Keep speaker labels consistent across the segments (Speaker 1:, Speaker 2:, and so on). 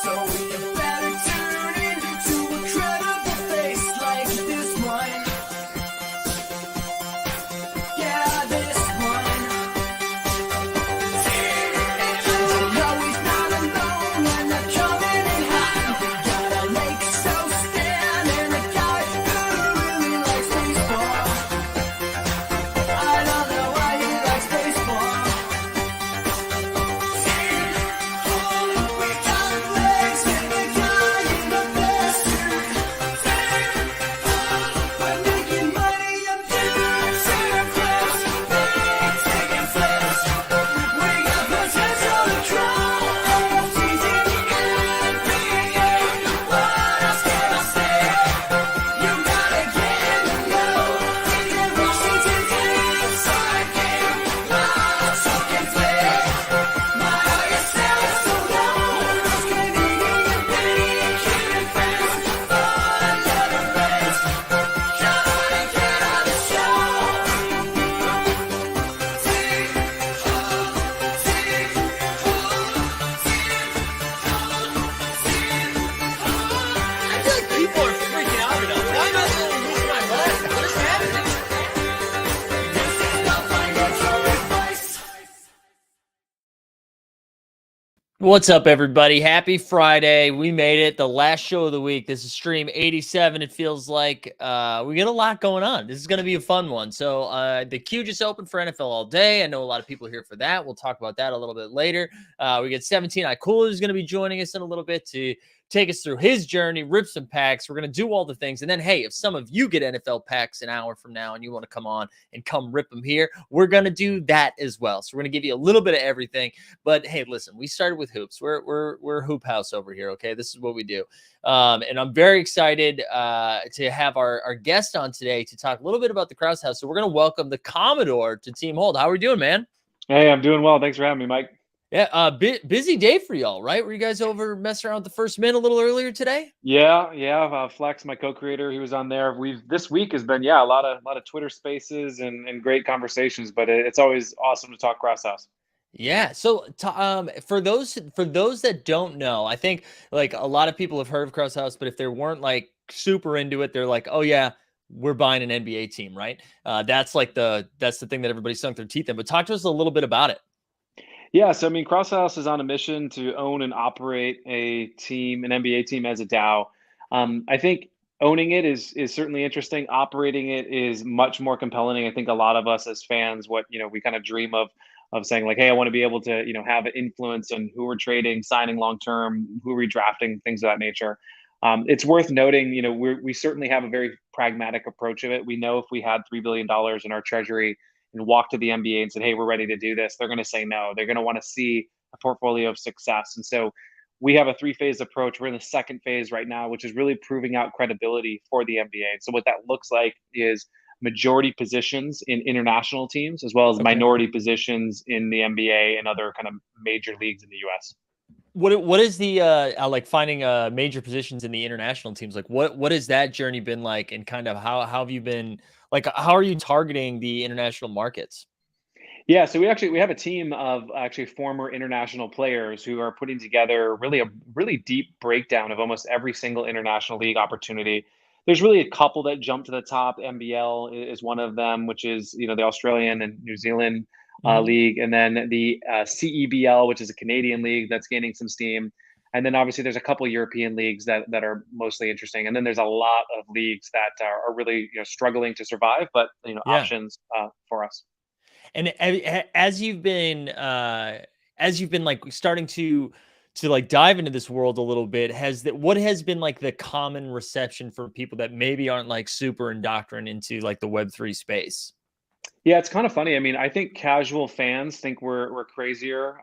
Speaker 1: So you better tune in to a credible face like this one. Yeah, this one. And you know he's not alone when they're coming in hot. They got a Lake Show stand and a guy who really likes baseball. I don't know why he likes baseball. We got legs and a guy in the best suit. We're making money up here. Krause, taking flips. We got potential to grow. NFTs in the NBA. What else can I say? You gotta get in the know. Taking Washington inside game. Lots of can play. Why are you selling so low? Those Canadian and bacon friends. Fun never ends. Come on and get on the show.
Speaker 2: I feel like people are freaking out enough. Why am I losing my mind? What is happening?
Speaker 1: This is the financial advice.
Speaker 3: What's up, everybody? Happy Friday. We made it. The last show of the week. This is stream 87. It feels like we got a lot going on. This is going to be a fun one. So the queue just opened for NFL all day. I know a lot of people here for that. We'll talk about that a little bit later. We get 17. Iquila is going to be joining us in a little bit to take us through his journey, rip some packs. We're going to do all the things. And then, hey, if some of you get NFL packs an hour from now and you want to come on and come rip them here, we're going to do that as well. So we're going to give you a little bit of everything. But hey, listen, we started with hoops. We're hoop house over here. Okay. This is what we do. And I'm very excited to have our guest on today to talk a little bit about the Krause house. So we're going to welcome the Commodore to Team Hold. How are we doing, man?
Speaker 4: Hey, I'm doing well. Thanks for having me, Mike.
Speaker 3: Yeah. Busy day for y'all, right? Were you guys over messing around with the first mint a little earlier today?
Speaker 4: Yeah. Flex, my co-creator, he was on there. This week has been a lot of Twitter Spaces and great conversations. But it's always awesome to talk Cross House.
Speaker 3: Yeah. So, for those that don't know, I think like a lot of people have heard of Krause House, but if they weren't like super into it, they're like, oh yeah, we're buying an NBA team, right? That's the thing that everybody sunk their teeth in. But talk to us a little bit about it.
Speaker 4: Yeah, so I mean, Cross House is on a mission to own and operate an NBA team as a DAO. I think owning it is certainly interesting. Operating it is much more compelling. I think a lot of us as fans, we kind of dream of saying like, hey, I want to be able to have an influence on who we're trading, signing long term, who we're drafting, things of that nature. It's worth noting, we certainly have a very pragmatic approach of it. We know if we had $3 billion in our treasury and walked to the NBA and said, hey, we're ready to do this, they're going to say no. They're going to want to see a portfolio of success. And so we have a three-phase approach. We're in the second phase right now, which is really proving out credibility for the NBA. And so what that looks like is majority positions in international teams, as well as
Speaker 3: Okay.
Speaker 4: minority positions in the NBA and other kind of major leagues in the US.
Speaker 3: What is the like finding major positions in the international teams? Like what has that journey been like, and kind of how have you been like, how are you targeting the international markets?
Speaker 4: Yeah, so we have a team of actually former international players who are putting together a really deep breakdown of almost every single international league opportunity. There's really a couple that jump to the top. NBL is one of them, which is the Australian and New Zealand league, and then the CEBL, which is a Canadian league that's gaining some steam. And then obviously there's a couple European leagues that are mostly interesting, and then there's a lot of leagues that are really struggling to survive, but
Speaker 3: Yeah.
Speaker 4: options for us.
Speaker 3: And as you've been like starting to like dive into this world a little bit, what has been like the common reception for people that maybe aren't like super indoctrinated into like the Web3 space?
Speaker 4: Yeah, it's kind of funny. I mean, I think casual fans think we're crazier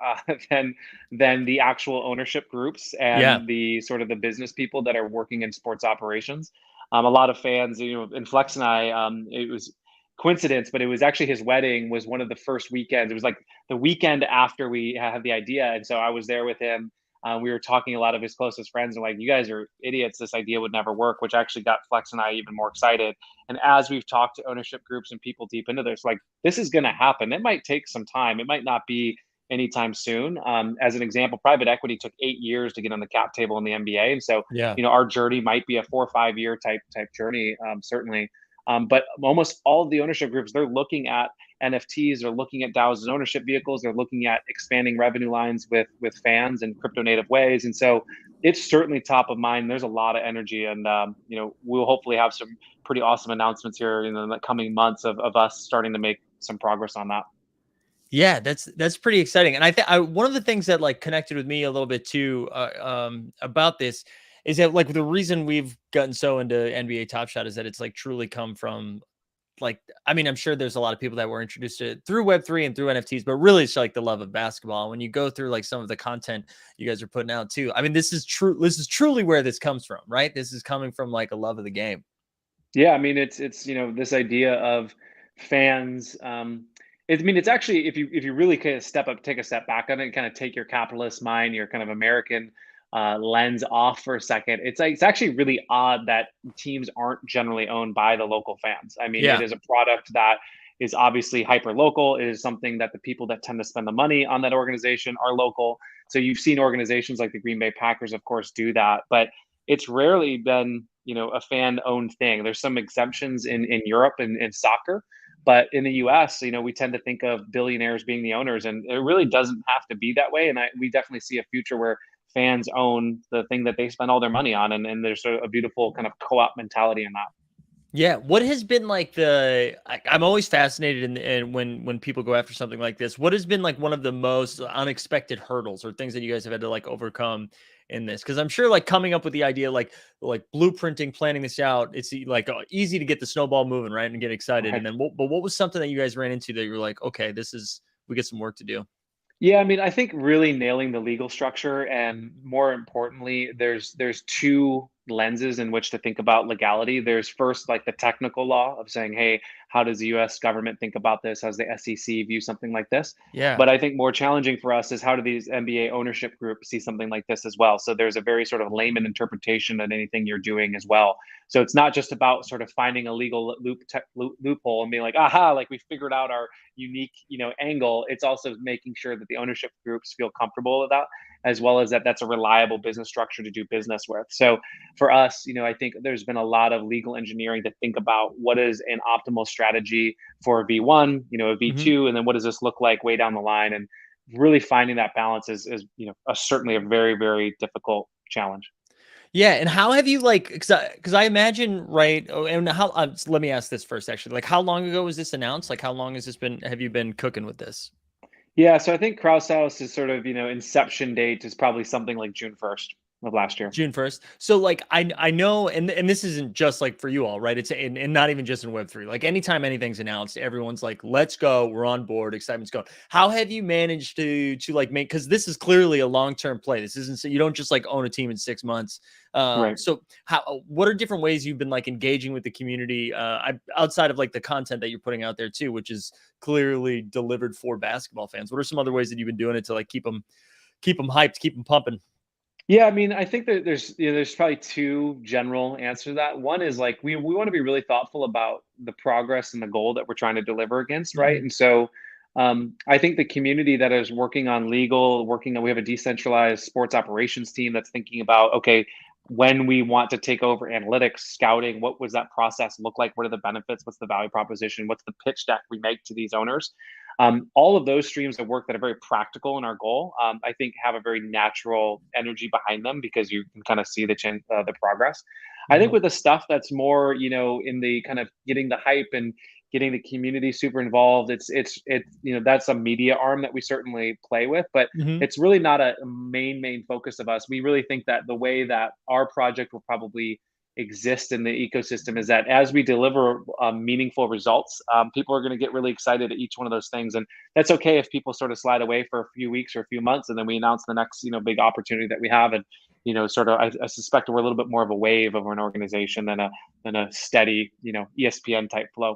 Speaker 4: than the actual ownership groups
Speaker 3: Yeah.
Speaker 4: and the sort of the business people that are working in sports operations. A lot of fans, and Flex and I, it was coincidence, but it was actually his wedding was one of the first weekends. It was like the weekend after we had the idea, and so I was there with him. We were talking a lot of his closest friends, and like, you guys are idiots. This idea would never work, which actually got Flex and I even more excited. And as we've talked to ownership groups and people deep into this, like, this is going to happen. It might take some time. It might not be anytime soon. As an example, private equity took 8 years to get on the cap table in the NBA, and so
Speaker 3: Yeah.
Speaker 4: our journey might be a 4 or 5 year type journey, certainly. But almost all of the ownership groups, they're looking at NFTs, they're looking at DAOs as ownership vehicles, they're looking at expanding revenue lines with fans in crypto native ways, and so it's certainly top of mind. There's a lot of energy, and we'll hopefully have some pretty awesome announcements here in the coming months of us starting to make some progress on that.
Speaker 3: Yeah, that's pretty exciting. And I think one of the things that like connected with me a little bit too about this is that like the reason we've gotten so into NBA Top Shot is that it's like truly come from like, I mean, I'm sure there's a lot of people that were introduced to it through Web3 and through NFTs, but really it's like the love of basketball. When you go through like some of the content you guys are putting out too, I mean, this is true. This is truly where this comes from, right? This is coming from like a love of the game.
Speaker 4: Yeah, I mean, it's this idea of fans. I mean, it's actually, if you really kind of take a step back on it, and kind of take your capitalist mind, your kind of American lens off for a second. It's like it's actually really odd that teams aren't generally owned by the local fans. I mean, it
Speaker 3: Yeah.
Speaker 4: is a product that is obviously hyper local. It is something that the people that tend to spend the money on that organization are local. So you've seen organizations like the Green Bay Packers, of course, do that, but it's rarely been a fan owned thing. There's some exemptions in Europe and in soccer, but in the US, we tend to think of billionaires being the owners, and it really doesn't have to be that way. And we definitely see a future where fans own the thing that they spend all their money on, and there's a beautiful kind of co-op mentality in that.
Speaker 3: Yeah, what has been like I'm always fascinated in when people go after something like this. What has been like one of the most unexpected hurdles or things that you guys have had to like overcome in this? Because I'm sure like coming up with the idea, like blueprinting, planning this out, it's like easy to get the snowball moving, right, and get excited. And
Speaker 4: Right.
Speaker 3: then, but what was something that you guys ran into that you were like, okay, we get some work to do.
Speaker 4: Yeah, I mean, I think really nailing the legal structure, and more importantly, there's two lenses in which to think about legality. There's first like the technical law of saying, hey, how does the US government think about this? How's the SEC view something like this?
Speaker 3: Yeah.
Speaker 4: But I think more challenging for us is how do these NBA ownership groups see something like this as well? So there's a very sort of layman interpretation of anything you're doing as well. So it's not just about sort of finding a legal loophole and being like, aha, like we figured out our unique angle. It's also making sure that the ownership groups feel comfortable with that, as well as that that's a reliable business structure to do business with. So for us, I think there's been a lot of legal engineering to think about what is an optimal strategy for a V1, a
Speaker 3: Mhm.
Speaker 4: V2, and then what does this look like way down the line. And really finding that balance is certainly a very, very difficult challenge.
Speaker 3: Yeah, and how have you like? Because I imagine, right? Oh, and how? Let me ask this first, actually. Like, how long ago was this announced? Like, how long has this been? Have you been cooking with this?
Speaker 4: Yeah, so I think Krause is sort of, inception date is probably something like June 1st of last year.
Speaker 3: June 1st. So like I know, and this isn't just like for you all, right? It's and not even just in Web3. Like anytime anything's announced, everyone's like, let's go, we're on board, excitement's going. How have you managed to like make, because this is clearly a long-term play. This isn't, so you don't just like own a team in 6 months.
Speaker 4: Right.
Speaker 3: So what are different ways you've been like engaging with the community outside of like the content that you're putting out there too, which is clearly delivered for basketball fans? What are some other ways that you've been doing it to like keep them hyped, keep them pumping?
Speaker 4: Yeah, I mean, I think that there's probably two general answers to that. One is like we want to be really thoughtful about the progress and the goal that we're trying to deliver against, right?
Speaker 3: Mhm.
Speaker 4: And so I think the community that is working on legal, we have a decentralized sports operations team that's thinking about, okay, when we want to take over analytics, scouting, what was that process look like? What are the benefits? What's the value proposition? What's the pitch deck we make to these owners? All of those streams of work that are very practical in our goal, I think, have a very natural energy behind them because you can kind of see the progress. I think
Speaker 3: Mhm.
Speaker 4: with the stuff that's more, in the kind of getting the hype and getting the community super involved, that's a media arm that we certainly play with, but
Speaker 3: Mhm.
Speaker 4: it's really not a main focus of us. We really think that the way that our project will probably exist in the ecosystem is that as we deliver meaningful results, people are going to get really excited at each one of those things, and that's okay if people sort of slide away for a few weeks or a few months, and then we announce the next big opportunity that we have. And sort of, I suspect we're a little bit more of a wave of an organization than a steady ESPN type flow.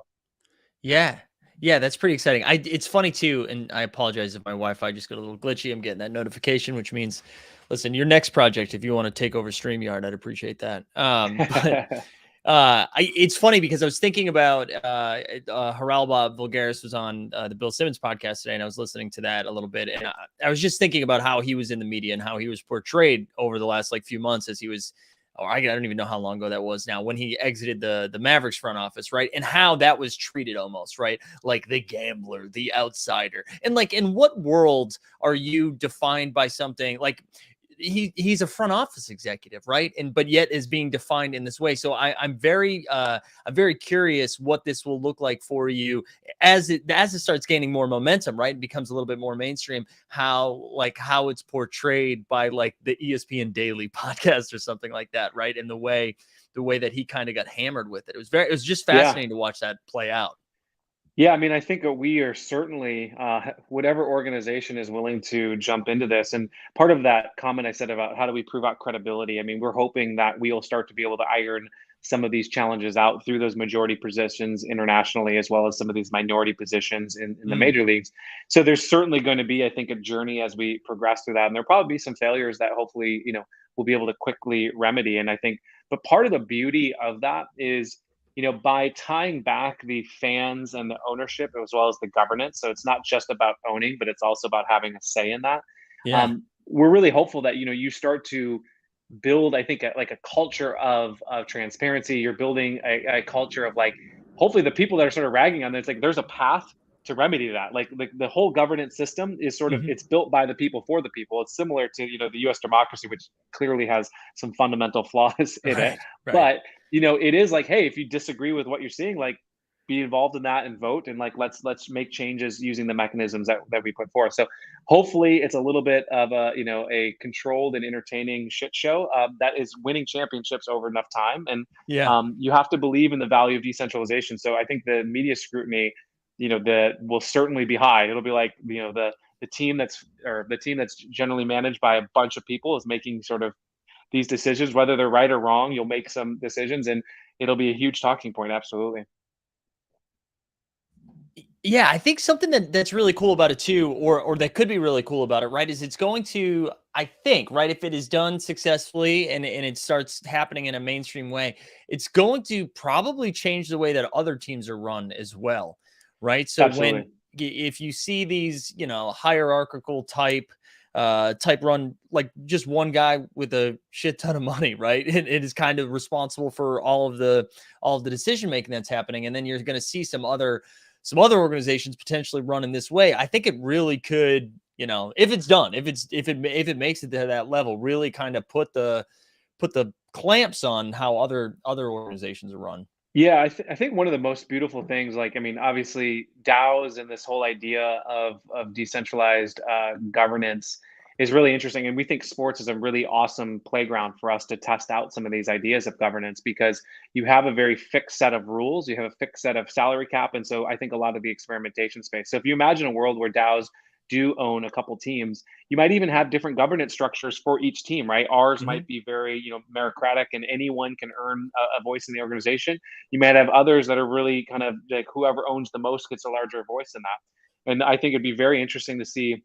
Speaker 3: Yeah. Yeah, that's pretty exciting. It's funny too, and I apologize if my Wi-Fi just got a little glitchy. I'm getting that notification, which means, listen, your next project, if you want to take over StreamYard, I'd appreciate that. But It's funny because I was thinking about Haralba Vulgaris was on the Bill Simmons podcast today, and I was listening to that a little bit, and I was just thinking about how he was in the media and how he was portrayed over the last like few months as he was. Or I don't even know how long ago that was now when he exited the Mavericks front office, right? And how that was treated almost, right? Like the gambler, the outsider. And like in what world are you defined by something like he's a front office executive, right? And but yet is being defined in this way. So I'm very curious what this will look like for you as it starts gaining more momentum, right? It becomes a little bit more mainstream, how it's portrayed by like the ESPN Daily podcast or something like that, right? And the way that he kind of got hammered with it. It was just
Speaker 4: Yeah.
Speaker 3: fascinating to watch that play out.
Speaker 4: Yeah, I mean, I think that we are certainly whatever organization is willing to jump into this. And part of that comment I said about how do we prove out credibility? I mean, we're hoping that we'll start to be able to iron some of these challenges out through those majority positions internationally, as well as some of these minority positions in the
Speaker 3: Mm,
Speaker 4: major leagues. So there's certainly going to be, I think, a journey as we progress through that. And there'll probably be some failures that hopefully, we'll be able to quickly remedy. And I think, but part of the beauty of that is by tying back the fans and the ownership as well as the governance. So it's not just about owning, but it's also about having a say in that.
Speaker 3: yeah.
Speaker 4: We're really hopeful that you start to build, I think, like a culture of transparency. You're building a culture of like, hopefully, the people that are sort of ragging on this, like, there's a path to remedy that. Like the whole governance system is sort of
Speaker 3: Mhm.
Speaker 4: it's built by the people for the people. It's similar to the U.S. democracy, which clearly has some fundamental flaws in it,
Speaker 3: Right. Right.
Speaker 4: but it is like, hey, if you disagree with what you're seeing, like, be involved in that and vote, and like let's make changes using the mechanisms that we put forth. So hopefully it's a little bit of a controlled and entertaining shit show that is winning championships over enough time. And
Speaker 3: Yeah.
Speaker 4: you have to believe in the value of decentralization. So I think the media scrutiny, that will certainly be high. It'll be like, the team that's generally managed by a bunch of people is making sort of these decisions, whether they're right or wrong. You'll make some decisions, and it'll be a huge talking point. Absolutely.
Speaker 3: Yeah, I think something that's really cool about it too, or that could be really cool about it, right, is it's going to, I think, right, if it is done successfully and it starts happening in a mainstream way, it's going to probably change the way that other teams are run as well, right? So when
Speaker 4: Absolutely.
Speaker 3: if you see these, hierarchical type run, like just one guy with a shit ton of money, right? It is kind of responsible for all of the decision making that's happening, and then you're going to see some other organizations potentially run in this way. I think it really could, if it's done, if it makes it to that level, really kind of put the clamps on how other organizations are run.
Speaker 4: Yeah, I think one of the most beautiful things, like, I mean, obviously, DAOs and this whole idea of decentralized governance is really interesting, and we think sports is a really awesome playground for us to test out some of these ideas of governance, because you have a very fixed set of rules, you have a fixed set of salary cap, and so I think a lot of the experimentation space. So if you imagine a world where DAOs do own a couple teams, you might even have different governance structures for each team, right? Ours
Speaker 3: Mhm.
Speaker 4: might be very meritocratic, and anyone can earn a voice in the organization. You might have others that are really kind of like whoever owns the most gets a larger voice in that. And I think it'd be very interesting to see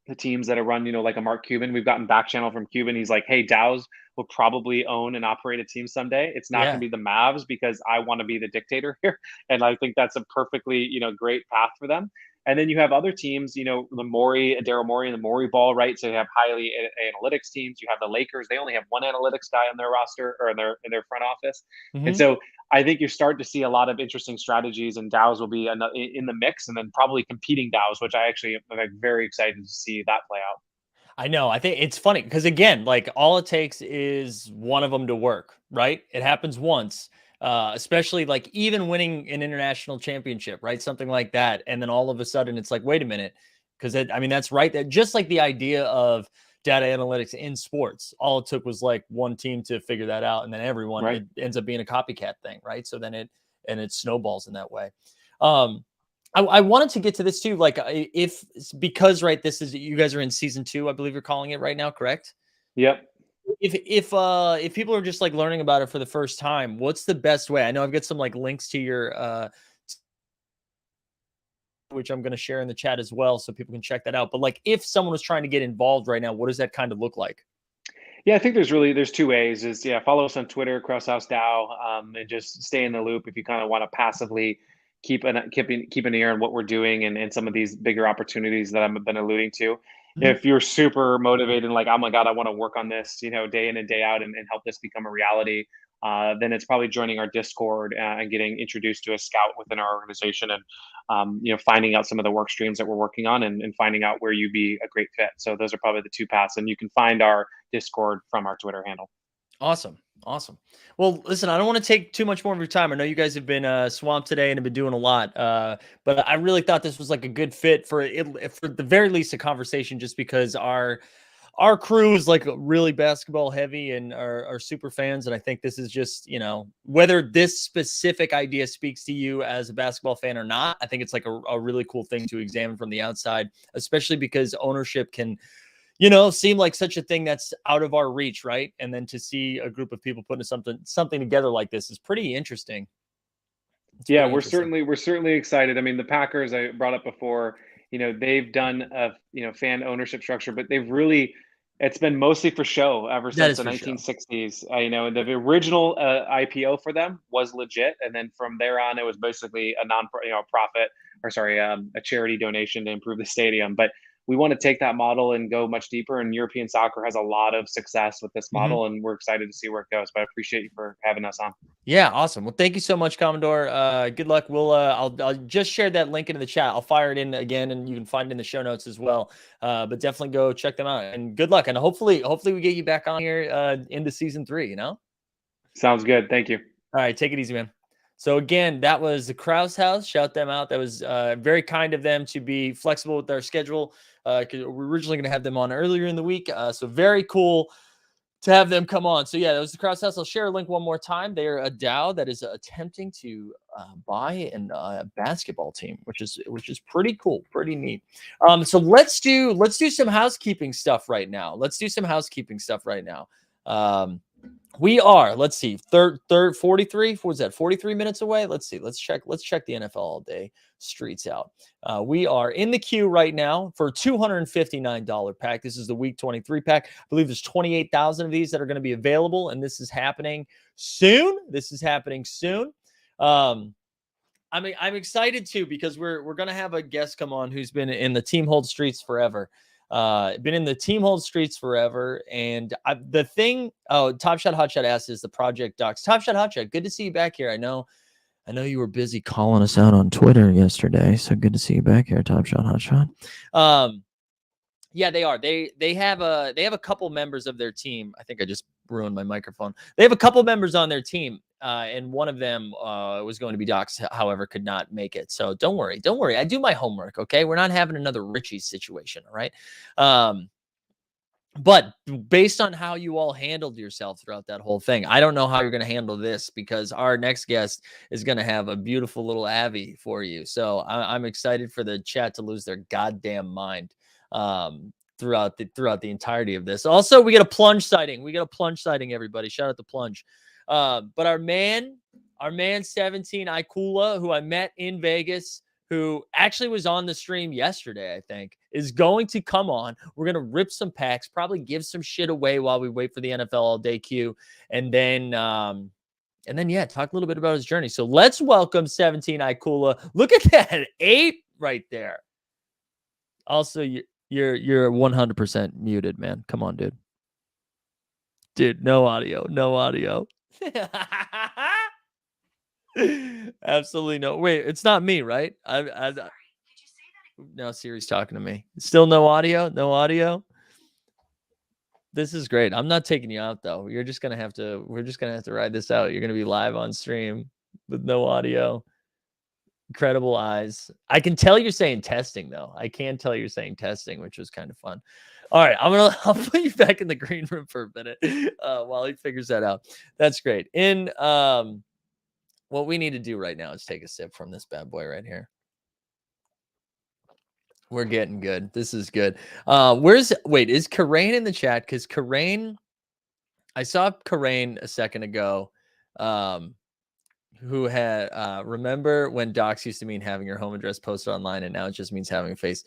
Speaker 4: the teams that are run, like a Mark Cuban. We've gotten back channel from Cuban. He's like, hey, DAOs will probably own and operate a team someday. It's not going
Speaker 3: Yeah.
Speaker 4: to be the Mavs because I want to be the dictator here. And I think that's a perfectly, great path for them. And then you have other teams, the Daryl Morey and the Morey ball, right? So you have highly analytics teams. You have the Lakers. They only have one analytics guy on their roster or in their front office. And
Speaker 3: Mhm.
Speaker 4: so I think you're starting to see a lot of interesting strategies, and DAOs will be in the mix, and then probably competing DAOs, which I actually am like very excited to see that play out.
Speaker 3: I know. I think it's funny because again, like all it takes is one of them to work, right? It happens once, especially like even winning an international championship, right? Something like that, and then all of a sudden it's like, wait a minute, because I mean that's right. That just like the idea of data analytics in sports, all it took was like one team to figure that out, and then everyone
Speaker 4: Right.
Speaker 3: it ends up being a copycat thing, right? So then it snowballs in that way. Um, I wanted to get to this too, like if because right, this is you guys are in season 2, I believe you're calling it right now, correct?
Speaker 4: Yep.
Speaker 3: If people are just like learning about it for the first time, what's the best way? I know I've got some like links to your which I'm going to share in the chat as well, so people can check that out. But like, if someone was trying to get involved right now, what does that kind of look like?
Speaker 4: Yeah, I think there's two ways. Is yeah, follow us on Twitter, Krause DAO, and just stay in the loop if you kind of want to passively keep an ear on what we're doing and some of these bigger opportunities that I've been alluding to.
Speaker 3: Mhm.
Speaker 4: If you're super motivated and like, oh my God, I want to work on this, day in and day out and help this become a reality, then it's probably joining our Discord and getting introduced to a scout within our organization and finding out some of the work streams that we're working on and finding out where you'd be a great fit. So those are probably the two paths. And you can find our Discord from our Twitter handle.
Speaker 3: Awesome. Awesome. Well, listen, I don't want to take too much more of your time. I know you guys have been swamped today and have been doing a lot. But I really thought this was like a good fit for it, for the very least, a conversation, just because our crew is like really basketball heavy and are super fans. And I think this is just, whether this specific idea speaks to you as a basketball fan or not, I think it's like a really cool thing to examine from the outside, especially because ownership can, seem like such a thing that's out of our reach, right? And then to see a group of people putting something together like this is pretty interesting. It's
Speaker 4: Yeah,
Speaker 3: pretty interesting.
Speaker 4: we're certainly excited. I mean, the Packers I brought up before, they've done a fan ownership structure, but they've really it's been mostly for show ever
Speaker 3: That
Speaker 4: since
Speaker 3: is
Speaker 4: the
Speaker 3: for sure.
Speaker 4: 1960s. And the original IPO for them was legit, and then from there on, it was basically a profit or sorry, a charity donation to improve the stadium. But we want to take that model and go much deeper. And European soccer has a lot of success with this
Speaker 3: Mhm.
Speaker 4: model, and we're excited to see where it goes. But I appreciate you for having us on.
Speaker 3: Yeah, awesome. Well, thank you so much, Commodore. Good luck. I'll just share that link into the chat. I'll fire it in again, and you can find it in the show notes as well. But definitely go check them out. And good luck. And hopefully we get you back on here into season 3.
Speaker 4: Sounds good. Thank you.
Speaker 3: All right, take it easy, man. So again, that was the Krause house. Shout them out. That was very kind of them to be flexible with their schedule. Because we're originally going to have them on earlier in the week. So very cool to have them come on. So yeah, that was the Krause house. I'll share a link one more time. They're a DAO that is attempting to buy a basketball team, which is pretty cool, pretty neat. So let's do some housekeeping stuff right now. We are, let's see, third 43. What was that? 43 minutes away. Let's see. Let's check the NFL all day streets out. We are in the queue right now for $259 pack. This is the week 23 pack. I believe there's 28,000 of these that are going to be available, and this is happening soon. I'm excited too, because we're gonna have a guest come on who's been in the team hold streets forever. And the thing. Oh, Top Shot Hotshot asked, is the project docs? Top Shot Hotshot, good to see you back here. I know you were busy calling us out on Twitter yesterday, so good to see you back here, Top Shot Hotshot. Yeah, they are. They have a couple members of their team. I think I just ruined my microphone. They have a couple members on their team, and one of them was going to be Docs, however, could not make it. So don't worry. I do my homework. Okay, we're not having another Richie situation. All right. But based on how you all handled yourself throughout that whole thing, I don't know how you're going to handle this, because our next guest is going to have a beautiful little Abby for you. So I'm excited for the chat to lose their goddamn mind throughout the entirety of this. Also, we get a plunge sighting. Everybody. Shout out to Plunge. But our man 17 Iquila, who I met in Vegas, who actually was on the stream yesterday, I think, is going to come on. We're going to rip some packs, probably give some shit away while we wait for the NFL all day queue. And then, yeah, talk a little bit about his journey. So let's welcome 17 Iquila. Look at that ape right there. Also, you're 100% muted, man. Come on, dude. Dude, no audio. Absolutely no. Wait, it's not me, right? Now Siri's talking to me. Still no audio. This is great. I'm not taking you out though. We're just gonna have to ride this out. You're gonna be live on stream with no audio. Incredible eyes. I can tell you're saying testing though. Which was kind of fun. All right, I'll put you back in the green room for a minute while he figures that out. That's great. What we need to do right now is take a sip from this bad boy right here. We're getting good. This is good. Is Karain in the chat? Because Karain, I saw Karain a second ago, who had, remember when docs used to mean having your home address posted online, and now it just means having a face.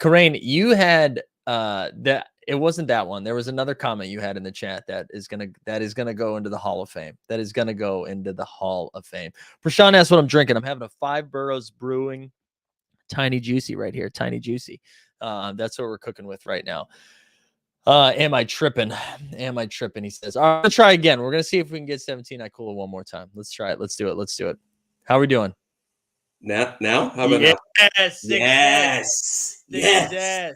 Speaker 3: Karain, you had that It wasn't that one. There was another comment you had in the chat that is gonna go into the Hall of Fame. That is gonna go into the Hall of Fame. Prashant asked what I'm drinking. I'm having a 5 Boroughs Brewing Tiny Juicy right here. Tiny Juicy. That's what we're cooking with right now. Am I tripping? Am I tripping? He says, all right, I'm gonna try again. We're gonna see if we can get 17 Iquila one more time. Let's try it. Let's do it. Let's do it. How are we doing?
Speaker 5: Now? How about now?
Speaker 3: Yes,
Speaker 5: Yes.
Speaker 3: success.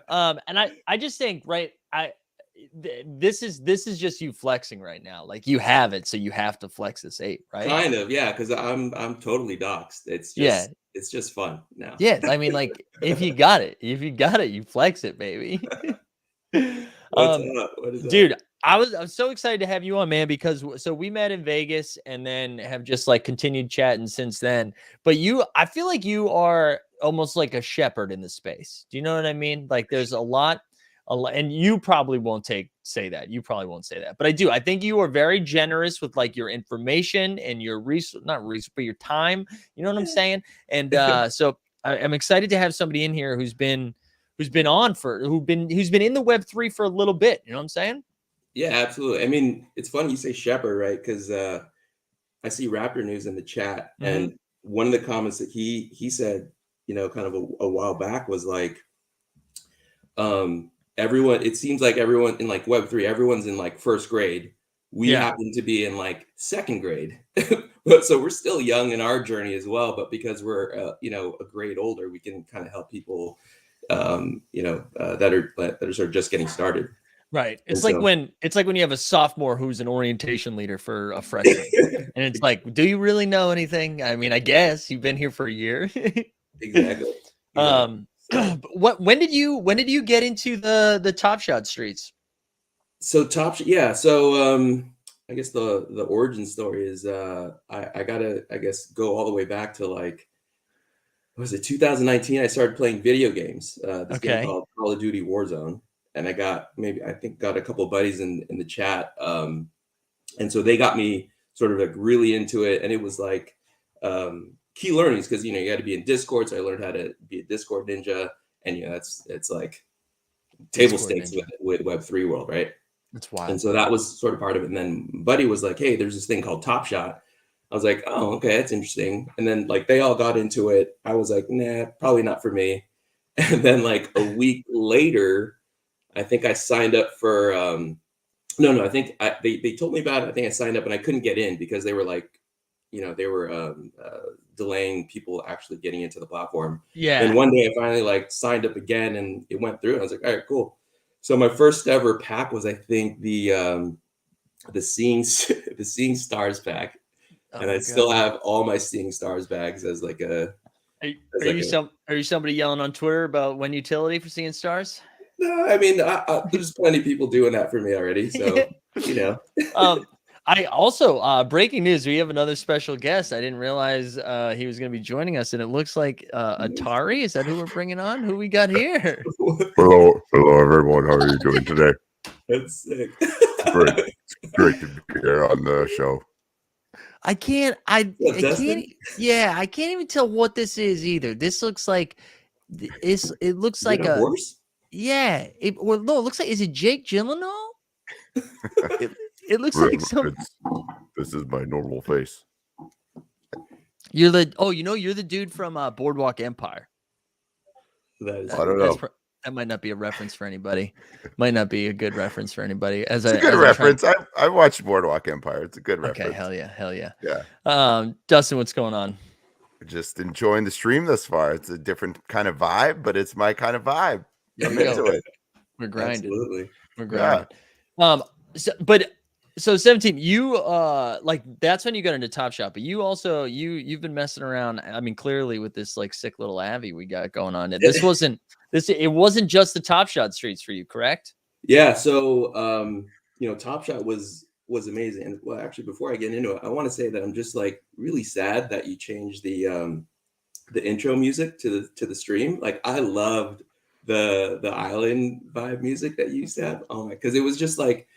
Speaker 3: And I just think, right, this is just you flexing right now. Like you have it, so you have to flex this 8, right?
Speaker 5: Kind of, yeah, because I'm totally doxxed. It's just fun now.
Speaker 3: Yeah, I mean, like if you got it, you flex it, baby.
Speaker 5: What's up? What is
Speaker 3: Dude,
Speaker 5: up?
Speaker 3: I'm so excited to have you on, man, because so we met in Vegas and then have just like continued chatting since then. But I feel like you are almost like a shepherd in the space. Do you know what I mean? Like there's a lot, and you probably won't say that. You probably won't say that. But I do. I think you are very generous with like your information and your but your time. You know what I'm saying? And so I'm excited to have somebody in here who's been in the Web3 for a little bit. You know what I'm saying?
Speaker 5: Yeah, absolutely. I mean, it's funny you say shepherd, right? Because I see Raptor News in the chat, and one of the comments that he said, kind of a while back was like, everyone. It seems like everyone in like Web3, everyone's in like first grade. We happen to be in like second grade, so we're still young in our journey as well. But because we're a grade older, we can kind of help people, that are sort of just getting started.
Speaker 3: Right. It's like when you have a sophomore who's an orientation leader for a freshman. And it's like, do you really know anything? I mean, I guess you've been here for a year.
Speaker 5: Exactly.
Speaker 3: When did you get into the Top Shot streets?
Speaker 5: So I guess the origin story is I gotta, I guess, go all the way back to like, what was it, 2019? I started playing video games. This game called Call of Duty Warzone. And I got a couple of buddies in the chat. And so they got me sort of like really into it. And it was like key learnings because, you got to be in Discord. So I learned how to be a Discord ninja. And, it's like table stakes with Web3 world, right?
Speaker 3: That's wild.
Speaker 5: And so that was sort of part of it. And then Buddy was like, hey, there's this thing called Top Shot. I was like, oh, okay, that's interesting. And then like they all got into it. I was like, nah, probably not for me. And then like a week later, I think I signed up for I think they told me about it. I think I signed up and I couldn't get in because they were like, they were delaying people actually getting into the platform.
Speaker 3: Yeah.
Speaker 5: And one day I finally like signed up again and it went through. I was like, all right, cool. So my first ever pack was I think the Seeing Stars pack. And I still have all my Seeing Stars bags as like a.
Speaker 3: Are you somebody yelling on Twitter about when utility for Seeing Stars?
Speaker 5: No, I mean, there's plenty of people doing that for me already. So,
Speaker 3: I also, breaking news, we have another special guest. I didn't realize he was going to be joining us. And it looks like Atari. Is that who we're bringing on? Who we got here?
Speaker 6: Hello, everyone. How are you doing today?
Speaker 5: That's sick.
Speaker 6: Great to be here on the show.
Speaker 3: I can't even tell what this is either. This looks like, it looks like a
Speaker 5: horse.
Speaker 3: Yeah. It looks like, is it Jake Gyllenhaal? it looks like some.
Speaker 6: This is my normal face.
Speaker 3: You're the dude from Boardwalk Empire.
Speaker 6: I don't know.
Speaker 3: That might not be a reference for anybody. Might not be a good reference for anybody.
Speaker 6: It's a good reference. I watched Boardwalk Empire. It's a good reference.
Speaker 3: Okay, hell yeah.
Speaker 6: Yeah.
Speaker 3: Dustin, what's going on?
Speaker 6: Just enjoying the stream thus far. It's a different kind of vibe, but it's my kind of vibe. I'm into it.
Speaker 3: We're grinding.
Speaker 5: Absolutely.
Speaker 3: We're grinding. Yeah. So 17, you like that's when you got into Top Shot, but you also you've been messing around. I mean, clearly with this like sick little Avi we got going on. It wasn't just the Top Shot streets for you, correct?
Speaker 5: Yeah. So Top Shot was amazing. And well, actually, before I get into it, I want to say that I'm just like really sad that you changed the intro music to the stream. Like I loved the island vibe music that you used to have. Oh my, because it was just like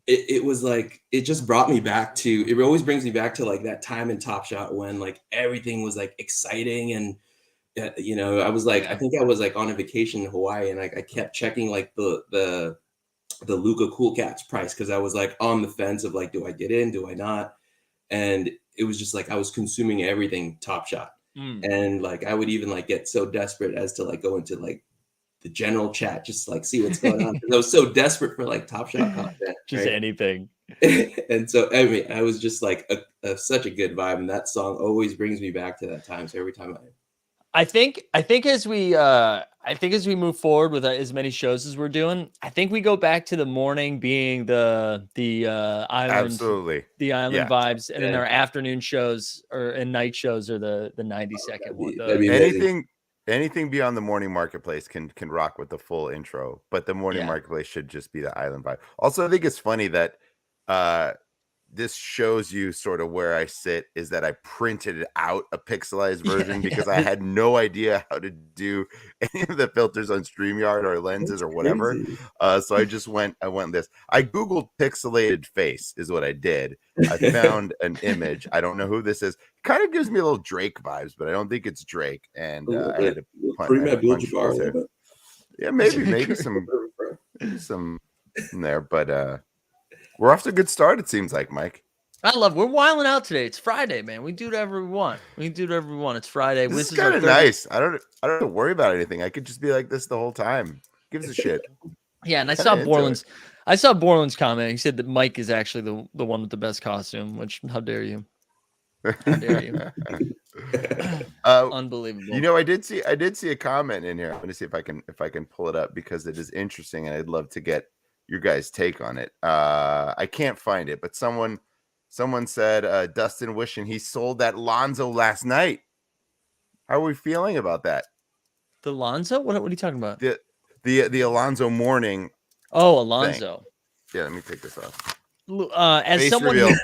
Speaker 5: it was like it just brought me back to, it always brings me back to like that time in Top Shot when like everything was like exciting and you know, I was like,
Speaker 3: Yeah.
Speaker 5: I think I was like on a vacation in Hawaii, and I kept checking like the Luca Cool Cats price because I was like on the fence of like, do I get in, do I not? And it was just like I was consuming everything Top Shot, and like I would even like get so desperate as to like go into like the general chat just like see what's going on because I was so desperate for like Top Shot content,
Speaker 3: Just
Speaker 5: right?
Speaker 3: anything.
Speaker 5: And so I mean, I was just like such a good vibe, and that song always brings me back to that time. So every time
Speaker 3: I think as we move forward with as many shows as we're doing, I think we go back to the morning being the island,
Speaker 6: Absolutely.
Speaker 3: the island
Speaker 6: Yeah.
Speaker 3: vibes, and then our afternoon shows and night shows are the 90-second one.
Speaker 5: that'd be amazing.
Speaker 6: Anything beyond the morning marketplace can rock with the full intro, but the morning
Speaker 3: Yeah.
Speaker 6: marketplace should just be the island vibe. Also, I think it's funny that this shows you sort of where I sit is that I printed out a pixelized version because I had no idea how to do any of the filters on StreamYard or lenses or whatever. So I went this. I Googled pixelated face is what I did. I found an image. I don't know who this is. Kind of gives me a little Drake vibes, but I don't think it's Drake. And I had to punch yeah, maybe some in there, but we're off to a good start, it seems like, Mike.
Speaker 3: We're wilding out today. It's Friday, man. We do whatever we want. It's Friday.
Speaker 6: This is kind of nice. I don't have to worry about anything. I could just be like this the whole time. Gives a shit.
Speaker 3: Yeah, and I saw Borland's comment. He said that Mike is actually the one with the best costume, which how dare you? How dare you? Unbelievable.
Speaker 6: You know, I did see a comment in here. I'm gonna see if I can pull it up because it is interesting and I'd love to get your guys' take on it. I can't find it, but someone said Dustin wishing he sold that Lonzo last night. How are we feeling about that?
Speaker 3: The Lonzo? What are you talking about?
Speaker 6: The Alonzo Mourning.
Speaker 3: Oh, Alonzo.
Speaker 6: Thing. Yeah, let me take this off.
Speaker 3: As
Speaker 6: Face
Speaker 3: someone
Speaker 6: reveal.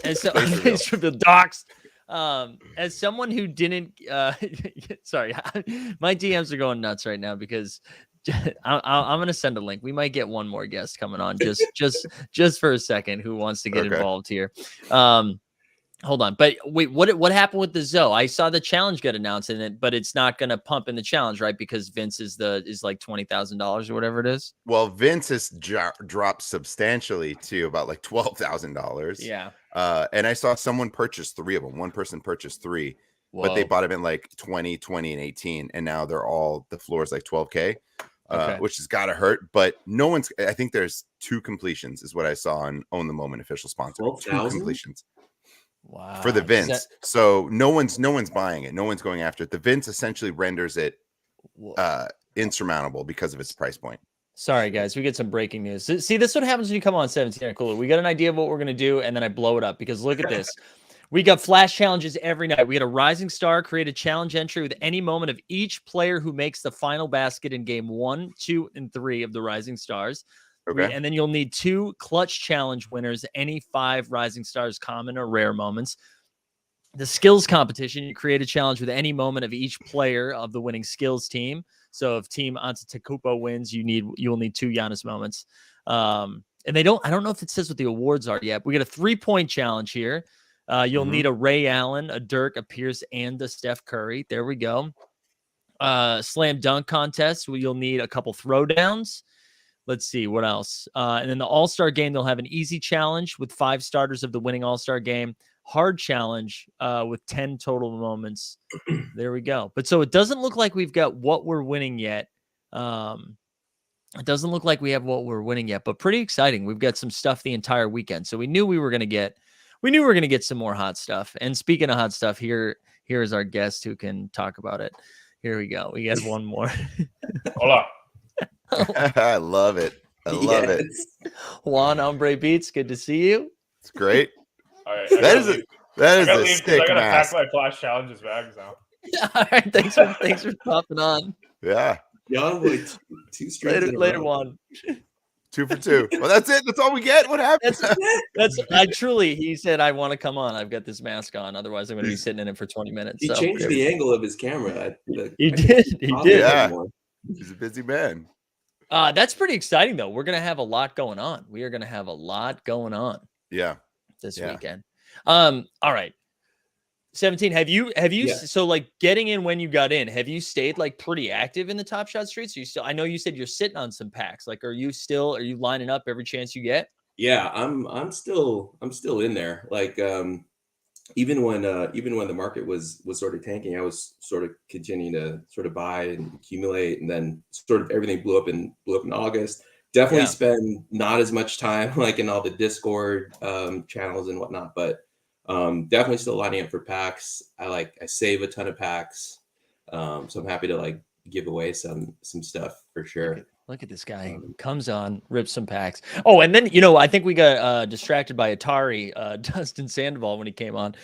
Speaker 3: Face reveal docs. As someone who didn't sorry, my DMs are going nuts right now because I'm gonna send a link. We might get one more guest coming on just for a second who wants to get involved here. Hold on, but wait, what happened with the Zoe? I saw the challenge get announced in it, but it's not gonna pump in the challenge, right? Because Vince is like $20,000 or whatever it is.
Speaker 6: Well, Vince has dropped substantially to about like $12,000.
Speaker 3: Yeah.
Speaker 6: And I saw someone purchase 3 of them. One person purchased 3, but they bought them in like 20, and 18, and now they're all the floor is like 12K. Which has got to hurt, but no one's. I think there's 2 completions, is what I saw on Own the Moment official sponsor. 2 completions.
Speaker 3: Wow.
Speaker 6: For the Vince, so no one's buying it. No one's going after it. The Vince essentially renders it insurmountable because of its price point.
Speaker 3: Sorry, guys, we get some breaking news. See, this is what happens when you come on 17 Cooler. We got an idea of what we're gonna do, and then I blow it up because look at this. We got flash challenges every night. We got a rising star create a challenge entry with any moment of each player who makes the final basket in game 1, 2, and 3 of the Rising Stars.
Speaker 6: Okay.
Speaker 3: And then you'll need 2 clutch challenge winners, any 5 Rising Stars common or rare moments. The skills competition, you create a challenge with any moment of each player of the winning skills team. So if Team Antetokounmpo wins, you'll need 2 Giannis moments. And I don't know if it says what the awards are yet. We got a 3-point challenge here. You'll need a Ray Allen, a Dirk, a Pierce, and a Steph Curry. There we go. Slam dunk contest where you'll need a couple throwdowns. Let's see what else. And then the All-Star game, they'll have an easy challenge with 5 starters of the winning All-Star game. Hard challenge with 10 total moments. There we go. But so it doesn't look like we've got what we're winning yet. It doesn't look like we have what we're winning yet, but pretty exciting. We've got some stuff the entire weekend. So we knew we were going to get some more hot stuff. And speaking of hot stuff, here is our guest who can talk about it. Here we go. We got one more.
Speaker 7: Hola.
Speaker 6: I love it. I love it.
Speaker 3: Juan Hombre Beats, good to see you.
Speaker 6: It's great.
Speaker 7: All right,
Speaker 6: That is a stick
Speaker 7: I gotta
Speaker 6: mask.
Speaker 7: pack my flash challenges bags now.
Speaker 3: All right, thanks for popping on.
Speaker 6: Yeah.
Speaker 5: Y'all like 2 straight
Speaker 3: Later, Juan.
Speaker 6: 2 for 2. Well, that's it. That's all we get. What happened?
Speaker 3: He said, I want to come on. I've got this mask on. Otherwise, I'm going to be sitting in it for 20 minutes.
Speaker 5: He changed the angle of his camera.
Speaker 3: He did.
Speaker 6: Yeah. He's a busy man.
Speaker 3: That's pretty exciting, though. We're going to have a lot going on. We are going to have a lot going on.
Speaker 6: Yeah.
Speaker 3: This weekend. All right. 17. Have you
Speaker 5: Yeah.
Speaker 3: so like getting in when you got in, have you stayed like pretty active in the Top Shot streets? Are you still, I know you said you're sitting on some packs. Like, are you lining up every chance you get?
Speaker 5: Yeah, I'm still in there. Like even when the market was sort of tanking, I was sort of continuing to sort of buy and accumulate, and then sort of everything blew up in August. Definitely
Speaker 3: Yeah.
Speaker 5: spend not as much time like in all the Discord channels and whatnot, but definitely still lining up for packs. I save a ton of packs, so I'm happy to like give away some stuff for sure.
Speaker 3: Look at this guy. Comes on, rips some packs. Oh, and then, you know, I think we got distracted by Atari, Dustin Sandoval when he came on.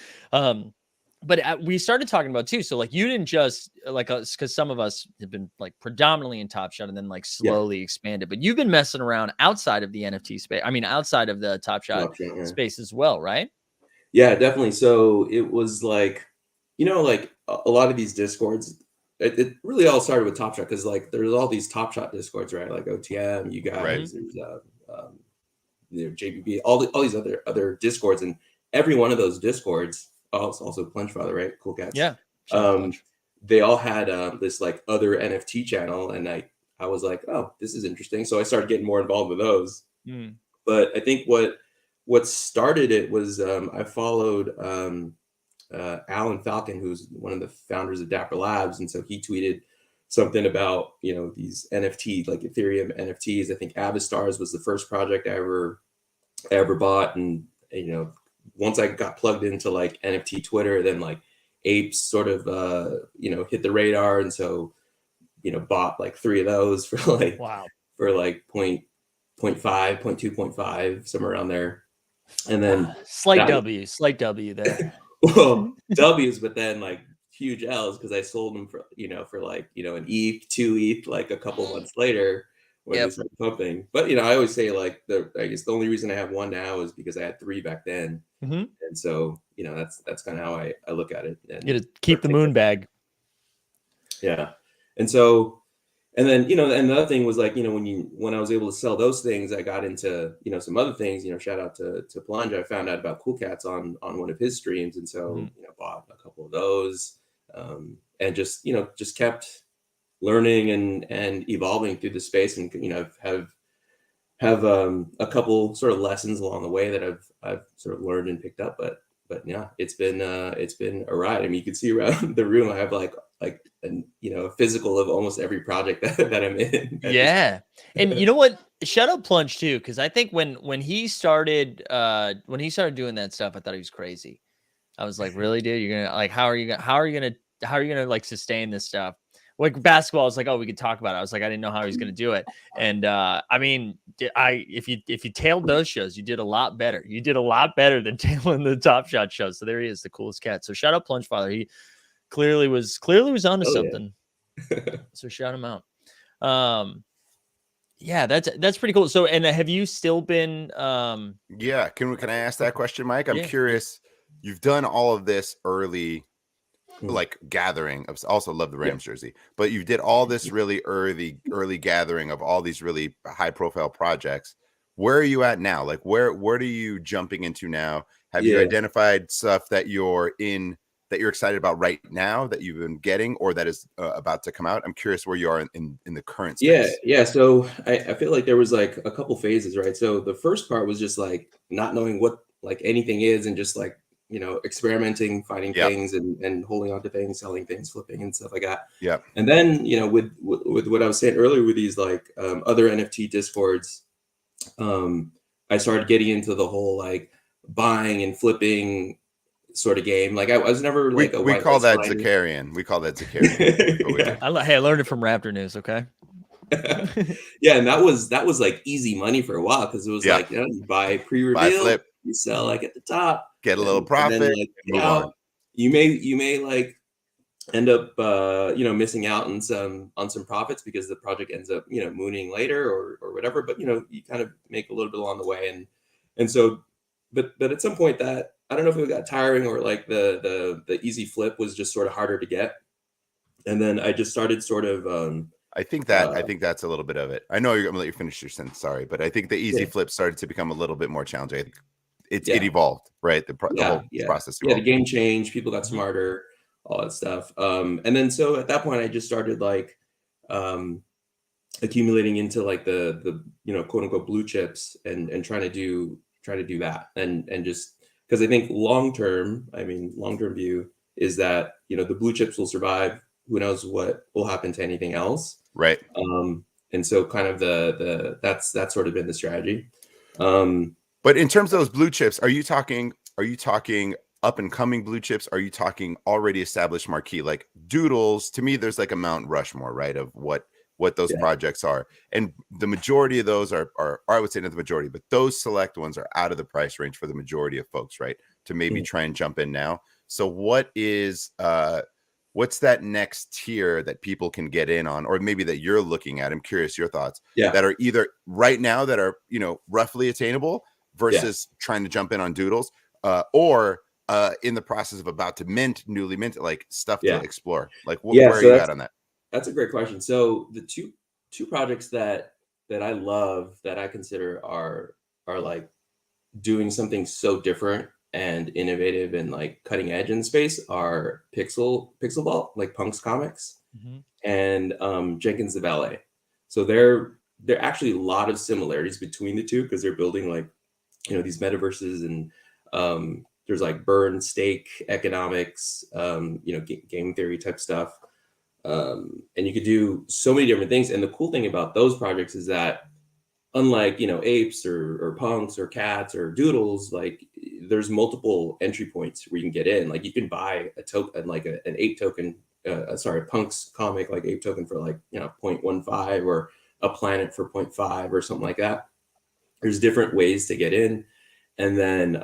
Speaker 3: But we started talking about too. So like you didn't just like us, because some of us have been like predominantly in Top Shot and then like slowly expanded. But you've been messing around outside of the NFT space. I mean, outside of the Top Shot
Speaker 5: Yeah.
Speaker 3: space as well, right?
Speaker 5: Yeah, definitely. So it was like, like a lot of these discords, it really all started with Top Shot because like there's all these Top Shot discords, right? Like OTM, you guys, there's JBB, all these other discords, and every one of those discords, also Plunge Father, right? Cool cats.
Speaker 3: Yeah. Shout out Plunge.
Speaker 5: They all had this like other NFT channel, and I was like, oh, this is interesting. So I started getting more involved with those. But I think what started it was I followed Alan Falcon, who's one of the founders of Dapper Labs, and so he tweeted something about these NFT, like Ethereum NFTs. I think Avastars was the first project I ever bought, and once I got plugged into like NFT Twitter, then like Apes sort of hit the radar, and so bought like 3 of those for like for like 0.5, 0.2.5, somewhere around there. And then
Speaker 3: slight W there.
Speaker 5: Well, W's, but then like huge L's because I sold them for like an ETH, 2 ETH, like a couple months later when they started pumping. But I always say like I guess the only reason I have 1 now is because I had 3 back then, and so that's kind of how I look at it. And
Speaker 3: you gotta keep the moon bag.
Speaker 5: Yeah, and so. And then, and the other thing was like, when I was able to sell those things, I got into, some other things, shout out to Plunge. I found out about Cool Cats on one of his streams. And so, bought a couple of those, and just kept learning and evolving through the space, and, have a couple sort of lessons along the way that I've sort of learned and picked up. But yeah, it's been a ride. I mean, you can see around the room, I have like a physical of almost every project that I'm in.
Speaker 3: Yeah. And you know what? Shout out Plunge too, because I think when he started doing that stuff, I thought he was crazy. I was like, really, dude? You're gonna like how are you gonna like sustain this stuff? Like basketball, I was like, oh, we could talk about it. I was like, I didn't know how he was gonna do it. And I mean, if you tailed those shows, you did a lot better. You did a lot better than tailing the Top Shot shows. So there he is, the coolest cat. So shout out Plunge Father. He clearly was onto something. Yeah. So shout him out. Yeah, that's pretty cool. So, and have you still been
Speaker 6: yeah, can I ask that question, Mike? I'm curious. You've done all of this early like gathering of, also love the Rams jersey, but you did all this really early gathering of all these really high profile projects. Where are you at now? Like where are you jumping into now? Have you identified stuff that you're excited about right now that you've been getting, or that is about to come out? I'm curious where you are in the current space.
Speaker 5: Yeah. So I feel like there was like a couple phases, right? So the first part was just like not knowing what like anything is, and just like experimenting, finding things and holding on to things, selling things, flipping and stuff like that.
Speaker 6: Yeah.
Speaker 5: And then with what I was saying earlier with these like other NFT discords, I started getting into the whole like buying and flipping sort of game. Like I was never like
Speaker 6: we call that Zakarian. We call that Zakarian.
Speaker 3: Hey, I learned it from Raptor News. Okay.
Speaker 5: Yeah, and that was like easy money for a while, because it was like you buy pre-reveal,
Speaker 6: flip,
Speaker 5: you sell like at the top,
Speaker 6: get a little profit,
Speaker 5: then, like,
Speaker 6: move on.
Speaker 5: You may like end up missing out on some profits because the project ends up mooning later or whatever. But you kind of make a little bit along the way, and so but at some point that I don't know if it got tiring, or like the easy flip was just sort of harder to get, and then I just started sort of.
Speaker 6: I think that's a little bit of it. I know I'm gonna let you finish your sentence. Sorry, but I think the easy flip started to become a little bit more challenging. it evolved, right? The whole process
Speaker 5: Yeah, the
Speaker 6: evolved.
Speaker 5: game changed, people got smarter, all that stuff. And then so at that point I just started like accumulating into like the quote unquote blue chips and trying to do that and just because I think long term view is that the blue chips will survive. Who knows what will happen to anything else,
Speaker 6: right?
Speaker 5: And so kind of that's sort of been the strategy.
Speaker 6: But in terms of those blue chips, are you talking up and coming blue chips? Are you talking already established marquee? Like Doodles, to me, there's like a Mount Rushmore, right? Of what those projects are. And the majority of those are I would say not the majority, but those select ones are out of the price range for the majority of folks, right? To maybe try and jump in now. So what is what's that next tier that people can get in on, or maybe that you're looking at? I'm curious your thoughts. That are either right now that are roughly attainable versus trying to jump in on Doodles, or in the process of about to newly mint, like stuff to explore. Like where are you at on that?
Speaker 5: That's a great question. So the two projects that I love that I consider are like doing something so different and innovative and like cutting edge in space are Pixel Vault, like Punk's comics, and Jenkins the Ballet. So there are actually a lot of similarities between the two because they're building like these metaverses and there's like burn stake economics, game theory type stuff. And you could do so many different things. And the cool thing about those projects is that unlike, apes or punks or cats or doodles, like there's multiple entry points where you can get in. Like you can buy a token, like an ape token, punk's comic, like ape token for like, 0.15 or a planet for 0.5 or something like that. There's different ways to get in. And then,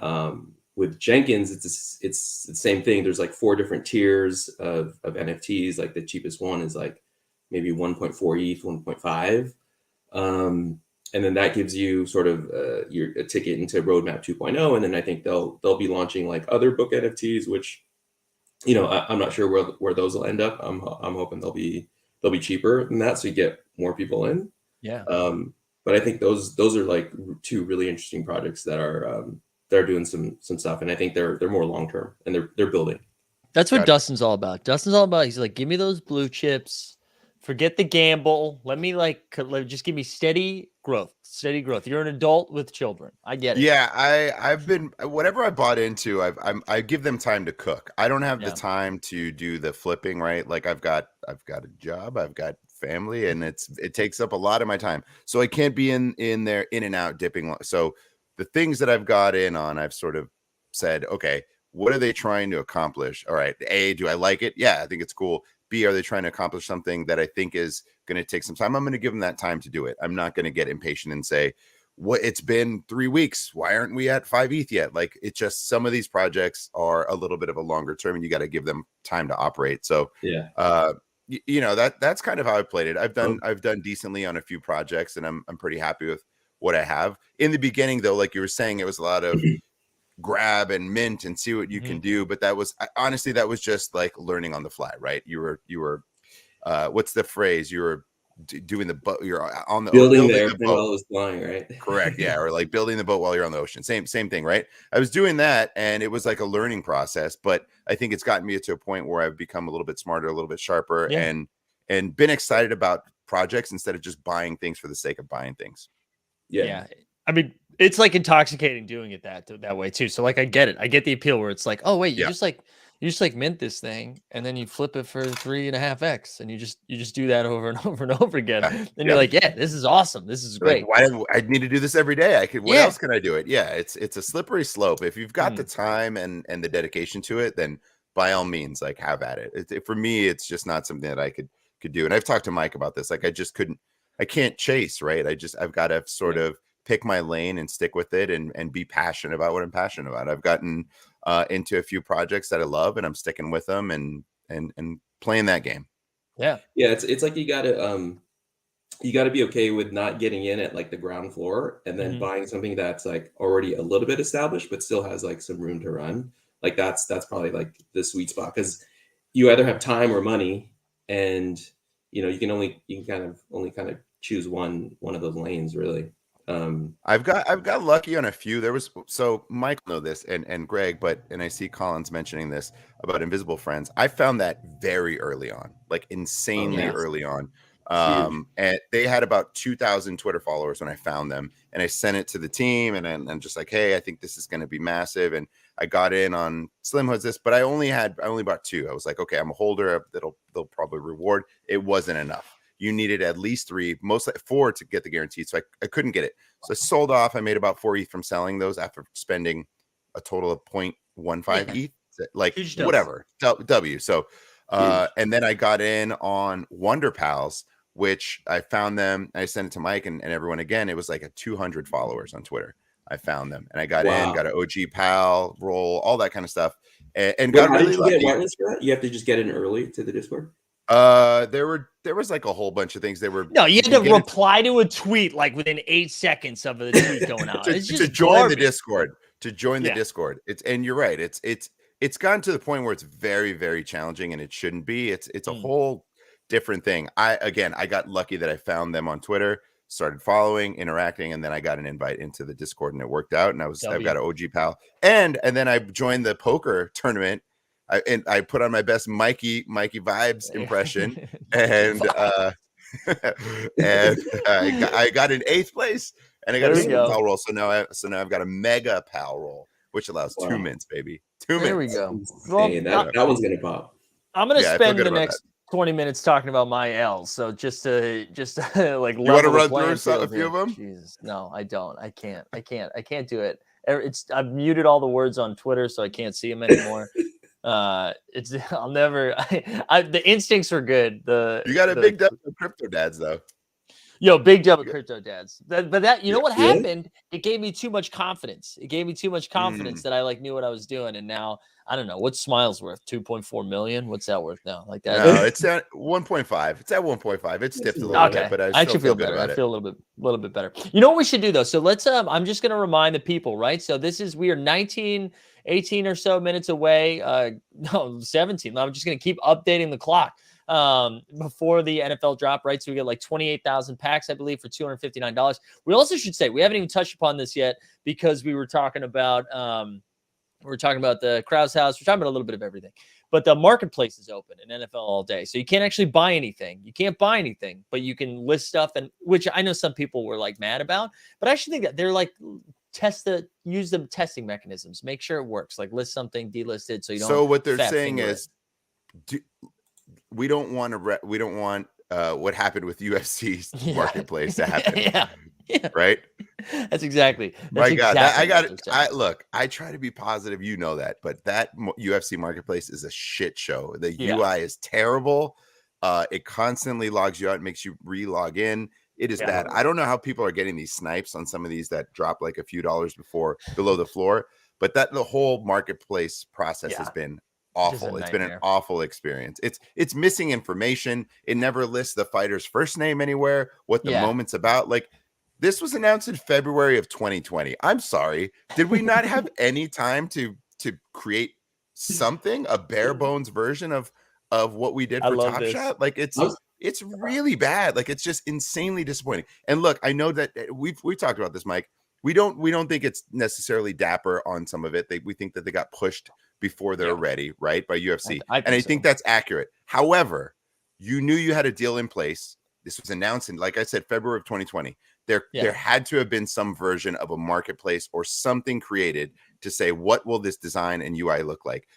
Speaker 5: with Jenkins, it's the same thing. There's like 4 different tiers of NFTs. Like the cheapest one is like maybe 1.4 ETH, 1.5. And then that gives you sort of a ticket into Roadmap 2.0. And then I think they'll be launching like other book NFTs, which, I'm not sure where those will end up. I'm hoping they'll be cheaper than that, so you get more people in.
Speaker 3: Yeah.
Speaker 5: But I think those are like 2 really interesting projects that are they're doing some stuff, and I think they're more long term and they're building.
Speaker 3: That's what Dustin's all about. Dustin's all about. He's like, give me those blue chips. Forget the gamble. Let me just give me steady growth. Steady growth. You're an adult with children. I get it.
Speaker 6: Yeah, I've been whatever I bought into. I give them time to cook. I don't have the time to do the flipping, right? Like I've got a job, I've got family, and it takes up a lot of my time. So I can't be in there in and out dipping. So the things that I've got in on, I've sort of said, okay, what are they trying to accomplish? All right, A, do I like it? Yeah, I think it's cool. B, are they trying to accomplish something that I think is going to take some time? I'm going to give them that time to do it. I'm not going to get impatient and say, it's been 3 weeks. Why aren't we at 5 ETH yet? Like it's just some of these projects are a little bit of a longer term and you got to give them time to operate. So, that's kind of how I played it. I've done decently on a few projects and I'm pretty happy with what I have. In the beginning though, like you were saying, it was a lot of grab and mint and see what you can do. But that was honestly, that was just like learning on the fly, right? You were what's the phrase? You were doing you're on the
Speaker 5: building the airplane while it was flying, right?
Speaker 6: Correct. Yeah. Or like building the boat while you're on the ocean. Same thing, right? I was doing that and it was like a learning process, but I think it's gotten me to a point where I've become a little bit smarter, a little bit sharper and been excited about projects instead of just buying things for the sake of buying things.
Speaker 3: Yeah. I mean, it's like intoxicating doing it that way too. So like, I get it. I get the appeal where it's like, oh wait, you just mint this thing and then you flip it for 3.5x and you just do that over and over and over again. And you're like, this is awesome. This is great.
Speaker 6: Like, why I need to do this every day? What else can I do it? Yeah. It's a slippery slope. If you've got the time and the dedication to it, then by all means, like have at it. For me, it's just not something that I could do. And I've talked to Mike about this. Like I can't chase, right? I've got to sort of pick my lane and stick with it and be passionate about what I'm passionate about. I've gotten into a few projects that I love and I'm sticking with them and playing that game.
Speaker 5: Yeah. It's like you gotta be okay with not getting in at like the ground floor and then buying something that's like already a little bit established, but still has like some room to run. Like that's probably like the sweet spot because you either have time or money and you can kind of only choose one of those lanes really.
Speaker 6: I've got lucky on a few. There was so Mike know this and Greg, and I see Collins mentioning this about Invisible Friends. I found that very early on, like insanely
Speaker 5: yes.
Speaker 6: early on.
Speaker 5: Huge.
Speaker 6: And they had about 2,000 Twitter followers when I found them, and I sent it to the team, and I'm just like, hey, I think this is going to be massive, and I got in on Slim Hood's this, but I only bought 2. I was like, okay, I'm a holder. They'll probably reward. It wasn't enough. You needed at least 3, mostly 4 to get the guarantee. So I couldn't get it. So I sold off. I made about 4 ETH from selling those after spending a total of 0.15 ETH, like whatever W. So, and then I got in on Wonder Pals, which I found them. I sent it to Mike and everyone again. It was like a 200 followers on Twitter. I found them and I got in, got an OG pal role, all that kind of stuff. And got really lucky.
Speaker 5: Get whitelist for that? You have to just get in early to the Discord?
Speaker 6: There was like a whole bunch of things. They were
Speaker 3: no, you had to reply to a tweet like within 8 seconds of the tweet going out.
Speaker 6: to join the Discord. To join the Discord. And you're right. It's gotten to the point where it's very, very challenging, and it shouldn't be. It's a whole different thing. I got lucky that I found them on Twitter, started following, interacting, and then I got an invite into the Discord, and it worked out. And I've got an OG pal, and then I joined the poker tournament. I put on my best Mikey Vibes impression, and I got in 8th place, and I got a super pal roll. So now I've got a mega pal roll, which allows 2 mints, baby. 2 mints.
Speaker 3: There we go.
Speaker 5: Well, that one's gonna pop.
Speaker 3: I'm gonna spend the next 20 minutes talking about my L's. So just to like,
Speaker 6: you want to run through a few of them?
Speaker 3: Jesus, no, I don't. I can't do it. I've muted all the words on Twitter, so I can't see them anymore. I'll never. The instincts are good. You
Speaker 6: got a big dub of crypto dads though.
Speaker 3: Yo, big dub of crypto dads. But that, you know what happened? It gave me too much confidence. That I like knew what I was doing, and now I don't know what's Smiles worth. 2.4 million. What's that worth now? Like that?
Speaker 6: No, it's at 1.5. It's at 1.5. It's dipped a little bit, but I actually feel
Speaker 3: better.
Speaker 6: About
Speaker 3: I feel a little bit better. You know what we should do though? So let's. I'm just gonna remind the people, right? So we are 18 or so minutes away. No, 17. I'm just gonna keep updating the clock. Before the NFL drop, right? So we get like 28,000 packs, I believe, for $259. We also should say we haven't even touched upon this yet because we were talking about the Krause house. We're talking about a little bit of everything, but the marketplace is open in NFL all day, so you can't actually buy anything. You can't buy anything, but you can list stuff, and which I know some people were like mad about, but I actually think that they're like use the testing mechanisms, make sure it works. Like list something, delist it, so you don't.
Speaker 6: So what they're saying is. We don't want what happened with UFC's marketplace to happen.
Speaker 3: Yeah.
Speaker 6: Right.
Speaker 3: That's exactly.
Speaker 6: My God, I try to be positive. You know that, but that UFC marketplace is a shit show. The UI is terrible. It constantly logs you out, makes you re-log in. It is bad. I don't know how people are getting these snipes on some of these that drop like a few dollars below the floor, but the whole marketplace process has been awful. It's been an awful experience. It's missing information. It never lists the fighter's first name anywhere, what the moment's about. Like this was announced in February of 2020. I'm sorry. Did we not have any time to create something, a bare bones version of what we did for Top Shot? Like it's really bad. Like it's just insanely disappointing. And look, I know that we talked about this, Mike. We don't think it's necessarily dapper on some of it. We think that they got pushed before they're ready, right, by UFC. I think that's accurate. However, you knew you had a deal in place. This was announced in, like I said, February of 2020. There had to have been some version of a marketplace or something created to say, what will this design and UI look like?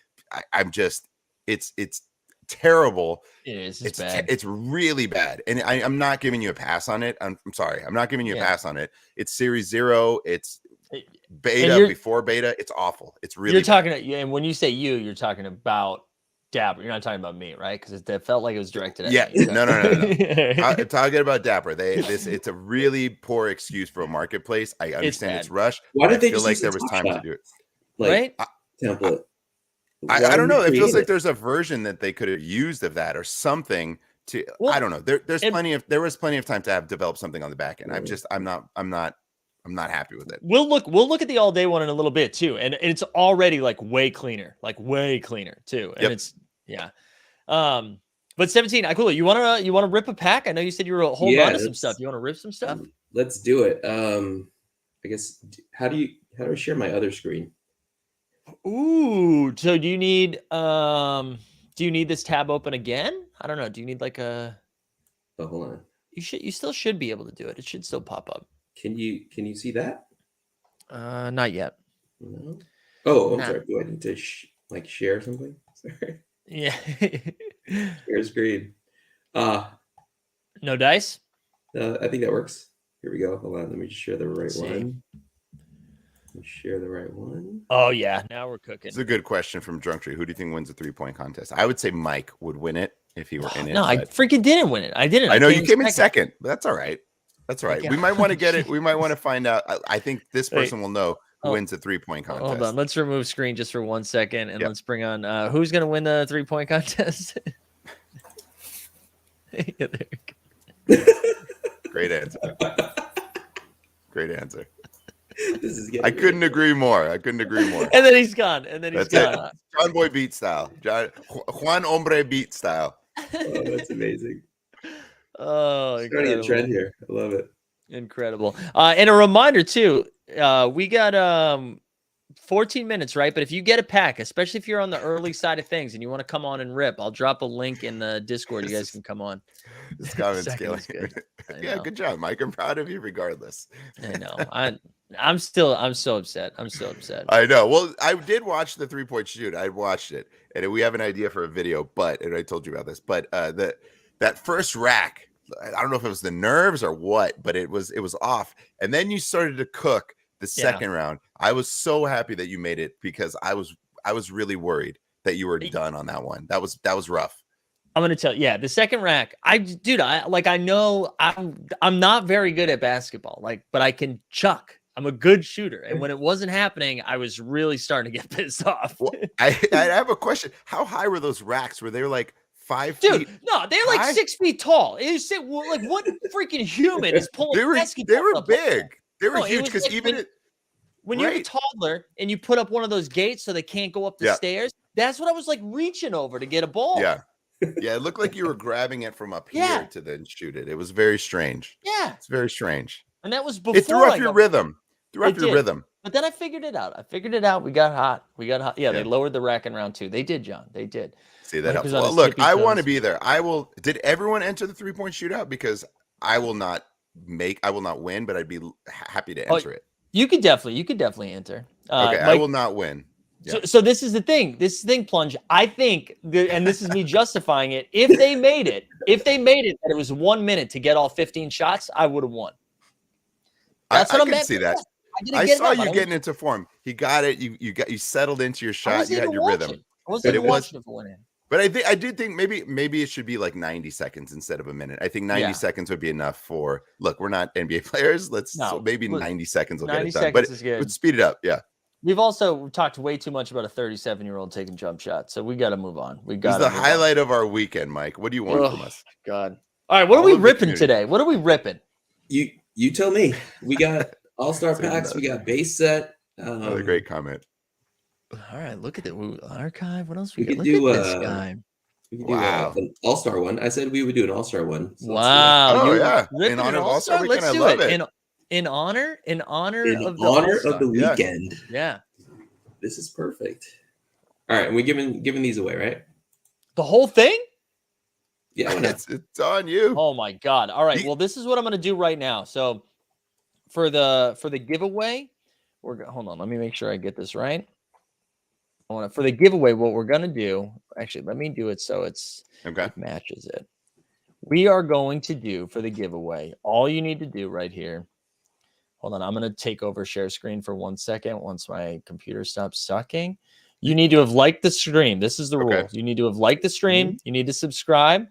Speaker 6: It's terrible.
Speaker 3: It is. It's bad.
Speaker 6: It's really bad. And I'm not giving you a pass on it. I'm sorry. I'm not giving you a pass on it. It's Series 0. It's beta before beta. It's awful. It's really
Speaker 3: talking and when you say you're talking about Dapper. You're not talking about me, right? Because it felt like it was directed at me.
Speaker 6: No. I'm talking about Dapper. It's a really poor excuse for a marketplace. I understand it's rushed.
Speaker 5: Why did they
Speaker 6: feel like there was time to do it?
Speaker 3: Right?
Speaker 5: Template.
Speaker 6: I don't know. It feels like there's a version that they could have used of that or something to. I don't know. There was plenty of time to have developed something on the back end. I'm not happy with it.
Speaker 3: We'll look at the all day one in a little bit too, and it's already like way cleaner too. And it's but 17, Iquila, you wanna rip a pack? I know you said you were holding on to some stuff. You want to rip some stuff?
Speaker 5: let's do it. I guess how do I share my other screen?
Speaker 3: Ooh, so do you need this tab open again? I don't know. Do you need like a
Speaker 5: Oh, hold on.
Speaker 3: you still should be able to do it. It should still pop up.
Speaker 5: Can you see that?
Speaker 3: Not yet.
Speaker 5: No. Oh, I'm
Speaker 3: Nah.
Speaker 5: sorry. Do I need to like share something? Sorry.
Speaker 3: Yeah.
Speaker 5: Share screen.
Speaker 3: No dice?
Speaker 5: I think that works. Here we go. Hold on. Let me just share the right
Speaker 3: Let's see.
Speaker 5: one. Let me share the right one.
Speaker 3: Oh yeah, now we're cooking.
Speaker 6: It's a good question from Drunk Tree. Who do you think wins the 3-point contest? I would say Mike would win it if he were in it.
Speaker 3: No, I freaking didn't win it. I didn't.
Speaker 6: I know you came in second, but that's all right. That's all right.
Speaker 3: Okay.
Speaker 6: We might want to get it. We might want to find out. I think this person will know who wins the 3-point contest.
Speaker 3: Hold on. Let's remove screen just for 1 second, and
Speaker 6: Yep.
Speaker 3: let's bring on who's going to win the 3-point contest. Yeah, there you go.
Speaker 6: Great answer. Great anscer.
Speaker 5: This is
Speaker 6: I couldn't agree more. I couldn't agree more.
Speaker 3: And then he's gone. And then he's
Speaker 6: That's
Speaker 3: gone.
Speaker 6: it. John Boy beat style. Juan Hombre beat style.
Speaker 5: Oh, that's amazing.
Speaker 3: Oh,
Speaker 5: Starting a trend here. I love it.
Speaker 3: Incredible. And a reminder too, we got 14 minutes, right? But if you get a pack, especially if you're on the early side of things and you want to come on and rip, I'll drop a link in the Discord. You guys can come on.
Speaker 6: This comment's
Speaker 3: Second
Speaker 6: killing.
Speaker 3: is good. I
Speaker 6: Yeah,
Speaker 3: know.
Speaker 6: good job, Mike. I'm proud of you regardless.
Speaker 3: I know. I'm so upset. I'm so upset.
Speaker 6: I know. Well, I did watch the 3-point shoot. I watched it, and we have an idea for a video. But and I told you about this. But that first rack, I don't know if it was the nerves or what, but it was off. And then you started to cook the second round. I was so happy that you made it because I was really worried that you were done on that one. That was rough.
Speaker 3: I'm gonna tell you, yeah, the second rack. I know I'm not very good at basketball, but I can chuck. I'm a good shooter, and when it wasn't happening, I was really starting to get pissed off.
Speaker 6: Well, I have a question. How high were those racks? Were they like 5
Speaker 3: Dude,
Speaker 6: feet?
Speaker 3: no, they're like
Speaker 6: high?
Speaker 3: 6 feet tall. It's like what freaking human is pulling?
Speaker 6: They were
Speaker 3: basketballs up like
Speaker 6: big.
Speaker 3: that?
Speaker 6: They were
Speaker 3: No, it
Speaker 6: huge
Speaker 3: was
Speaker 6: because
Speaker 3: like
Speaker 6: even
Speaker 3: when you're a
Speaker 6: right.
Speaker 3: toddler and you put up one of those gates so they can't go up the
Speaker 6: Yeah.
Speaker 3: stairs. That's what I was like reaching over to get a ball.
Speaker 6: Yeah. Yeah, it looked like you were grabbing it from up here
Speaker 3: Yeah.
Speaker 6: to then shoot it. It was very strange.
Speaker 3: Yeah.
Speaker 6: It's very strange.
Speaker 3: And that was before
Speaker 6: It threw off
Speaker 3: I
Speaker 6: your
Speaker 3: got-
Speaker 6: rhythm. Threw off
Speaker 3: It
Speaker 6: your
Speaker 3: did.
Speaker 6: rhythm.
Speaker 3: But then I figured it out. We got hot. Yeah,
Speaker 6: Yeah.
Speaker 3: they lowered the rack in round 2. They did, John. They did.
Speaker 6: See, that
Speaker 3: Mike
Speaker 6: helps.
Speaker 3: was on
Speaker 6: Well,
Speaker 3: his
Speaker 6: look,
Speaker 3: tippy
Speaker 6: I want to
Speaker 3: toes.
Speaker 6: be there. Did everyone enter the 3-point shootout? Because I will not win, but I'd be happy to enter it.
Speaker 3: You could definitely enter.
Speaker 6: Okay, I
Speaker 3: Mike,
Speaker 6: will not win. Yeah.
Speaker 3: so this is the thing. Plunge. I think, and this is me justifying it. If they made it, that it was 1 minute to get all 15 shots, I would have won. That's what
Speaker 6: I
Speaker 3: I'm
Speaker 6: can
Speaker 3: at.
Speaker 6: see that.
Speaker 3: didn't
Speaker 6: I
Speaker 3: get
Speaker 6: saw
Speaker 3: enough.
Speaker 6: you
Speaker 3: I
Speaker 6: getting into form. He got it. You settled into your
Speaker 3: I
Speaker 6: shot.
Speaker 3: wasn't
Speaker 6: You had
Speaker 3: even
Speaker 6: your rhythm.
Speaker 3: watching. I wasn't
Speaker 6: But
Speaker 3: even
Speaker 6: it was-
Speaker 3: watching it for one in.
Speaker 6: But I did think maybe it should be like 90 seconds instead of a minute. I think 90 seconds would be enough for. Look, we're not NBA players. So maybe 90 seconds will get
Speaker 3: 90
Speaker 6: it done.
Speaker 3: seconds
Speaker 6: But
Speaker 3: is good.
Speaker 6: let's speed it up. Yeah.
Speaker 3: We've also talked way too much about a 37-year-old taking jump shots, so we got to move on.
Speaker 6: This is the highlight of our weekend, Mike. What do you want from us?
Speaker 3: God. All right, what are
Speaker 6: All
Speaker 3: we
Speaker 6: of the
Speaker 3: ripping
Speaker 6: community.
Speaker 3: today? What are we ripping?
Speaker 5: You tell me. We got all-star
Speaker 6: Say
Speaker 5: packs.
Speaker 6: that.
Speaker 5: We got base set.
Speaker 6: Another great comment.
Speaker 3: All right, look at the archive. What else we
Speaker 5: We
Speaker 3: got?
Speaker 5: could
Speaker 3: Look
Speaker 5: do,
Speaker 3: at this guy.
Speaker 5: We can
Speaker 6: Wow.
Speaker 5: do an all-star one. I said we would do an all-star one. So let's do that.
Speaker 3: Wow.
Speaker 6: Oh,
Speaker 3: you
Speaker 6: yeah.
Speaker 3: ripping
Speaker 6: In honor
Speaker 3: an
Speaker 6: of All-Star
Speaker 3: all-star?
Speaker 6: Weekend,
Speaker 3: Let's
Speaker 6: I
Speaker 3: do
Speaker 6: love
Speaker 3: it.
Speaker 6: it.
Speaker 3: In honor
Speaker 5: In
Speaker 3: of the
Speaker 5: honor
Speaker 3: All-Star.
Speaker 5: of the
Speaker 6: Yeah.
Speaker 5: weekend.
Speaker 3: Yeah.
Speaker 5: This is perfect. All right, and we giving these away, right?
Speaker 3: The whole thing?
Speaker 5: Yeah, why not?
Speaker 6: It's on you.
Speaker 3: Oh my God. All right.
Speaker 6: Ye-
Speaker 3: Well, this is what I'm going to do right now. So for the giveaway, hold on. Let me make sure I get this right. For the giveaway, what we're going to do, actually, let me do it so it
Speaker 6: Okay.
Speaker 3: matches it. We are going to do for the giveaway, all you need to do right here. Hold on. I'm going to take over share screen for 1 second once my computer stops sucking. You need to have liked the stream. This is the
Speaker 6: Okay.
Speaker 3: rule. You need to have liked the stream. You need to subscribe.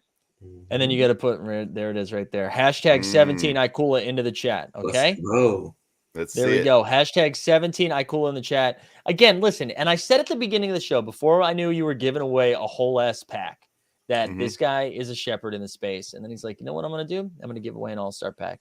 Speaker 3: And then you got to put, there it is right there. Hashtag 17 Iquila into the chat. Okay.
Speaker 5: Oh,
Speaker 6: Let's
Speaker 3: There
Speaker 6: see
Speaker 3: we
Speaker 6: it.
Speaker 3: go. Hashtag 17 Iquila in the chat. Again, listen, and I said at the beginning of the show, before I knew you were giving away a whole ass pack, that
Speaker 6: Mhm.
Speaker 3: this guy is a shepherd in the space. And then he's like, you know what I'm going to do? I'm going to give away an all-star pack.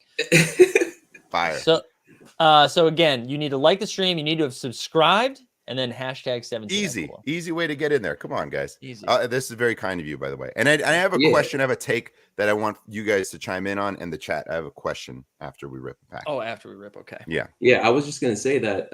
Speaker 6: Fire.
Speaker 3: So again, you need to like the stream. You need to have subscribed. and then hashtag 17.
Speaker 6: Easy way to get in there. Come on, guys.
Speaker 3: Easy.
Speaker 6: This is very kind of you, by the way. And I have a question. I have a take that I want you guys to chime in on in the chat. I have a question after we rip the pack.
Speaker 3: Oh, after we rip. Okay.
Speaker 5: Yeah. I was just gonna say that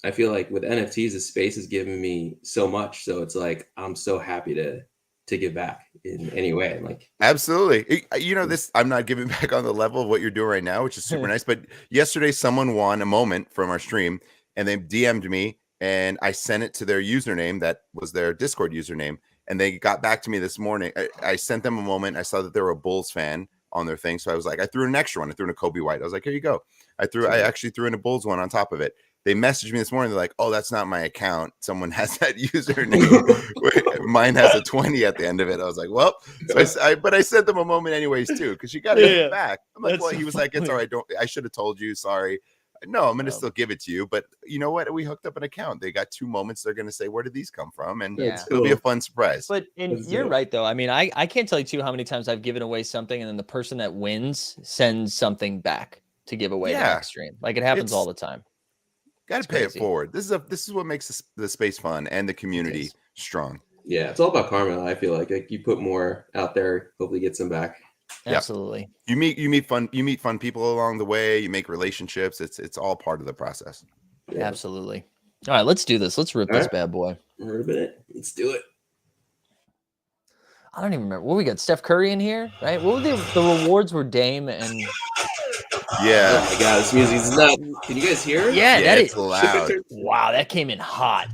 Speaker 5: I feel like with NFTs, the space has given me so much. So it's like I'm so happy to give back in any way. Like
Speaker 6: absolutely. You know, this I'm not giving back on the level of what you're doing right now, which is super nice. But yesterday, someone won a moment from our stream, and they DM'd me. And I sent it to their username that was their Discord username. And they got back to me this morning. I sent them a moment. I saw that they were a Bulls fan on their thing. So I was like, I threw in an extra one. I threw in a Kobe White. I was like, here you go. I actually threw in a Bulls one on top of it. They messaged me this morning. They're like, oh, that's not my account. Someone has that username. Mine has a 20 at the end of it. I was like, well, so but I sent them a moment anyways, too, because you got to get it back. I'm like, well, he was like, it's all right. I should have told you. Sorry. No, I'm going to still give it to you. But you know what? We hooked up an account. They got 2 moments. They're going to say, where did these come from? And it'll be a fun surprise.
Speaker 3: But you're right, though. I mean, I can't tell you, too, how many times I've given away something and then the person that wins sends something back to give away the next stream. Like, it happens all the time.
Speaker 6: Got to pay it forward. This is what makes the space fun and the community strong.
Speaker 5: Yeah, it's all about karma. I feel like you put more out there, hopefully get some back.
Speaker 3: Absolutely.
Speaker 6: You meet fun people along the way. You make relationships. It's all part of the process.
Speaker 3: Yeah. Absolutely. All right, let's do this. Let's rip this bad boy.
Speaker 5: Rip it. Let's do it.
Speaker 3: I don't even remember what we got. Steph Curry in here, right? What were the rewards were Dame and
Speaker 6: yeah.
Speaker 5: Oh my god, this music is nuts. Can you guys hear it?
Speaker 3: Yeah, that
Speaker 6: it's
Speaker 3: is
Speaker 6: loud.
Speaker 3: Wow, that came in hot.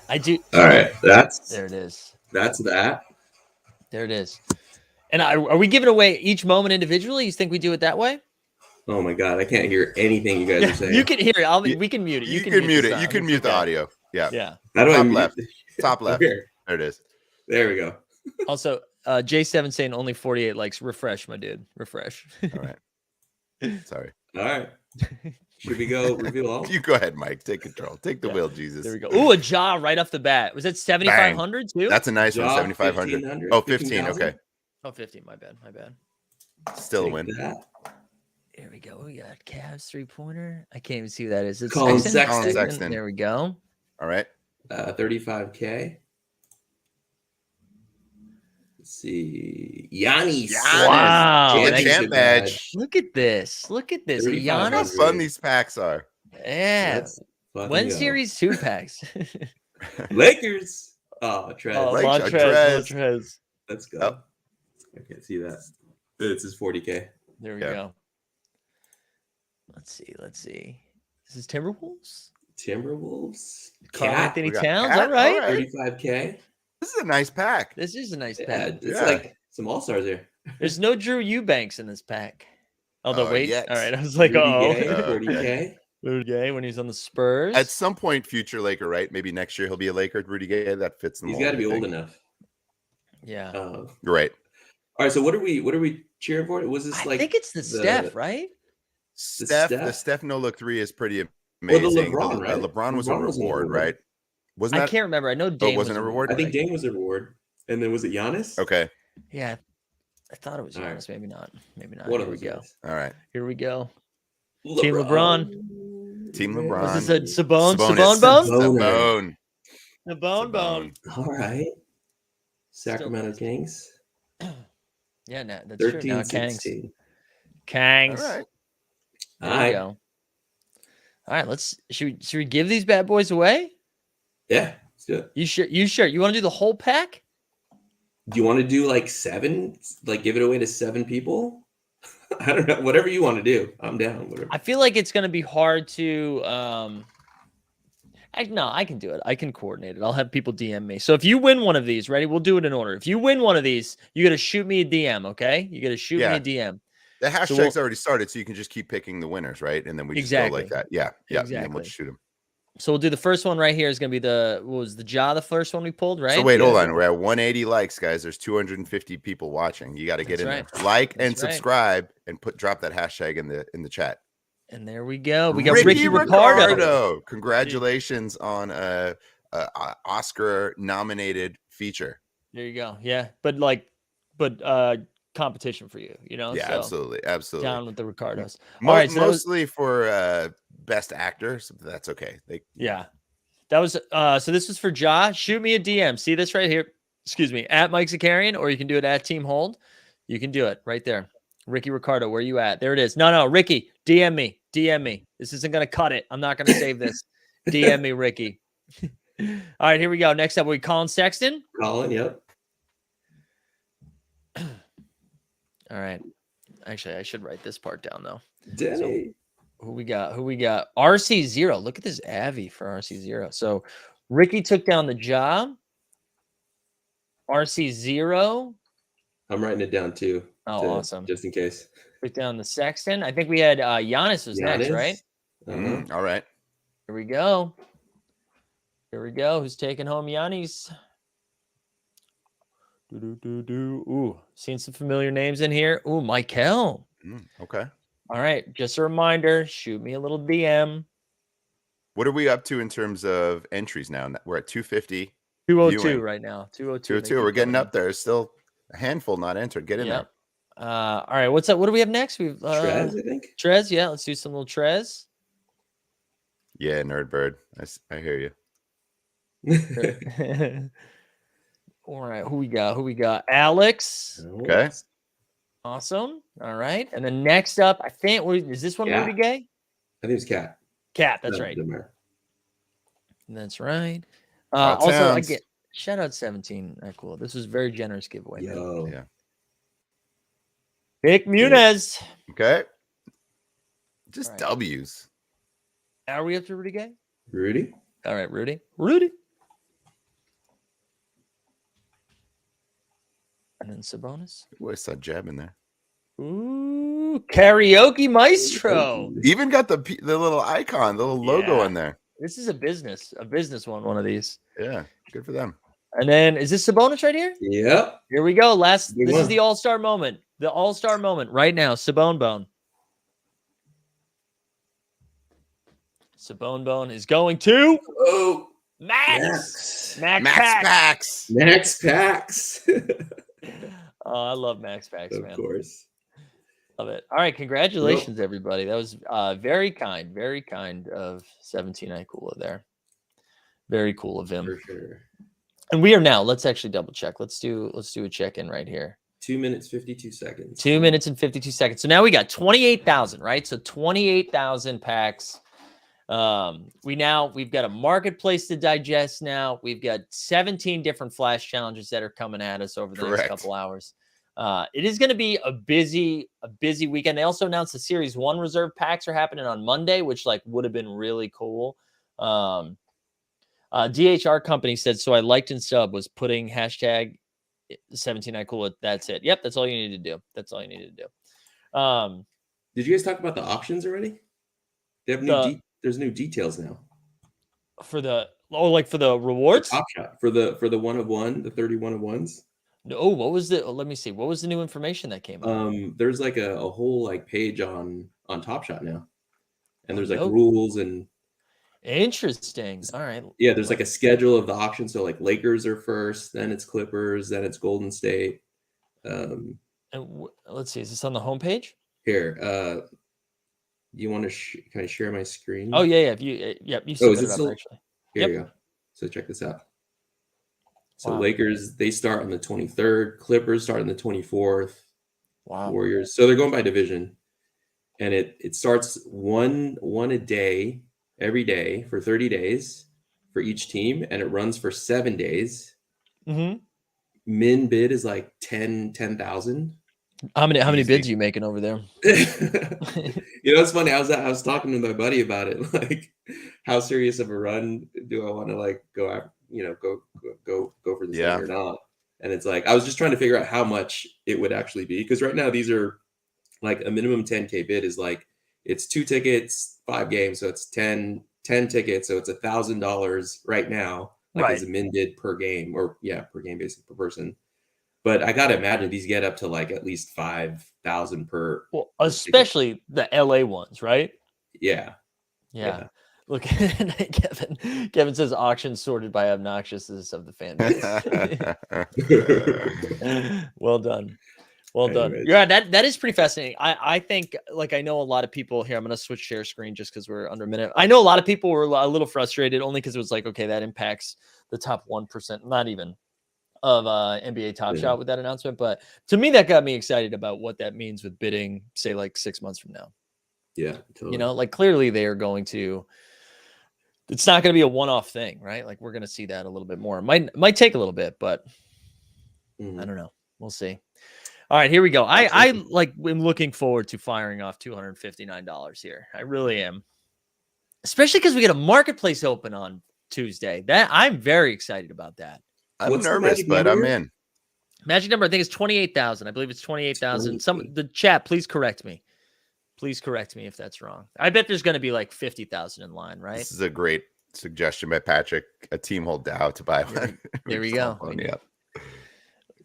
Speaker 3: I do.
Speaker 5: All right,
Speaker 3: there it is.
Speaker 5: That's that.
Speaker 3: There it is. And are we giving away each moment individually? You think we do it that way?
Speaker 5: Oh my god, I can't hear anything you guys are saying.
Speaker 3: You can hear it. We can mute it.
Speaker 6: You can mute it. You can mute the audio. Yeah.
Speaker 3: Yeah.
Speaker 5: How do I
Speaker 6: Top
Speaker 5: mute?
Speaker 6: left. Top left.
Speaker 5: Here.
Speaker 6: There it is.
Speaker 5: There we go.
Speaker 3: Also, J7 saying only 48 likes. Refresh, my dude. Refresh.
Speaker 6: All right. Sorry.
Speaker 5: All right. Should we go reveal all?
Speaker 6: You go ahead, Mike. Take control. Take the wheel, Jesus.
Speaker 3: There we go. Ooh, a jaw right off the bat. Was that 7,500 too?
Speaker 6: That's a nice one.
Speaker 5: Jaw,
Speaker 6: 7,500. Oh, 15. Okay.
Speaker 3: Oh, 15. My bad.
Speaker 6: Still a win.
Speaker 3: There we go. We got Cavs 3-pointer. I can't even see who that is. It's
Speaker 5: Colin
Speaker 3: Sexton.
Speaker 6: Sexton.
Speaker 3: There we go.
Speaker 6: All right.
Speaker 5: 35K. Let's see. Giannis.
Speaker 3: Wow.
Speaker 6: Champ badge.
Speaker 3: Look at this. Look at this.
Speaker 6: How
Speaker 3: Giannis.
Speaker 6: fun these packs are.
Speaker 3: Yeah. When Series 2 packs?
Speaker 5: Lakers. Oh, Trez.
Speaker 3: Montrez.
Speaker 5: Let's go.
Speaker 6: Oh.
Speaker 5: I can't see that. This is 40K.
Speaker 3: There we go. Let's see. This is Timberwolves.
Speaker 5: Cat.
Speaker 3: Anthony
Speaker 6: We got
Speaker 3: Towns.
Speaker 6: Cat.
Speaker 3: All right.
Speaker 5: 35K.
Speaker 6: This is a nice pack.
Speaker 3: This is a nice
Speaker 5: Yeah,
Speaker 3: pack.
Speaker 5: it's like some all-stars here.
Speaker 3: There's no Drew Eubanks in this pack. Although, wait.
Speaker 6: Yes.
Speaker 3: All right. I was like,
Speaker 5: Rudy
Speaker 3: oh.
Speaker 5: Gay, 40K.
Speaker 3: Rudy Gay when he's on the Spurs.
Speaker 6: At some point, future Laker, right? Maybe next year he'll be a Laker. Rudy Gay, that fits them.
Speaker 5: He's got to be old enough.
Speaker 3: Yeah.
Speaker 6: You're right.
Speaker 5: All right. So what are we cheering for? Was this
Speaker 3: I
Speaker 5: like?
Speaker 3: think it's the Steph, right?
Speaker 6: The Steph no look 3 is pretty amazing.
Speaker 5: Well, the LeBron, right?
Speaker 6: LeBron was a
Speaker 5: LeBron was an
Speaker 6: reward,
Speaker 5: award.
Speaker 6: right? Wasn't
Speaker 3: I
Speaker 6: that?
Speaker 3: can't remember. I know Dame
Speaker 6: wasn't a reward?
Speaker 5: I think Dame was a reward, and then was it Giannis?
Speaker 6: Okay.
Speaker 3: Yeah. I thought it was
Speaker 5: All right.
Speaker 3: Giannis. Maybe not. Maybe not.
Speaker 5: One
Speaker 3: Here
Speaker 5: of
Speaker 3: we
Speaker 5: those
Speaker 3: go.
Speaker 5: guys.
Speaker 6: All right.
Speaker 3: Here we go. Team LeBron.
Speaker 6: Team LeBron.
Speaker 3: Was this a Sabone?
Speaker 6: Sabonis.
Speaker 3: Sabone?
Speaker 5: Sabone.
Speaker 3: Bone.
Speaker 5: All right. Sacramento
Speaker 3: Still
Speaker 5: Kings.
Speaker 3: Yeah, no, that's true.
Speaker 5: 13,
Speaker 3: Now Kangs.
Speaker 5: 16.
Speaker 3: Kangs.
Speaker 6: All right.
Speaker 3: There
Speaker 5: All
Speaker 3: we
Speaker 5: right.
Speaker 3: go. All right, should we give these bad boys away?
Speaker 5: Yeah, let's do it.
Speaker 3: You sure? You want to do the whole pack?
Speaker 5: Do you want to do like 7? Like give it away to 7 people? I don't know. Whatever you want to do. I'm down. Whatever.
Speaker 3: I feel like it's going to be hard to I can do it. I can coordinate it. I'll have people DM me. So if you win one of these, ready? We'll do it in order. If you win one of these, you got to shoot me a DM, okay? You got to shoot me a DM.
Speaker 6: The hashtag's already started, so you can just keep picking the winners, right? And then we just go like that. Yeah. Yeah. And then we'll just shoot them.
Speaker 3: So we'll do the first one right here is going to be what was the Ja, the first one we pulled, right?
Speaker 6: So wait, hold on. We're at 180 likes, guys. There's 250 people watching. You got to get in there. Like and subscribe and drop that hashtag in the chat.
Speaker 3: And there we go. We got Ricky Ricardo.
Speaker 6: Congratulations on a Oscar nominated feature.
Speaker 3: There you go. Yeah. But competition for you, you know?
Speaker 6: Yeah,
Speaker 3: so
Speaker 6: absolutely.
Speaker 3: down with the Ricardos.
Speaker 6: Mostly for best actor, so that's okay.
Speaker 3: Yeah. That was so this was for Ja. Shoot me a DM. See this right here. Excuse me, at Mike Zakarian, or you can do it at Team Hold. You can do it right there. Ricky Ricardo, where you at? There it is. No, Ricky, DM me. DM me. This isn't gonna cut it. I'm not gonna save this. DM me, Ricky. All right, here we go. Next up, we Colin Sexton.
Speaker 5: Colin, yep.
Speaker 3: All right. Actually, I should write this part down though.
Speaker 5: Denny.
Speaker 3: Who we got? RC0. Look at this Avi for RC0. So Ricky took down the job. RC0.
Speaker 5: I'm writing it down too.
Speaker 3: Oh, awesome.
Speaker 5: Just in case.
Speaker 3: Took down the Sexton. I think we had Giannis was next, right?
Speaker 6: All right.
Speaker 3: Here we go. Here we go. Who's taking home Giannis? Ooh, seen some familiar names in here. Ooh, Michael.
Speaker 6: Okay.
Speaker 3: All right. Just a reminder, shoot me a little DM.
Speaker 6: What are we up to in terms of entries now? We're at 250.
Speaker 3: 202
Speaker 6: viewing.
Speaker 3: right now. 202.
Speaker 6: 202. We're getting up there. Still a handful not entered. Get in there.
Speaker 3: All right. What's up? What do we have next? We've
Speaker 5: Trez, I think.
Speaker 3: Trez. Yeah. Let's do some little Trez.
Speaker 6: Yeah, Nerdbird. I hear you.
Speaker 3: All right. Who we got? Alex.
Speaker 6: Okay.
Speaker 3: Awesome. All right. And then next up, I think, is this one
Speaker 5: Yeah.
Speaker 3: Rudy Gay?
Speaker 5: I think it's Cat.
Speaker 3: Cat. That's
Speaker 5: No,
Speaker 3: right.
Speaker 5: doesn't matter.
Speaker 3: That's right.
Speaker 6: Hot
Speaker 3: Also,
Speaker 6: sounds.
Speaker 3: again, shout out 17. Cool. This was a very generous giveaway. man.
Speaker 5: Yo.
Speaker 6: Yeah.
Speaker 3: Vic Muniz.
Speaker 6: Okay. Just
Speaker 3: All right.
Speaker 6: W's.
Speaker 3: Are we up to Rudy Gay?
Speaker 5: Rudy.
Speaker 3: All right, Rudy. And then Sabonis.
Speaker 6: Ooh, I saw Jeb in there.
Speaker 3: Ooh, karaoke maestro.
Speaker 6: Even got the little icon, the little logo
Speaker 3: Yeah.
Speaker 6: on there.
Speaker 3: This is a business one of these.
Speaker 6: Yeah, good for them.
Speaker 3: And then is this Sabonis right here?
Speaker 5: Yep.
Speaker 3: Here we go.
Speaker 5: Good
Speaker 3: This is
Speaker 5: one.
Speaker 3: the all-star moment. The all-star moment right now. Sabone Bone is going to
Speaker 5: Oh,
Speaker 3: Max.
Speaker 5: Max.
Speaker 3: Max Pax.
Speaker 6: Packs.
Speaker 5: Max Packs.
Speaker 3: Oh, I love Max Pax,
Speaker 5: Of
Speaker 3: man.
Speaker 5: course.
Speaker 3: Love it. All right, congratulations, everybody. That was very kind of 17 Iquila there. Very cool of him.
Speaker 5: For sure.
Speaker 3: And we are now. Let's actually double check. Let's do a check-in right here.
Speaker 5: 2 minutes, 52 seconds.
Speaker 3: 2 minutes and 52 seconds. So now we got 28,000, right? So 28,000 packs. We've got a marketplace to digest now. We've got 17 different flash challenges that are coming at us over the next couple hours. It is going to be a busy weekend. They also announced the Series 1 reserve packs are happening on Monday, which would have been really cool. DHR company said, so I liked and sub was putting hashtag 17 Iquila. That's it. Yep. That's all you need to do.
Speaker 5: Did you guys talk about the auctions already? They have there's new details now.
Speaker 3: For the rewards?
Speaker 5: Top Shot for the 1 of 1, the 31 of 1s.
Speaker 3: No, what was let me see. What was the new information that came up?
Speaker 5: There's a whole page on Top Shot now. And there's rules and
Speaker 3: Interesting. All right.
Speaker 5: yeah, there's a schedule of the auction. So Lakers are first, then it's Clippers, then it's Golden State.
Speaker 3: And let's see. Is this on the homepage?
Speaker 5: Here, you want to can I share my screen?
Speaker 3: Oh yeah. You set it up actually.
Speaker 5: Here you go. So check this out. So
Speaker 3: Wow.
Speaker 5: Lakers, they start on the 23rd. Clippers start on the 24th.
Speaker 3: Wow.
Speaker 5: Warriors. So they're going by division. And it starts one a day, every day for 30 days for each team. And it runs for 7 days.
Speaker 3: Mm-hmm.
Speaker 5: Min bid is 10,000.
Speaker 3: How many
Speaker 5: Easy.
Speaker 3: bids are you making over there?
Speaker 5: It's funny. I was talking to my buddy about it. How serious of a run do I want to go out? Go for this thing or not? And it's I was just trying to figure out how much it would actually be, because right now these are a minimum 10K bid is it's 2 tickets, 5 games, so it's 10 tickets, so it's $1,000 right now, as a min bid per game, or per game basically per person. But I gotta imagine these get up to at least 5,000 per.
Speaker 3: Well, especially the LA ones, right?
Speaker 5: Yeah.
Speaker 3: Look, Kevin says auction sorted by obnoxiousness of the fan base. Well done. Well
Speaker 5: Hey,
Speaker 3: done.
Speaker 5: Rich.
Speaker 3: Yeah, that is pretty fascinating. I think, like, I know a lot of people here. I'm going to switch share screen just because we're under a minute. I know a lot of people were a little frustrated only because it was like, okay, that impacts the top 1%, not even of NBA Top
Speaker 5: Yeah.
Speaker 3: Shot with that announcement. But to me, that got me excited about what that means with bidding, say, like 6 months from now.
Speaker 5: Yeah, totally.
Speaker 3: You know, like clearly they are going to. It's not going to be a one-off thing, right? Like we're going to see that a little bit more. It might take a little bit, but I don't know. We'll see. All right, here we go. I like am looking forward to firing off $259 here. I really am. Especially because we get a marketplace open on Tuesday. That I'm very excited about that.
Speaker 6: I'm
Speaker 5: What's the
Speaker 6: nervous,
Speaker 5: magic
Speaker 6: but
Speaker 5: number?
Speaker 6: I'm in.
Speaker 3: Magic number, I think it's 28,000. I believe it's 28,000. The chat, please correct me. Please correct me if that's wrong. I bet there's going to be like 50,000 in line, right?
Speaker 6: This is a great suggestion by Patrick. A team hold Dow to buy one.
Speaker 3: There we go.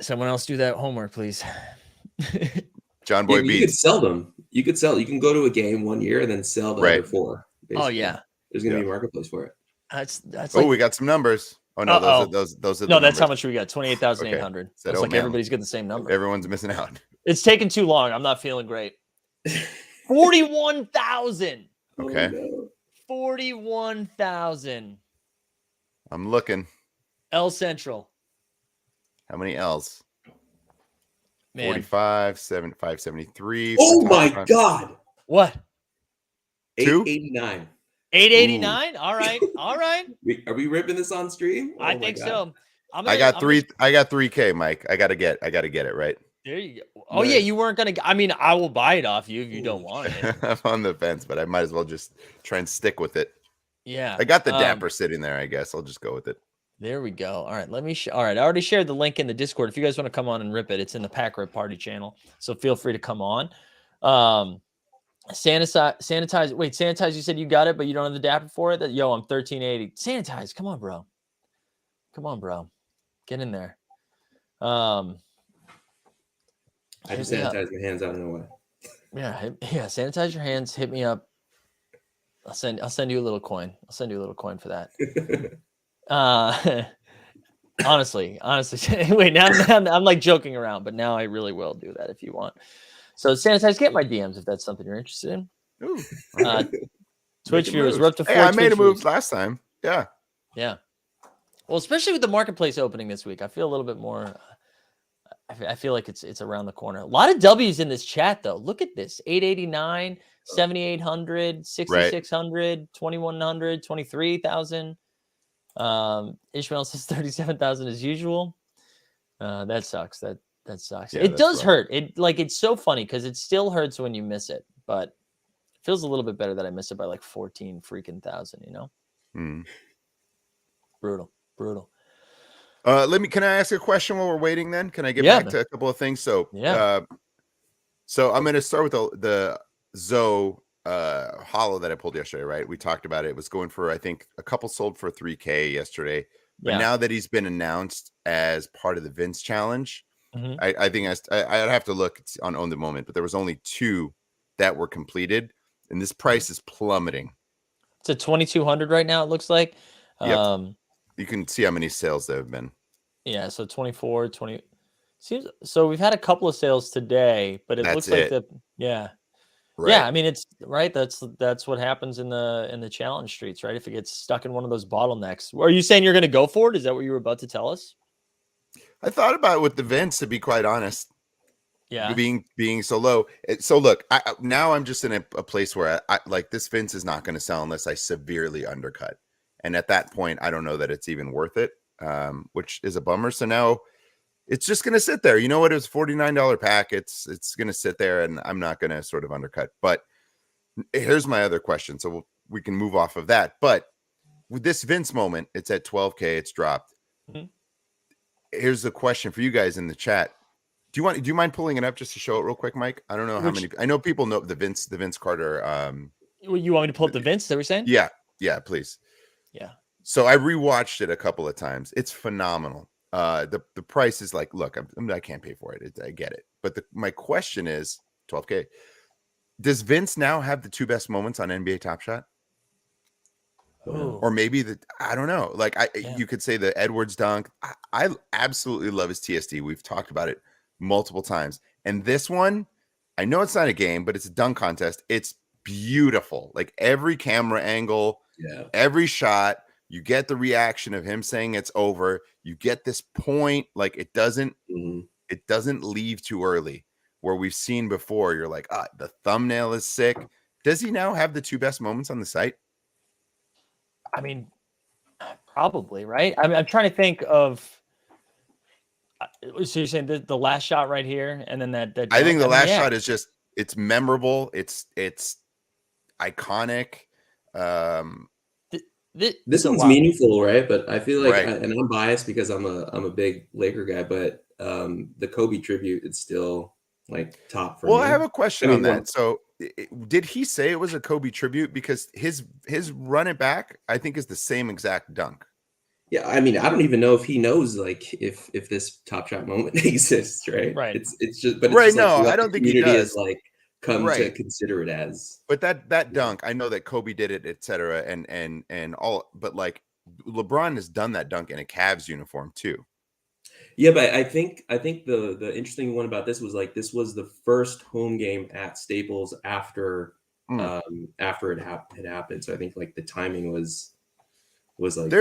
Speaker 3: Someone else do that homework, please.
Speaker 6: John Boy
Speaker 5: You could
Speaker 6: Beats.
Speaker 5: sell them. You could sell. You can go to a game 1 year and then sell the
Speaker 6: Right.
Speaker 5: other 4.
Speaker 3: Oh
Speaker 5: basically.
Speaker 3: yeah,
Speaker 5: There's gonna be a marketplace for it.
Speaker 3: that's
Speaker 6: Oh,
Speaker 3: like,
Speaker 6: we got some numbers. Oh no, those are the
Speaker 3: no, that's how
Speaker 6: numbers.
Speaker 3: much we got. 28,800.
Speaker 6: Said,
Speaker 3: It's
Speaker 6: oh,
Speaker 3: like
Speaker 6: man.
Speaker 3: everybody's getting the same number.
Speaker 6: Everyone's missing out.
Speaker 3: It's taking too long. I'm not feeling great. 41,000.
Speaker 6: Okay.
Speaker 5: Oh, no.
Speaker 3: 41,000.
Speaker 6: I'm looking.
Speaker 3: L Central.
Speaker 6: How many L's?
Speaker 3: Man.
Speaker 6: 45, 573.
Speaker 5: Oh my God.
Speaker 3: What?
Speaker 5: 889.
Speaker 3: 889? All right. All right.
Speaker 5: Are we ripping this on stream?
Speaker 3: I
Speaker 5: Oh my
Speaker 3: think
Speaker 5: God.
Speaker 3: so.
Speaker 6: I got 3K, Mike. I gotta get it, right?
Speaker 3: There you go. Oh yeah, you weren't gonna. I mean, I will buy it off you if you don't want it.
Speaker 6: I'm on the fence, but I might as well just try and stick with it.
Speaker 3: Yeah.
Speaker 6: I got the Dapper sitting there, I guess. I'll just go with it.
Speaker 3: There we go. All right, let me. All right, I already shared the link in the Discord. If you guys want to come on and rip it, it's in the Pack Rip Party channel. So feel free to come on. Sanitize. Wait, sanitize. You said you got it, but you don't have the Dapper for it. Yo, I'm 1380. Sanitize. Come on, bro. Come on, bro. Get in there.
Speaker 5: I just sanitize my hands. I don't know why.
Speaker 3: Yeah. Sanitize your hands. Hit me up. I'll send you a little coin. I'll send you a little coin for that. Honestly. Wait, now I'm like joking around, but now I really will do that if you want. So sanitize, get my DMs if that's something you're interested in.
Speaker 6: Ooh,
Speaker 3: Twitch viewers, we're up to 4
Speaker 6: Hey, I made
Speaker 3: Twitch
Speaker 6: a move
Speaker 3: viewers.
Speaker 6: last time. Yeah.
Speaker 3: Yeah. Well, especially with the marketplace opening this week, I feel a little bit more. I feel like it's around the corner. A lot of W's in this chat, though. Look at this: 889, 7,800, 6,600, 2,100, 23,000. Ishmael says 37,000 as usual. That sucks. That sucks.
Speaker 6: Yeah,
Speaker 3: It
Speaker 6: that's
Speaker 3: does
Speaker 6: rough.
Speaker 3: hurt. It's so funny because it still hurts when you miss it, but it feels a little bit better that I miss it by like 14 freaking thousand. You know, brutal.
Speaker 6: Can I ask a question while we're waiting then? Can I get back to a couple of things? So so I'm going to start with the Zoe hollow that I pulled yesterday, right? We talked about it. It was going for, I think, a couple sold for 3K yesterday. But now that he's been announced as part of the Vince challenge, I think I'd have to look on Own the Moment, but there was only 2 that were completed, and this price is plummeting.
Speaker 3: It's at 2,200 right now, it looks like.
Speaker 6: You can see how many sales there have been. Yeah,
Speaker 3: so 24, 20. Seems so we've had a couple of sales today, but it looks like
Speaker 6: Right.
Speaker 3: Yeah, I mean it's right. That's what happens in the challenge streets, right? If it gets stuck in one of those bottlenecks. Are you saying you're gonna go for it? Is that what you were about to tell us?
Speaker 6: I thought about it with the Vince, to be quite honest.
Speaker 3: Yeah.
Speaker 6: Being so low. So look, now I'm just in a place where I like this Vince is not going to sell unless I severely undercut. And at that point, I don't know that it's even worth it, which is a bummer. So now it's just going to sit there. You know what? It was $49 pack. It's going to sit there, and I'm not going to sort of undercut. But here's my other question. So we can move off of that. But with this Vince moment, it's at 12K. It's dropped. Here's the question for you guys in the chat. Do you mind pulling it up just to show it real quick, Mike? I don't know how many. I know people know the Vince Carter.
Speaker 3: You want me to pull up the Vince that we're saying?
Speaker 6: Yeah, please.
Speaker 3: Yeah.
Speaker 6: So I rewatched it a couple of times. It's phenomenal. The price is like, look, I can't pay for it. I get it. But my question is 12K. Does Vince now have the 2 best moments on NBA Top Shot? Or maybe I don't know. Like you could say the Edwards dunk. I absolutely love his TSD. We've talked about it multiple times. And this one, I know it's not a game, but it's a dunk contest. It's beautiful. Like every camera angle, every shot, you get the reaction of him saying it's over. You get this point, like it doesn't leave too early, where we've seen before. You're like, the thumbnail is sick. Does he now have the 2 best moments on the site?
Speaker 3: I mean, probably, right? I mean, I'm trying to think of. So you're saying the last shot right here, and then that
Speaker 6: I think the last shot is just, it's memorable. It's iconic.
Speaker 5: This one's meaningful, right? But I feel like, and I'm biased because I'm a big Laker guy, but the Kobe tribute is still like top for me.
Speaker 6: Well, I have a question on that. So did he say it was a Kobe tribute? Because his run it back, I think, is the same exact dunk.
Speaker 5: Yeah, I mean, I don't even know if he knows like if this Top Shot moment exists, right?
Speaker 3: Right.
Speaker 5: It's just, but it's
Speaker 6: right.
Speaker 5: just,
Speaker 6: No,
Speaker 5: like,
Speaker 6: I don't think he does.
Speaker 5: Has, like, come to consider it as.
Speaker 6: But that dunk, I know that Kobe did it, etc. And all, but like LeBron has done that dunk in a Cavs uniform too.
Speaker 5: Yeah, but I think the interesting one about this was like this was the first home game at Staples after it had happened. So I think like the timing was like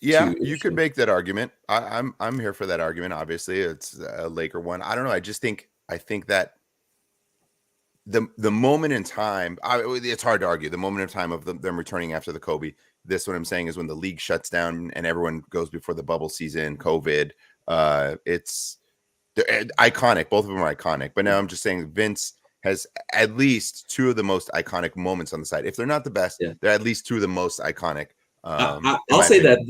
Speaker 6: you could make that argument. I'm here for that argument. Obviously, it's a Laker one. I don't know. I think that the moment in time, it's hard to argue. The moment in time of them returning after the Kobe. This, what I'm saying, is when the league shuts down and everyone goes before the bubble season, COVID. It's iconic. Both of them are iconic. But now I'm just saying Vince has at least 2 of the most iconic moments on the site. If they're not the best, they're at least 2 of the most iconic.
Speaker 5: I'll say that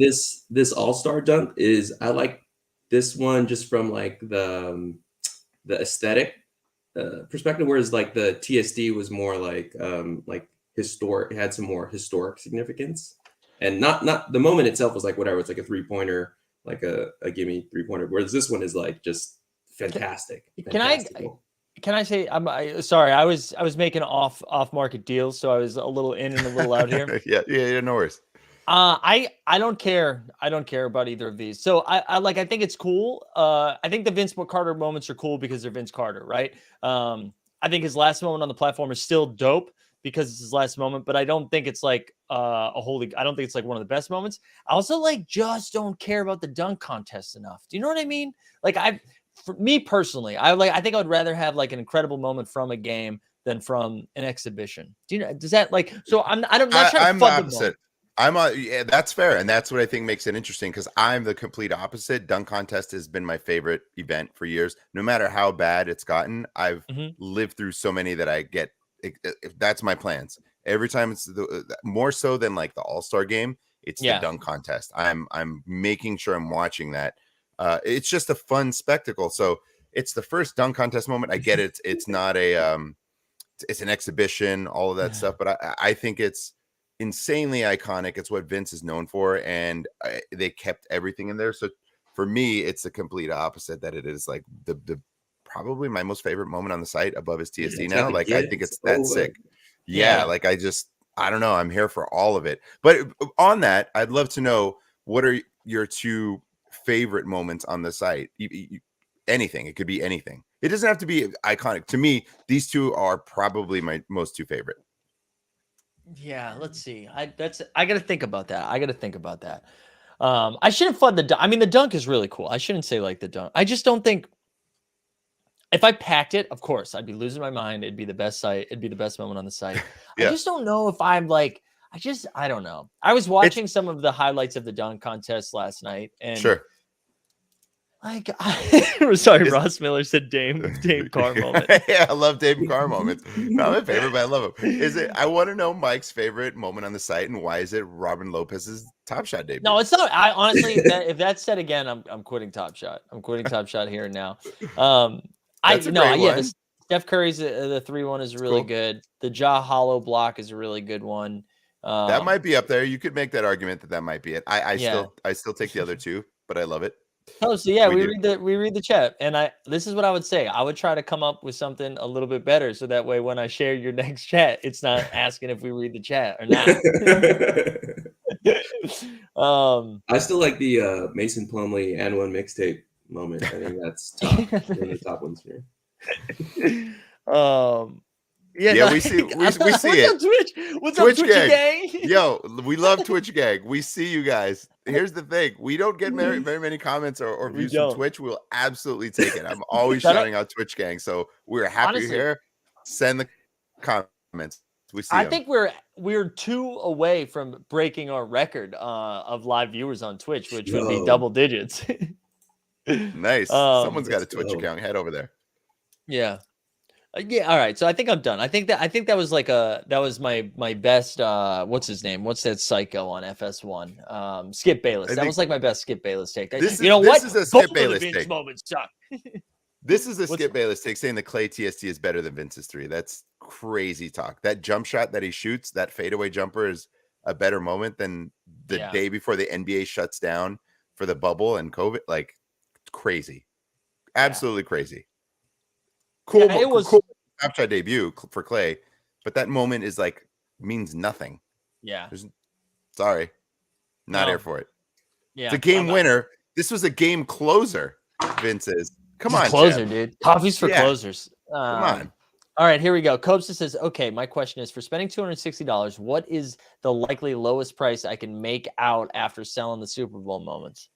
Speaker 5: this All-Star dunk is, I like this one just from like the aesthetic perspective, whereas like the TSD was more like historic. It had some more historic significance, and not the moment itself was like whatever. It's like a 3-pointer, like a gimme 3-pointer. Whereas this one is like just fantastic.
Speaker 3: Can I say, sorry, I was making off market deals, so I was a little in and a little out here.
Speaker 6: yeah, no worries.
Speaker 3: I don't care. I don't care about either of these. So I think it's cool. I think the Vince Carter moments are cool because they're Vince Carter, right? I think his last moment on the platform is still dope because it's his last moment, but I don't think it's like I don't think it's like one of the best moments. I also just don't care about the dunk contest enough. Do you know what I mean? Like for me personally, I think I would rather have like an incredible moment from a game than from an exhibition. Do you know? Does that so I'm not trying to
Speaker 6: the opposite. Yeah, that's fair. And that's what I think makes it interesting, because I'm the complete opposite. Dunk contest has been my favorite event for years. No matter how bad it's gotten, I've lived through so many that I get, if that's my plans. Every time it's more so than like the All-Star game, it's the dunk contest. I'm making sure I'm watching that. It's just a fun spectacle. So it's the first dunk contest moment. I get it. It's not it's an exhibition, all of that stuff. But I think it's insanely iconic. It's what Vince is known for, and they kept everything in there. So for me, it's the complete opposite, that it is like the probably my most favorite moment on the site above his TSD now. Like I think it's that sick. Like I don't know. I'm here for all of it. But on that, I'd love to know, what are your 2 favorite moments on the site? Anything. It could be anything. It doesn't have to be iconic. To me, these 2 are probably my most 2 favorite.
Speaker 3: Yeah, let's see. I got to think about that. I shouldn't flood the dunk. I mean, the dunk is really cool. I shouldn't say like the dunk. I just don't think, if I packed it, of course, I'd be losing my mind. It'd be the best site. It'd be the best moment on the site. I just don't know if I'm like, I don't know. I was watching some of the highlights of the dunk contest last night, and like, sorry, Ross Miller said Dame Carr moment.
Speaker 6: Yeah, I love Dame Carr moments. Not my favorite, but I love him. I want to know Mike's favorite moment on the site, and why is it Robin Lopez's Top Shot debut?
Speaker 3: No, it's not. I honestly, if that's said again, I'm quitting Top Shot. I'm quitting Top Shot here and now. The Steph Curry's the 3-1 is really good. The Ja Hollow block is a really good one.
Speaker 6: That might be up there. You could make that argument that might be it. I still take the other 2, but I love it.
Speaker 3: Oh, so yeah, we read the chat, and this is what I would say. I would try to come up with something a little bit better, so that way when I share your next chat, it's not asking if we read the chat or not.
Speaker 5: I still like the Mason Plumlee and one mixtape moment. I think that's top. One of the top ones here.
Speaker 3: Yeah,
Speaker 6: Yeah,
Speaker 3: no,
Speaker 6: we see
Speaker 3: what's
Speaker 6: it.
Speaker 3: up, Twitch? What's
Speaker 6: Twitch
Speaker 3: up, Twitchy
Speaker 6: gang.
Speaker 3: gang?
Speaker 6: Yo, we love Twitch gang. We see you guys. Here's the thing: we don't get very many comments or
Speaker 3: We
Speaker 6: views from
Speaker 3: don't.
Speaker 6: Twitch. We'll absolutely take it. I'm always
Speaker 3: Shout out-
Speaker 6: shouting out Twitch gang. So we're happy
Speaker 3: Honestly,
Speaker 6: here. Send the comments. We see
Speaker 3: I
Speaker 6: them.
Speaker 3: think we're 2 away from breaking our record of live viewers on Twitch, which would be
Speaker 5: Yo.
Speaker 3: double digits.
Speaker 6: Nice. Someone's got a
Speaker 5: let's
Speaker 6: Twitch
Speaker 5: go.
Speaker 6: account. Head over there.
Speaker 3: Yeah. Yeah, all right. So I think I'm done. I think that was like that was my best what's his name? What's that psycho on FS1? Skip Bayless. That was like my best Skip Bayless take.
Speaker 6: This
Speaker 3: You know what?
Speaker 6: is a
Speaker 3: Both
Speaker 6: Skip
Speaker 3: of the
Speaker 6: Bayless
Speaker 3: Vince
Speaker 6: take.
Speaker 3: moments suck.
Speaker 6: This is a
Speaker 3: What's-
Speaker 6: Skip Bayless take saying the Clay TST is better than Vince's 3. That's crazy talk. That jump shot that he shoots, that fadeaway jumper is a better moment than the
Speaker 3: Yeah.
Speaker 6: day before the NBA shuts down for the bubble and COVID. Like crazy. Absolutely crazy. Cool.
Speaker 3: Yeah, it was-
Speaker 6: cool Snapchat debut for Clay, but that moment is like means nothing.
Speaker 3: Yeah.
Speaker 6: Sorry. Not
Speaker 3: No.
Speaker 6: here for it.
Speaker 3: Yeah.
Speaker 6: It's a game
Speaker 3: I'm not-
Speaker 6: winner. This was a game closer, Vince is. Come
Speaker 3: It's a
Speaker 6: on,
Speaker 3: closer,
Speaker 6: Chad.
Speaker 3: dude. Coffee's for
Speaker 6: Yeah.
Speaker 3: closers.
Speaker 6: Come on.
Speaker 3: All right, here we go. Copsa says, okay, my question is for spending $260, what is the likely lowest price I can make out after selling the Super Bowl moments?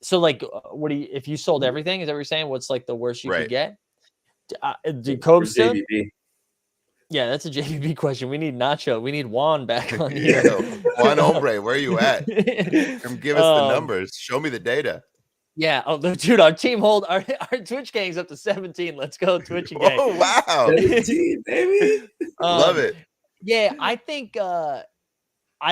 Speaker 3: So, like, what do you, if you sold everything, is that what you're saying? What's like the worst you
Speaker 6: Right.
Speaker 3: could get? Do
Speaker 5: For
Speaker 3: Copsa?
Speaker 5: JVP.
Speaker 3: Yeah, that's a JVP question. We need Nacho. We need Juan back on here.
Speaker 6: Yo, Juan Hombre, where are you at? Come give us the numbers. Show me the data.
Speaker 3: Yeah. Oh, dude, our team our Twitch gang's up to 17. Let's go, Twitch gang.
Speaker 6: Oh, wow.
Speaker 5: 17, baby.
Speaker 6: Love it.
Speaker 3: Yeah, I think I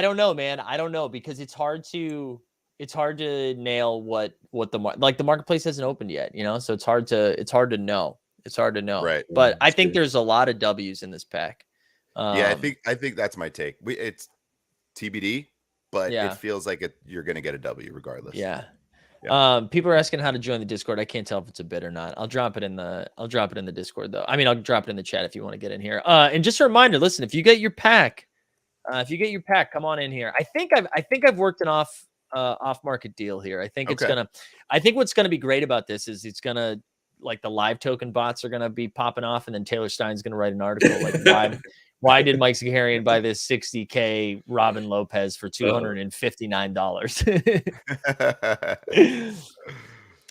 Speaker 3: don't know, man. I don't know because it's hard to nail what the marketplace hasn't opened yet, you know? So it's hard to know. It's hard to know.
Speaker 6: Right.
Speaker 3: But I
Speaker 5: That's
Speaker 3: think
Speaker 5: true.
Speaker 3: there's a lot of W's in this pack.
Speaker 6: Yeah, I think that's my take. It's TBD, but
Speaker 3: Yeah.
Speaker 6: it feels like you're gonna get a W regardless.
Speaker 3: Yeah.
Speaker 6: Yeah.
Speaker 3: People are asking how to join the Discord. I can't tell if it's a bid or not. I'll drop it in the Discord though. I mean, I'll drop it in the chat if you want to get in here. And just a reminder, listen, if you get your pack, come on in here. I think I've worked an off market deal here. I think I think what's gonna be great about this is it's gonna, like, the live token bots are gonna be popping off, and then Taylor Stein's gonna write an article like why did Mike Zakarian buy this 60K Robin Lopez for $259?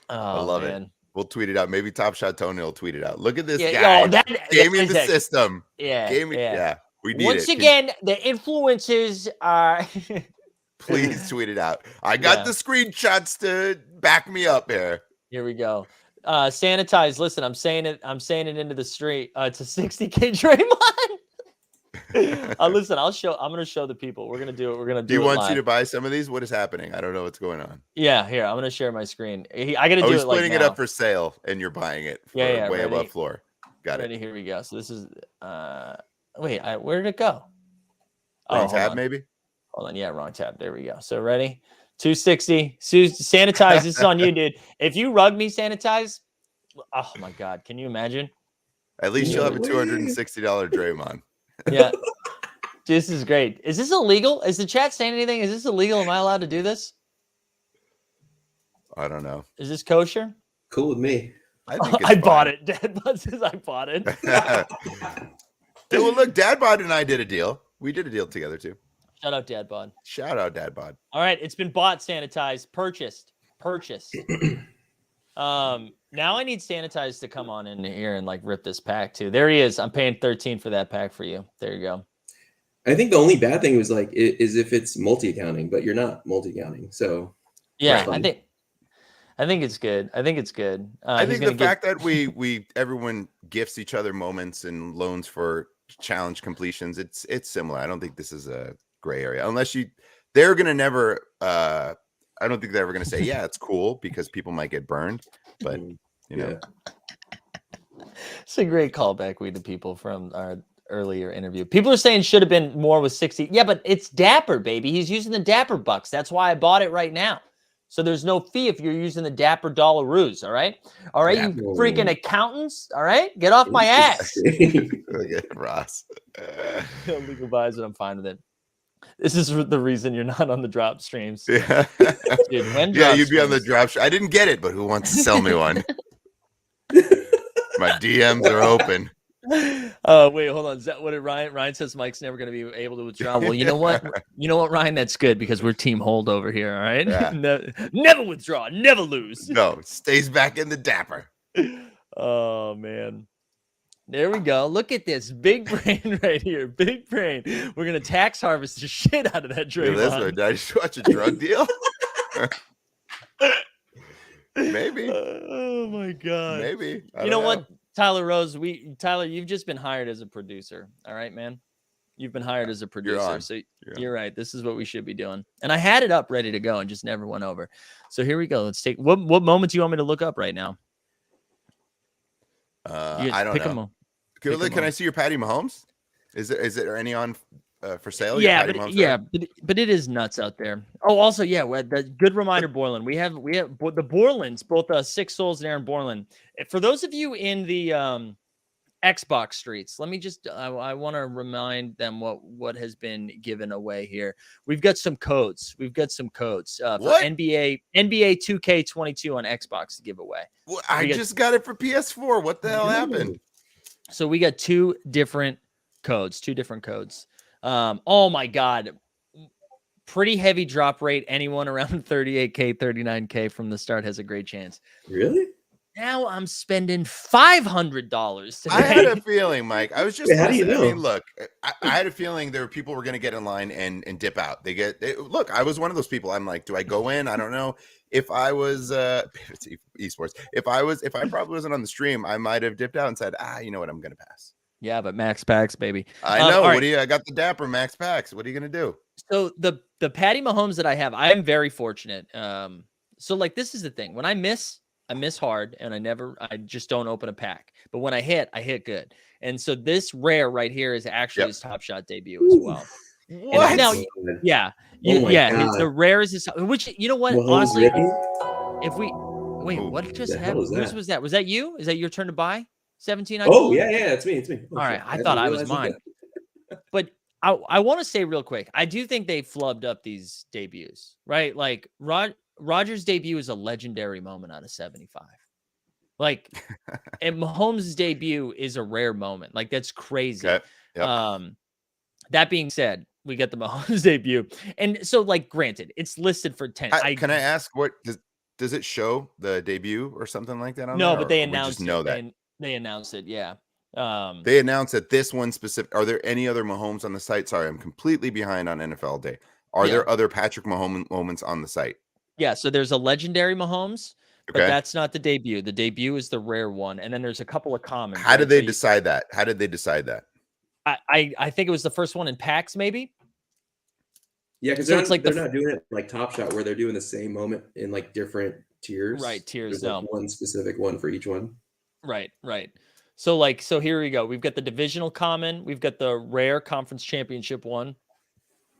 Speaker 6: I love it. We'll tweet it out. Maybe Top Shot Tony will tweet it out. Look at this
Speaker 3: Yeah,
Speaker 6: guy.
Speaker 3: oh, that
Speaker 6: Gaming the
Speaker 3: Isaac.
Speaker 6: system.
Speaker 3: Yeah,
Speaker 6: Gaming. Yeah. We need
Speaker 3: Once
Speaker 6: it.
Speaker 3: again, the influencers are.
Speaker 6: Please tweet it out. I got
Speaker 3: Yeah.
Speaker 6: the screenshots to back me up here.
Speaker 3: Here we go. Sanitize. Listen, I'm saying it into the street. It's a 60K Draymond. Listen, I'm gonna show the people. We're gonna do it. We're gonna
Speaker 6: Do you
Speaker 3: it
Speaker 6: want
Speaker 3: live.
Speaker 6: you to buy some of these? What is happening? I don't know what's going on.
Speaker 3: Yeah, here. I'm gonna share my screen. I gotta do
Speaker 6: He's
Speaker 3: it like
Speaker 6: putting
Speaker 3: now.
Speaker 6: it up for sale, and you're buying it for
Speaker 3: Yeah,
Speaker 6: way
Speaker 3: ready.
Speaker 6: above floor. Got
Speaker 3: Ready?
Speaker 6: it.
Speaker 3: Here we go. So this is. Wait. Where did it go?
Speaker 6: Wrong
Speaker 3: hold
Speaker 6: tab,
Speaker 3: on.
Speaker 6: maybe.
Speaker 3: Hold on. Yeah, wrong tab. There we go. So ready? 260. Sanitize. This is on you, dude. If you rug me, Sanitize. Oh my God. Can you imagine?
Speaker 6: At least you'll have a
Speaker 5: No way.
Speaker 6: $260 Draymond.
Speaker 3: Yeah. This is great. Is this illegal? Is the chat saying anything? Is this illegal? Am I allowed to do this?
Speaker 6: I don't know.
Speaker 3: Is this kosher?
Speaker 5: Cool with me.
Speaker 6: I think it's
Speaker 3: I bought
Speaker 6: fine.
Speaker 3: it. Dad Bud says I bought it.
Speaker 6: Dude, well, look, Dad Bod and I did a deal. We did a deal together too.
Speaker 3: Shout out, Dad Bud.
Speaker 6: Shout out, Dad Bod.
Speaker 3: All right, it's been bought, sanitized, purchased. Now I need Sanitize to come on in here and like rip this pack too. There he is. I'm paying 13 for that pack for you. There you go.
Speaker 5: I think the only bad thing was like is if it's multi-accounting, but you're not multi-accounting. So
Speaker 3: Yeah,
Speaker 5: Right.
Speaker 3: I think it's good. I think it's good.
Speaker 6: I
Speaker 3: he's
Speaker 6: think
Speaker 3: gonna
Speaker 6: the fact that everyone gifts each other moments and loans for challenge completions, it's similar. I don't think this is a gray area unless they're gonna never I don't think they're ever gonna say, yeah, it's cool because people might get burned. But you know,
Speaker 3: It's a great callback, we the people, from our earlier interview. People are saying should have been more with 60. Yeah, but it's Dapper, baby. He's using the Dapper bucks. That's why I bought it right now. So there's no fee if you're using the Dapper Dollaroos. All right. All right,
Speaker 6: Dapper.
Speaker 3: you freaking accountants. All right. Get off my ass.
Speaker 6: look at Ross.
Speaker 3: Illegal buys it. I'm fine with it. This is the reason you're not on the drop streams.
Speaker 6: Yeah,
Speaker 3: Dude, when
Speaker 6: yeah,
Speaker 3: drop
Speaker 6: you'd be on the
Speaker 3: streams-
Speaker 6: drop. I didn't get it, but who wants to sell me one? My DMs are open.
Speaker 3: Wait, hold on. Is that what it, Ryan? Ryan says Mike's never going to be able to withdraw. Well, you know what? You know what, Ryan? That's good because we're team hold over here. All right.
Speaker 6: Yeah.
Speaker 3: Never withdraw. Never lose.
Speaker 6: No, stays back in the dapper.
Speaker 3: Oh man. There we go. Look at this big brain right here. Big brain. We're gonna tax harvest the shit out of that
Speaker 6: Look at this one.
Speaker 3: Draymond.
Speaker 6: Did I just watch a drug deal? Maybe.
Speaker 3: Oh my god.
Speaker 6: Maybe. I
Speaker 3: You know
Speaker 6: don't
Speaker 3: what, Tyler Rose? Tyler, you've just been hired as a producer. All right, man. You've been hired as a producer.
Speaker 6: on.
Speaker 3: So
Speaker 6: You're
Speaker 3: you're right. This is what we should be doing. And I had it up ready to go and just never went over. So here we go. Let's take what moment do you want me to look up right now? You
Speaker 6: I don't
Speaker 3: pick a
Speaker 6: know.
Speaker 3: mo-
Speaker 6: Can,
Speaker 3: pick a
Speaker 6: can I
Speaker 3: moment.
Speaker 6: see your Patty Mahomes? Is there any on for sale? Your
Speaker 3: Yeah,
Speaker 6: Patty
Speaker 3: but
Speaker 6: Mahomes
Speaker 3: yeah,
Speaker 6: card?
Speaker 3: but it is nuts out there. Oh, also, yeah, the good reminder, Borland. We have the Borlands, both Six Souls and Aaron Borland. For those of you in the Xbox streets, let me just I want to remind them what has been given away here. We've got some codes. For
Speaker 6: What?
Speaker 3: NBA 2K22 on Xbox to give away.
Speaker 6: Well, I
Speaker 3: we got-
Speaker 6: just got it for PS4. What the hell happened?
Speaker 3: So we got two different codes. Oh my god. Pretty heavy drop rate. Anyone around 38K, 39K from the start has a great chance.
Speaker 5: Really?
Speaker 3: Now I'm spending $500 today.
Speaker 6: I had a feeling, Mike. I was just
Speaker 5: Wait, how do you
Speaker 6: listening. I mean,
Speaker 5: know?
Speaker 6: look, I had a feeling there were people were going to get in line and dip out. Look, I was one of those people. I'm like, do I go in? I don't know. If I was it's esports, if I probably wasn't on the stream, I might have dipped out and said, you know what, I'm going to pass.
Speaker 3: Yeah, but max packs, baby.
Speaker 6: I know.
Speaker 3: all
Speaker 6: What
Speaker 3: right.
Speaker 6: do you? I got the dapper max packs. What are you going to do?
Speaker 3: So the Patty Mahomes that I have, I am very fortunate. So like this is the thing. When I miss hard, and I just don't open a pack. But when I hit good. And so this rare right here is actually his Top Shot debut as well.
Speaker 6: What?
Speaker 3: And now, yeah,
Speaker 5: Oh my
Speaker 3: the
Speaker 5: God.
Speaker 3: rare is his, which you know what?
Speaker 5: Mahomes
Speaker 3: Honestly,
Speaker 5: Ricky?
Speaker 3: if we wait,
Speaker 6: Ooh,
Speaker 3: what just
Speaker 5: the hell
Speaker 3: happened?
Speaker 5: is
Speaker 3: Whose
Speaker 5: that?
Speaker 3: was that? Was that you? Is that your turn to buy? 17?
Speaker 5: Oh, yeah, it's me.
Speaker 3: All right, I thought I was mine. But I want to say real quick, I do think they flubbed up these debuts, right? Like Rodgers' debut is a legendary moment out of 75. Like, and Mahomes' debut is a rare moment. Like, that's crazy.
Speaker 6: Okay. Yep.
Speaker 3: That being said, we get the Mahomes debut. And so, like, granted, it's listed for 10.
Speaker 6: Can I ask what does it show the debut or something like that on
Speaker 3: No,
Speaker 6: there,
Speaker 3: but
Speaker 6: or
Speaker 3: they
Speaker 6: we
Speaker 3: announced
Speaker 6: just know
Speaker 3: it.
Speaker 6: that
Speaker 3: They announced it, yeah.
Speaker 6: they announced that this one specific. Are there any other Mahomes on the site? Sorry, I'm completely behind on NFL Day. Are there other Patrick Mahomes moments on the site?
Speaker 3: Yeah, so there's a legendary Mahomes, but
Speaker 6: Okay.
Speaker 3: that's not the debut. The debut is the rare one, and then there's a couple of commons.
Speaker 6: How did
Speaker 3: right?
Speaker 6: they
Speaker 3: So
Speaker 6: decide that? How did they decide that?
Speaker 3: I think it was the first one in packs, maybe.
Speaker 5: Yeah, because
Speaker 3: So
Speaker 5: they're,
Speaker 3: it's like
Speaker 5: they're not doing it like Top Shot where they're doing the same moment in like different tiers.
Speaker 3: Right, tiers,
Speaker 5: There's like
Speaker 3: no.
Speaker 5: one specific one for each one.
Speaker 3: Right. So here we go. We've got the divisional common. We've got the rare conference championship one.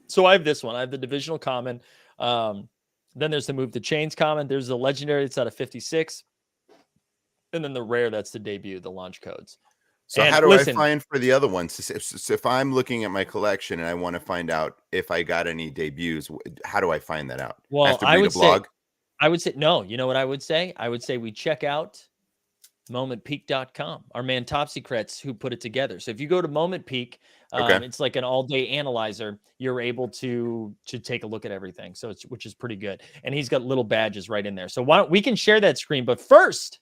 Speaker 3: So I have this one. I have the divisional common. Then there's the move to chains common. There's the legendary that's out of 56. And then the rare, that's the debut, the launch codes.
Speaker 6: So
Speaker 3: And
Speaker 6: how do
Speaker 3: listen-
Speaker 6: I find for the other ones? So if I'm looking at my collection and I want to find out if I got any debuts, how do I find that out?
Speaker 3: Well,
Speaker 6: I have to
Speaker 3: I
Speaker 6: read
Speaker 3: would
Speaker 6: a blog.
Speaker 3: I would say, no, you know what I would say? I would say we check out momentpeak.com, our man Top Secrets who put it together. So if you go to Moment Peak,
Speaker 6: Okay.
Speaker 3: it's like an all-day analyzer. You're able to take a look at everything. So which is pretty good. And he's got little badges right in there. So why don't we can share that screen, but first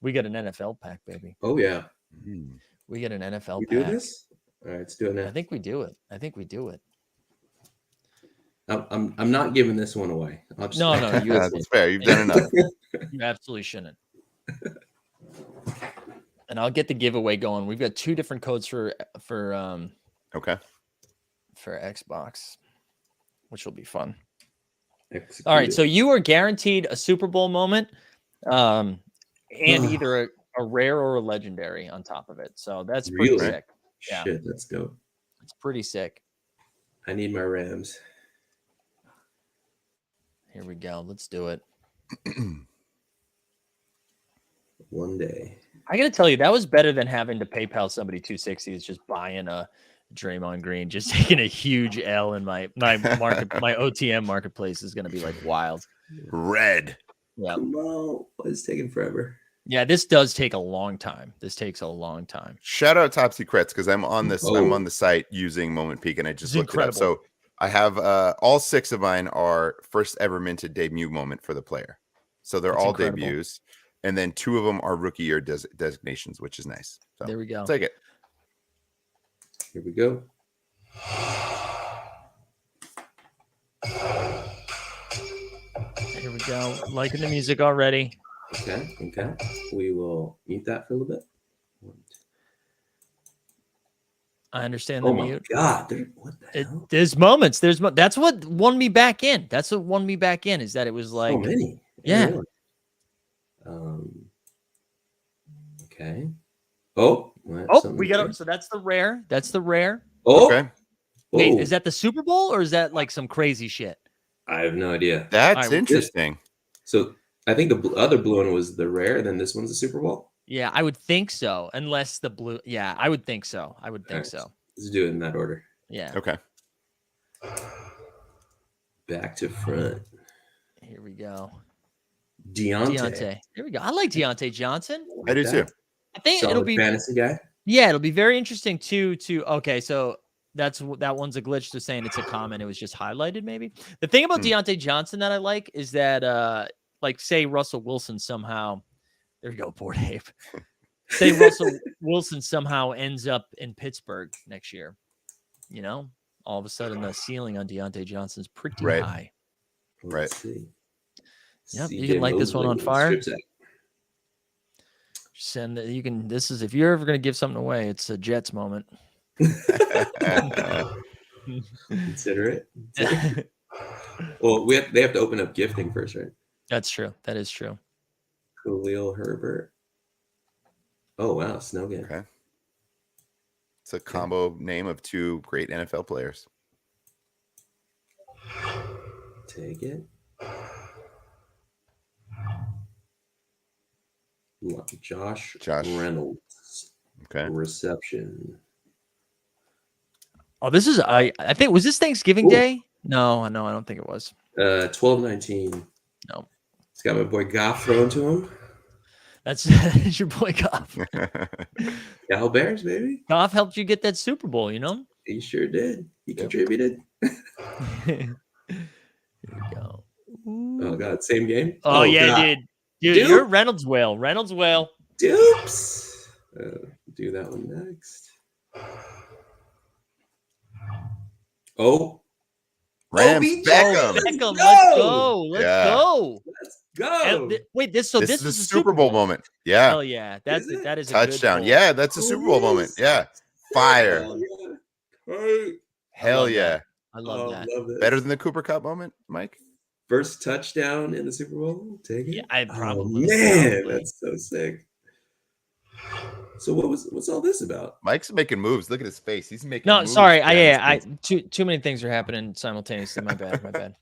Speaker 3: we got an NFL pack, baby.
Speaker 5: Oh yeah.
Speaker 3: We get an NFL
Speaker 5: We
Speaker 3: pack.
Speaker 5: do this? All right, let's do it now.
Speaker 3: I think we do it.
Speaker 5: I'm not giving this one away. I'll just,
Speaker 3: No, you
Speaker 6: That's fair. You've done enough.
Speaker 3: You absolutely shouldn't. And I'll get the giveaway going. We've got two different codes for
Speaker 6: Okay.
Speaker 3: Xbox, which will be fun.
Speaker 5: execute
Speaker 3: All right,
Speaker 5: it.
Speaker 3: so you are guaranteed a Super Bowl moment, and either a rare or a legendary on top of it. So that's pretty
Speaker 5: Really?
Speaker 3: sick. Yeah.
Speaker 5: Shit, that's dope.
Speaker 3: It's pretty sick.
Speaker 5: I need my Rams.
Speaker 3: Here we go. Let's do it.
Speaker 5: One day.
Speaker 3: I got to tell you, that was better than having to PayPal somebody 260. Is just buying a Draymond Green just taking a huge L in my market. My OTM marketplace is going to be like wild.
Speaker 6: Red.
Speaker 3: Yeah.
Speaker 5: Come on. It's taking forever.
Speaker 3: Yeah, this does take a long time. This takes a long time.
Speaker 6: Shout out Top Secrets because I'm on this. I'm
Speaker 5: Oh.
Speaker 6: on the site using Moment Peak, and I just
Speaker 3: It's
Speaker 6: looked it up.
Speaker 3: incredible.
Speaker 6: So I have all 6 of mine are first ever minted debut moment for the player. So they're
Speaker 3: That's
Speaker 6: all
Speaker 3: incredible.
Speaker 6: debuts, and then 2 of them are rookie year designations, which is nice. So
Speaker 3: There we go.
Speaker 6: I'll take it.
Speaker 5: Here we go.
Speaker 3: Here we go. Liking the music already.
Speaker 5: Okay. We will mute that for a little bit.
Speaker 3: I understand the
Speaker 5: Oh my
Speaker 3: mute.
Speaker 5: God! What the hell?
Speaker 3: There's moments. That's what won me back in. That's what won me back in. Is that it was
Speaker 5: So
Speaker 3: like
Speaker 5: many.
Speaker 3: yeah.
Speaker 5: Really. Okay. Oh.
Speaker 3: We got it. So that's the rare. That's the rare.
Speaker 5: Oh.
Speaker 6: Okay.
Speaker 3: Wait,
Speaker 5: Oh.
Speaker 3: is that the Super Bowl or is that like some crazy shit?
Speaker 5: I have no idea.
Speaker 6: That's
Speaker 3: Alright,
Speaker 6: interesting.
Speaker 5: So I think the other blue one was the rare. Then this one's the Super Bowl.
Speaker 3: Yeah, I would think so. Unless the blue. Yeah, I would think so. I would think
Speaker 5: Alright.
Speaker 3: so.
Speaker 5: Let's do it in that order.
Speaker 3: Yeah.
Speaker 6: Okay.
Speaker 5: Back to front.
Speaker 3: Here we go.
Speaker 5: Deontay.
Speaker 3: There we go. I like Deontay Johnson.
Speaker 6: I do too.
Speaker 3: I think
Speaker 5: Solid
Speaker 3: it'll be
Speaker 5: fantasy guy.
Speaker 3: Yeah, it'll be very interesting too. Okay, so that one's a glitch to saying it's a comment. It was just highlighted, maybe. The thing about Deontay Johnson that I like is that, like, say Russell Wilson somehow, there you go, Bored Ape. Say Russell Wilson somehow ends up in Pittsburgh next year. You know, all of a sudden the ceiling on Deontay Johnson's pretty
Speaker 6: Right.
Speaker 3: high.
Speaker 5: Let's see.
Speaker 3: Yep, you
Speaker 5: CJ
Speaker 3: can light this one on
Speaker 5: Mosley,
Speaker 3: fire.
Speaker 5: strip sack.
Speaker 3: Send it. You can. This is if you're ever gonna give something away, it's a Jets moment.
Speaker 5: Consider it. Well, they have to open up gifting first, right?
Speaker 3: That's true. That is true.
Speaker 5: Khalil Herbert. Oh wow, snow game.
Speaker 6: Okay. It's a combo name of 2 great NFL players.
Speaker 5: Take it. Josh Reynolds.
Speaker 6: Okay.
Speaker 5: Reception.
Speaker 3: Oh, this is I think was this Thanksgiving
Speaker 5: Ooh.
Speaker 3: Day? No, I don't think it was.
Speaker 5: 12-19.
Speaker 3: No.
Speaker 5: It's got my boy Goff thrown to him.
Speaker 3: That's your boy Goff.
Speaker 5: Cal Bears, baby.
Speaker 3: Goff helped you get that Super Bowl, you know?
Speaker 5: He sure did. He
Speaker 6: Yep.
Speaker 5: contributed.
Speaker 3: Here we go.
Speaker 5: Oh god, same game.
Speaker 3: Oh, yeah,
Speaker 5: God.
Speaker 3: dude.
Speaker 5: Dude.
Speaker 3: You're Reynolds whale. Reynolds whale.
Speaker 5: Dupes. Do that one next.
Speaker 6: Rams
Speaker 5: OBJ.
Speaker 6: Beckham.
Speaker 5: Let's
Speaker 3: Beckham,
Speaker 5: go.
Speaker 3: let's go. Let's
Speaker 6: Yeah.
Speaker 3: go.
Speaker 5: Let's go.
Speaker 3: Wait, this
Speaker 6: This is a Super Bowl moment. Yeah.
Speaker 3: Hell yeah. That's
Speaker 5: Is it?
Speaker 3: that is a good
Speaker 6: Touchdown.
Speaker 3: goal.
Speaker 6: Yeah, that's a Super Bowl moment. Yeah. Fire.
Speaker 5: Oh, yeah. Hey.
Speaker 6: Hell
Speaker 3: love
Speaker 6: yeah.
Speaker 3: that. I love that.
Speaker 5: Love this.
Speaker 6: Better than the Cooper Cup moment, Mike?
Speaker 5: First touchdown in the Super Bowl. Take it.
Speaker 3: Yeah, I
Speaker 5: Oh,
Speaker 3: probably.
Speaker 5: man, that's so sick. So what's all this about?
Speaker 6: Mike's making moves. Look at his face. He's making
Speaker 3: No,
Speaker 6: moves.
Speaker 3: sorry.
Speaker 6: Yeah,
Speaker 3: Too many things are happening simultaneously. My bad. My bad.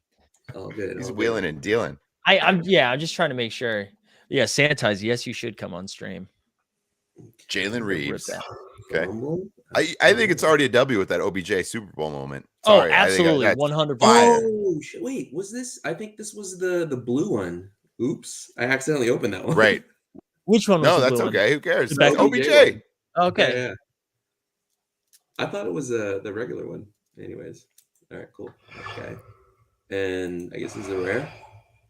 Speaker 5: Oh, good.
Speaker 6: He's
Speaker 5: all
Speaker 6: wheeling
Speaker 5: good.
Speaker 6: and dealing.
Speaker 3: I'm just trying to make sure. Yeah, sanitize. Yes, you should come on stream.
Speaker 6: Jalen
Speaker 3: Rip
Speaker 6: Reeves.
Speaker 3: that.
Speaker 6: Okay.
Speaker 5: Fumble.
Speaker 6: I think it's already a W with that OBJ Super Bowl moment.
Speaker 3: Oh,
Speaker 6: Sorry, I think
Speaker 3: absolutely,
Speaker 6: that's
Speaker 3: 100%.
Speaker 6: fire.
Speaker 5: Oh, shit. Wait, was this? I think this was the blue one. Oops, I accidentally opened that one.
Speaker 6: Right.
Speaker 3: Which one was
Speaker 6: No,
Speaker 3: the
Speaker 6: that's
Speaker 3: blue one?
Speaker 6: okay. Who cares?
Speaker 3: The
Speaker 6: That's
Speaker 3: Beckham
Speaker 6: OBJ.
Speaker 5: one.
Speaker 3: Okay.
Speaker 5: Yeah. I thought it was the regular one. Anyways, all right, cool. Okay, and I guess this is a rare.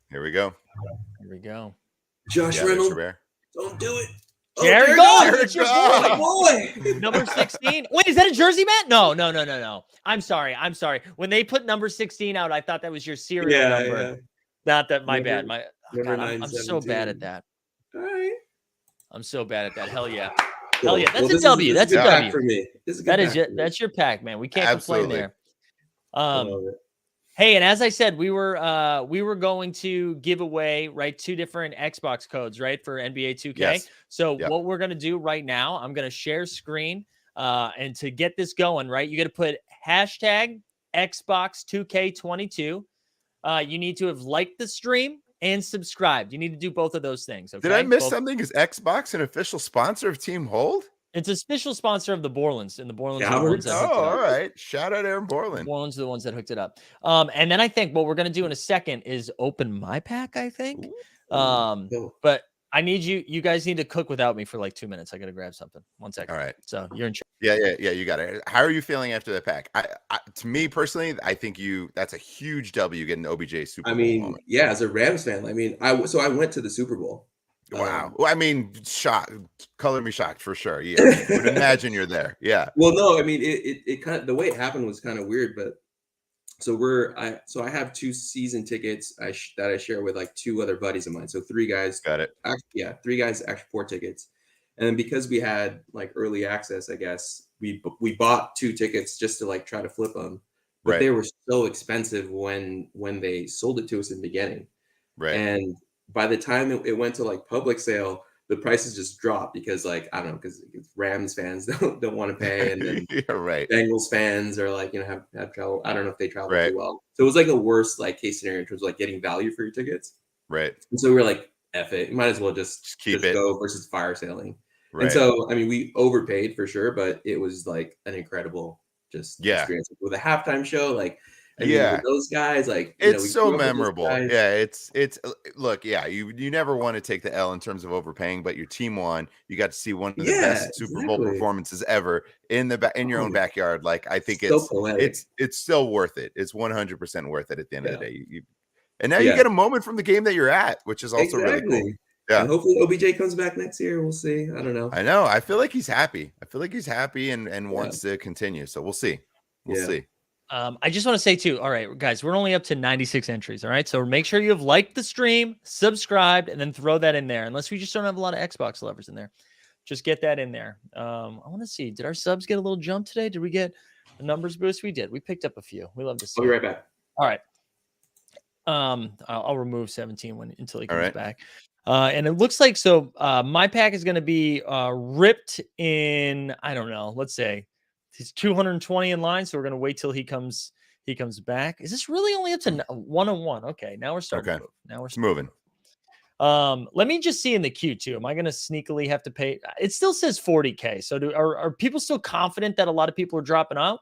Speaker 6: Here we go.
Speaker 3: Here we go.
Speaker 5: Josh
Speaker 6: Yeah, there's
Speaker 5: Reynolds,
Speaker 6: your bear.
Speaker 5: don't do it.
Speaker 3: Jared
Speaker 5: there it
Speaker 3: Goff,
Speaker 5: goes.
Speaker 3: that's your
Speaker 6: Jared
Speaker 3: boy.
Speaker 5: My boy.
Speaker 3: Number 16. Wait, is that a jersey, Matt? No. I'm sorry. When they put number 16 out, I thought that was your serial number.
Speaker 5: Yeah.
Speaker 3: Not that. My
Speaker 5: Number-
Speaker 3: bad.
Speaker 5: number
Speaker 3: God, I'm so bad at
Speaker 5: 917.
Speaker 3: that.
Speaker 5: All right.
Speaker 3: I'm so bad at that. Hell yeah.
Speaker 5: Cool.
Speaker 3: Hell yeah. That's
Speaker 5: Well,
Speaker 3: a
Speaker 5: this is-
Speaker 3: W.
Speaker 5: this
Speaker 3: That's
Speaker 5: is
Speaker 3: a
Speaker 5: good
Speaker 3: W.
Speaker 5: pack for me. This is a good
Speaker 3: That is
Speaker 5: pack
Speaker 3: your,
Speaker 5: for me.
Speaker 3: that's your pack, man. We can't
Speaker 6: Absolutely.
Speaker 3: complain there.
Speaker 5: I love it.
Speaker 3: Hey, and as I said, we were going to give away, right, 2 different Xbox codes, right, for NBA 2K.
Speaker 6: Yes.
Speaker 3: So
Speaker 6: Yep.
Speaker 3: what we're going to do right now, I'm going to share screen, and to get this going, right, you got to put hashtag Xbox 2K22. You need to have liked the stream and subscribed. You need to do both of those things. Okay.
Speaker 6: Did I miss
Speaker 3: Both-
Speaker 6: something? Is Xbox an official sponsor of Team Hold?
Speaker 3: It's a official sponsor of the Borlands, and the Borlands are the
Speaker 5: Cowards.
Speaker 3: ones that
Speaker 6: Oh,
Speaker 3: hooked it
Speaker 6: all
Speaker 3: up.
Speaker 6: right. Shout out Aaron
Speaker 3: The
Speaker 6: Borland.
Speaker 3: Borlands are the ones that hooked it up. And then I think what we're gonna do in a second is open my pack, I think.
Speaker 5: Cool.
Speaker 3: But I need you guys need to cook without me for like 2 minutes. I gotta grab something. 1 second.
Speaker 6: All right.
Speaker 3: So you're in charge.
Speaker 6: Yeah. You got it. How are you feeling after the pack? To me personally, I think that's a huge W getting the OBJ Super
Speaker 5: I
Speaker 6: Bowl
Speaker 5: mean,
Speaker 6: moment.
Speaker 5: yeah, as a Rams fan, I mean, I went to the Super Bowl.
Speaker 6: Wow. Well, I mean, shocked. Color me shocked for sure. Yeah. I would imagine you're there. Yeah.
Speaker 5: Well, no, I mean, it kind of, the way it happened was kind of weird, but I have 2 season tickets that I share with like 2 other buddies of mine. So 3 guys.
Speaker 6: Got it.
Speaker 5: Yeah, 3 guys, actually 4 tickets. And then because we had like early access, I guess we bought 2 tickets just to like try to flip them, but
Speaker 6: Right.
Speaker 5: they were so expensive when they sold it to us in the beginning.
Speaker 6: Right.
Speaker 5: And by the time it went to like public sale, the prices just dropped because like, I don't know, because Rams fans don't want to pay. And then
Speaker 6: Yeah, right.
Speaker 5: Bengals fans are like, have trouble. I don't know if they travel
Speaker 6: Right.
Speaker 5: too well. So it was like the worst like case scenario in terms of like getting value for your tickets.
Speaker 6: Right.
Speaker 5: And so we were like, F it. You might as well just
Speaker 6: keep it.
Speaker 5: go versus fire sailing.
Speaker 6: Right.
Speaker 5: And so, I mean, we overpaid for sure, but it was like an incredible experience with a halftime show. Like, I mean, with those guys, like,
Speaker 6: it's so memorable. Yeah, it's look, yeah, you never want to take the L in terms of overpaying, but your team won. You got to see one of the best Super Bowl performances ever in your own backyard. Like, I think it's still worth it. It's 100% worth it at the end of the day. And now you get a moment from the game that you're at, which is also really cool. Yeah.
Speaker 5: And hopefully OBJ comes back next year. We'll see. I don't know.
Speaker 6: I know. I feel like he's happy. And wants to continue. So we'll see. We'll see.
Speaker 3: I just want to say too, all right, guys, we're only up to 96 entries. All right. So make sure you have liked the stream, subscribed, and then throw that in there. Unless we just don't have a lot of Xbox lovers in there. Just get that in there. I want to see. Did our subs get a little jump today? Did we get a numbers boost? We did. We picked up a few. We love to see.
Speaker 5: I'll be right back.
Speaker 3: All right. I'll remove 17 until he comes back. And it looks like my pack is going to be ripped in, I don't know, let's say he's 220 in line, so we're going to wait till he comes back. Is this really only up to 101? Okay, now we're starting to move. Now we're
Speaker 6: moving.
Speaker 3: Let me just see in the queue too. Am I going to sneakily have to pay? It still says 40K. So are people still confident that a lot of people are dropping out?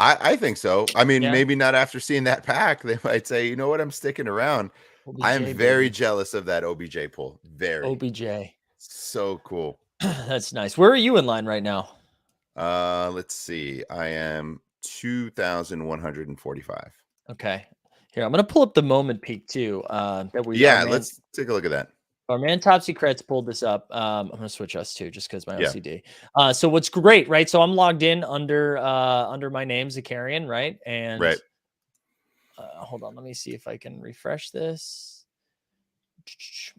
Speaker 6: I think so. I mean, maybe not after seeing that pack. They might say, you know what, I'm sticking around.
Speaker 3: OBJ,
Speaker 6: I am very jealous of that OBJ pull. Very.
Speaker 3: OBJ.
Speaker 6: So cool.
Speaker 3: That's nice. Where are you in line right now?
Speaker 6: Let's see. I am 2,145.
Speaker 3: Okay. Here, I'm going to pull up the moment peak too.
Speaker 6: Let's take a look at that.
Speaker 3: Our man Topsy Kretz pulled this up. I'm going to switch us too, just because my OCD. So what's great, right? So I'm logged in under my name, Zakarian, right? And hold on, let me see if I can refresh this.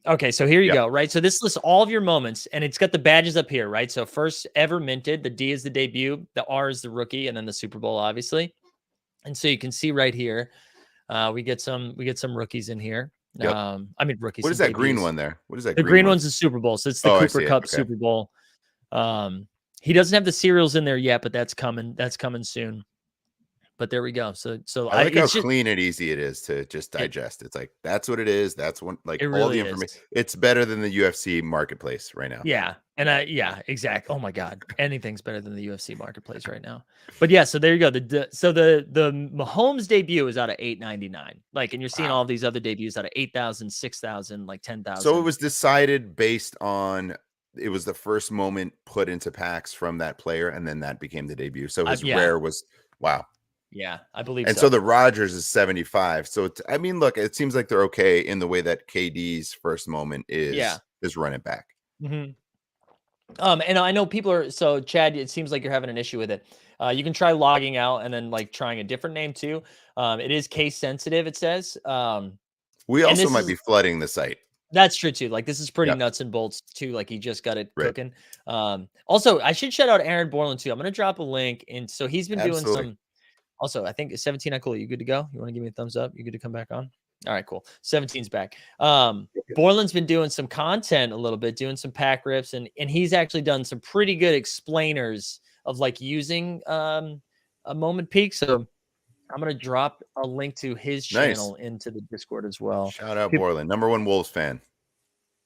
Speaker 3: Okay, so here you go, right? So this lists all of your moments, and it's got the badges up here, right? So first ever minted, the D is the debut, the R is the rookie, and then the Super Bowl, obviously. And so you can see right here, we get some rookies in here.
Speaker 6: Yep.
Speaker 3: I mean rookies.
Speaker 6: What is that green one there? What is that?
Speaker 3: The green one's the Super Bowl, so it's the Cooper Cup Super Bowl. He doesn't have the cereals in there yet, but that's coming. That's coming soon. But there we go. So
Speaker 6: I like how clean and easy it is to just digest. It's like that's what it is. That's one like all the information. It's better than the UFC marketplace right now.
Speaker 3: Yeah, and exactly. Oh my God, anything's better than the UFC marketplace right now. But yeah, so there you go. The Mahomes debut is out of 899. Like, and you're seeing all these other debuts out of 8,000, 6,000, like 10,000.
Speaker 6: So it was decided based on it was the first moment put into packs from that player, and then that became the debut. So his rare was wow.
Speaker 3: Yeah, I believe
Speaker 6: and so the Rodgers is 75. So I mean, look, it seems like they're okay in the way that KD's first moment is running back.
Speaker 3: Mm-hmm. And I know people are so Chad, it seems like you're having an issue with it. You can try logging out and then like trying a different name too. It is case sensitive, it says.
Speaker 6: We also might be flooding the site.
Speaker 3: That's true too. Like this is pretty nuts and bolts too. Like he just got it cooking. Also, I should shout out Aaron Borland too. I'm gonna drop a link, and so he's been doing some. Also, I think 17. Cool. You good to go? You want to give me a thumbs up? You good to come back on? All right, cool. 17's back. Borland's been doing some content a little bit, doing some pack rips, and he's actually done some pretty good explainers of like using a moment peak. So I'm gonna drop a link to his channel into the Discord as well.
Speaker 6: Shout out Borland, #1 Wolves fan.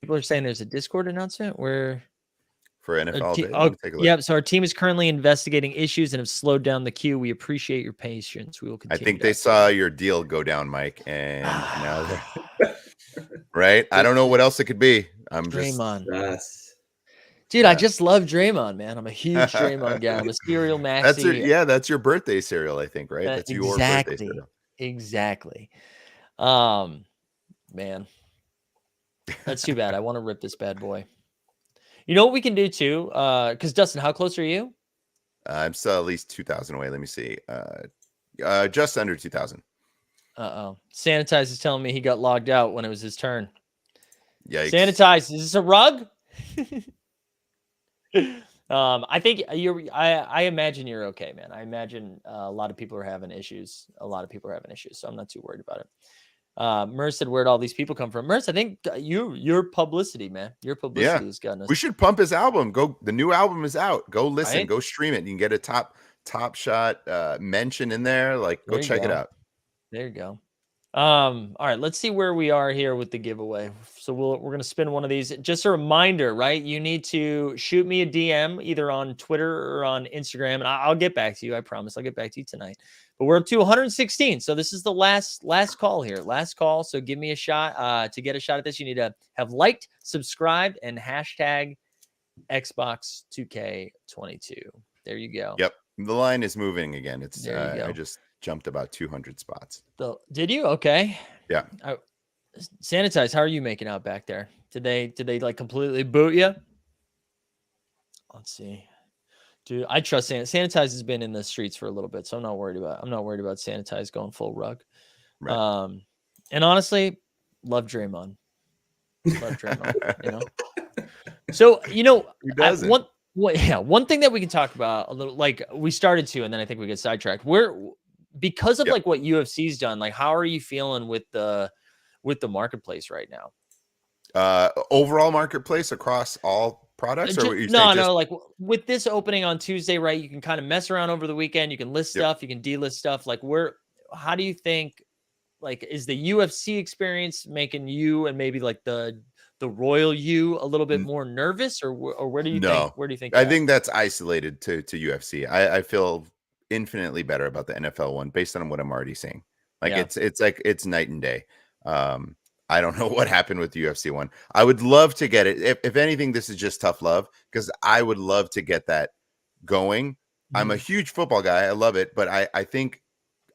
Speaker 3: People are saying there's a Discord announcement where
Speaker 6: for NFL day. Let
Speaker 3: Oh,
Speaker 6: me take a look.
Speaker 3: yeah. So our team is currently investigating issues and have slowed down the queue. We appreciate your patience. We will
Speaker 6: I
Speaker 3: continue.
Speaker 6: think
Speaker 3: to
Speaker 6: they
Speaker 3: update
Speaker 6: saw
Speaker 3: you.
Speaker 6: your deal go down, Mike, and now they're right. I don't know what else it could be. I'm just
Speaker 3: Draymond.
Speaker 5: Yes.
Speaker 3: Dude, I
Speaker 6: Yeah.
Speaker 3: just love Draymond, man. I'm a huge Draymond guy. I'm a serial
Speaker 6: that's your
Speaker 3: maxi.
Speaker 6: that's your birthday cereal, I think, right? That's your birthday
Speaker 3: Exactly.
Speaker 6: cereal.
Speaker 3: Exactly. Man, that's too bad. I want to rip this bad boy. You know what we can do too? Because Dustin, how close are you?
Speaker 6: I'm still at least 2,000 away. Let me see. Just under 2,000.
Speaker 3: Sanitize is telling me he got logged out when it was his turn.
Speaker 6: Yikes.
Speaker 3: Sanitize, is this a rug? I think I imagine you're okay, man. I imagine a lot of people are having issues. So I'm not too worried about it. Merce said, where'd all these people come from? Merce, I think your publicity, man. Your publicity has gotten us.
Speaker 6: We should pump his album. The new album is out. Go listen,
Speaker 3: Right?
Speaker 6: go stream it. You can get a top shot mention in there. Like, go check it out.
Speaker 3: There you go. All right, let's see where we are here with the giveaway. So we're gonna spin one of these. Just a reminder, right? You need to shoot me a DM either on Twitter or on Instagram, and I'll get back to you. I promise, I'll get back to you tonight. But we're up to 116, so this is the last call here. Last call. So give me a shot. To get a shot at this, you need to have liked, subscribed, and hashtag Xbox 2K22. There you go.
Speaker 6: Yep, the line is moving again. It's
Speaker 3: There you go.
Speaker 6: I just jumped about 200 spots.
Speaker 3: Did you? Okay.
Speaker 6: Yeah.
Speaker 3: Sanitize, how are you making out back there? Did they like completely boot you? Let's see. Dude, I trust Sanitize has been in the streets for a little bit, so I'm not worried about Sanitize going full rug.
Speaker 6: Right.
Speaker 3: And honestly, love Draymond. Love Draymond, you know. So, you know,
Speaker 6: Who doesn't?
Speaker 3: One thing that we can talk about a little, like we started to, and then I think we get sidetracked. Because of like what UFC's done, like how are you feeling with the marketplace right now?
Speaker 6: Overall marketplace across all products, or what you saying?
Speaker 3: No, like with this opening on Tuesday, right? You can kind of mess around over the weekend. You can list stuff, you can delist stuff. Like how do you think, like, is the UFC experience making you and maybe like the royal you a little bit more nervous, or where do you think? Where do you think?
Speaker 6: I think that's isolated to UFC. I feel infinitely better about the NFL one based on what I'm already seeing. Like it's night and day. I don't know what happened with the UFC one. I would love to get it. If anything, this is just tough love because I would love to get that going. I'm a huge football guy. I love it, but I think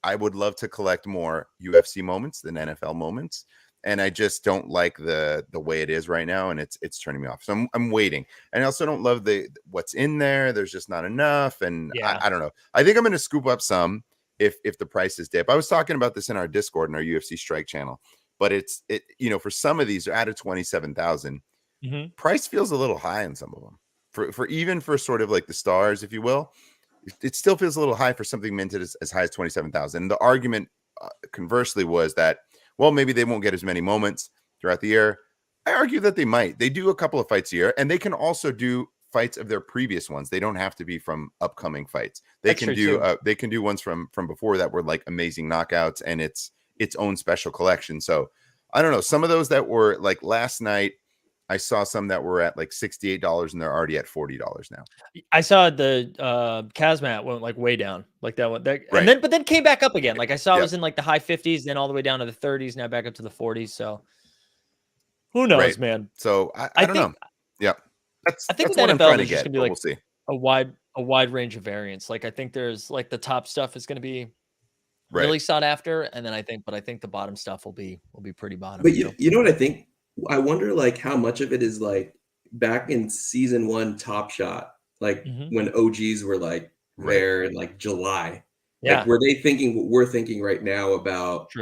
Speaker 6: I would love to collect more UFC moments than NFL moments. And I just don't like the way it is right now, and it's turning me off. So I'm waiting, and I also don't love what's in there. There's just not enough, and I don't know. I think I'm going to scoop up some if the prices dip. I was talking about this in our Discord and our UFC Strike channel, but it for some of these are out of 27,000. Price feels a little high on some of them. For even for sort of like the stars, if you will, it still feels a little high for something minted as high as 27,000. The argument conversely was that, well, maybe they won't get as many moments throughout the year. I argue that they might. They do a couple of fights a year, and they can also do fights of their previous ones. They don't have to be from upcoming fights. They can do ones from before that were like amazing knockouts, and it's its own special collection. So I don't know. Some of those that were like last night, I saw some that were at like $68 and they're already at $40 now.
Speaker 3: I saw the Kazmat went like way down, like that one.
Speaker 6: Right.
Speaker 3: But then came back up again. Like I saw it was in like the high 50s, then all the way down to the 30s, now back up to the 40s. So who knows, man?
Speaker 6: So I don't know. Yeah.
Speaker 3: I think
Speaker 6: that's
Speaker 3: with
Speaker 6: what I'm
Speaker 3: NFL,
Speaker 6: trying to
Speaker 3: there's just
Speaker 6: get.
Speaker 3: gonna be like
Speaker 6: we'll see.
Speaker 3: a wide range of variants. Like I think there's like the top stuff is gonna be really sought after, and then I think the bottom stuff will be pretty bottom.
Speaker 5: But you know what I think? I wonder like how much of it is like back in season 1 Top Shot, like when OGs were like there in like July. Like were they thinking what we're thinking right now about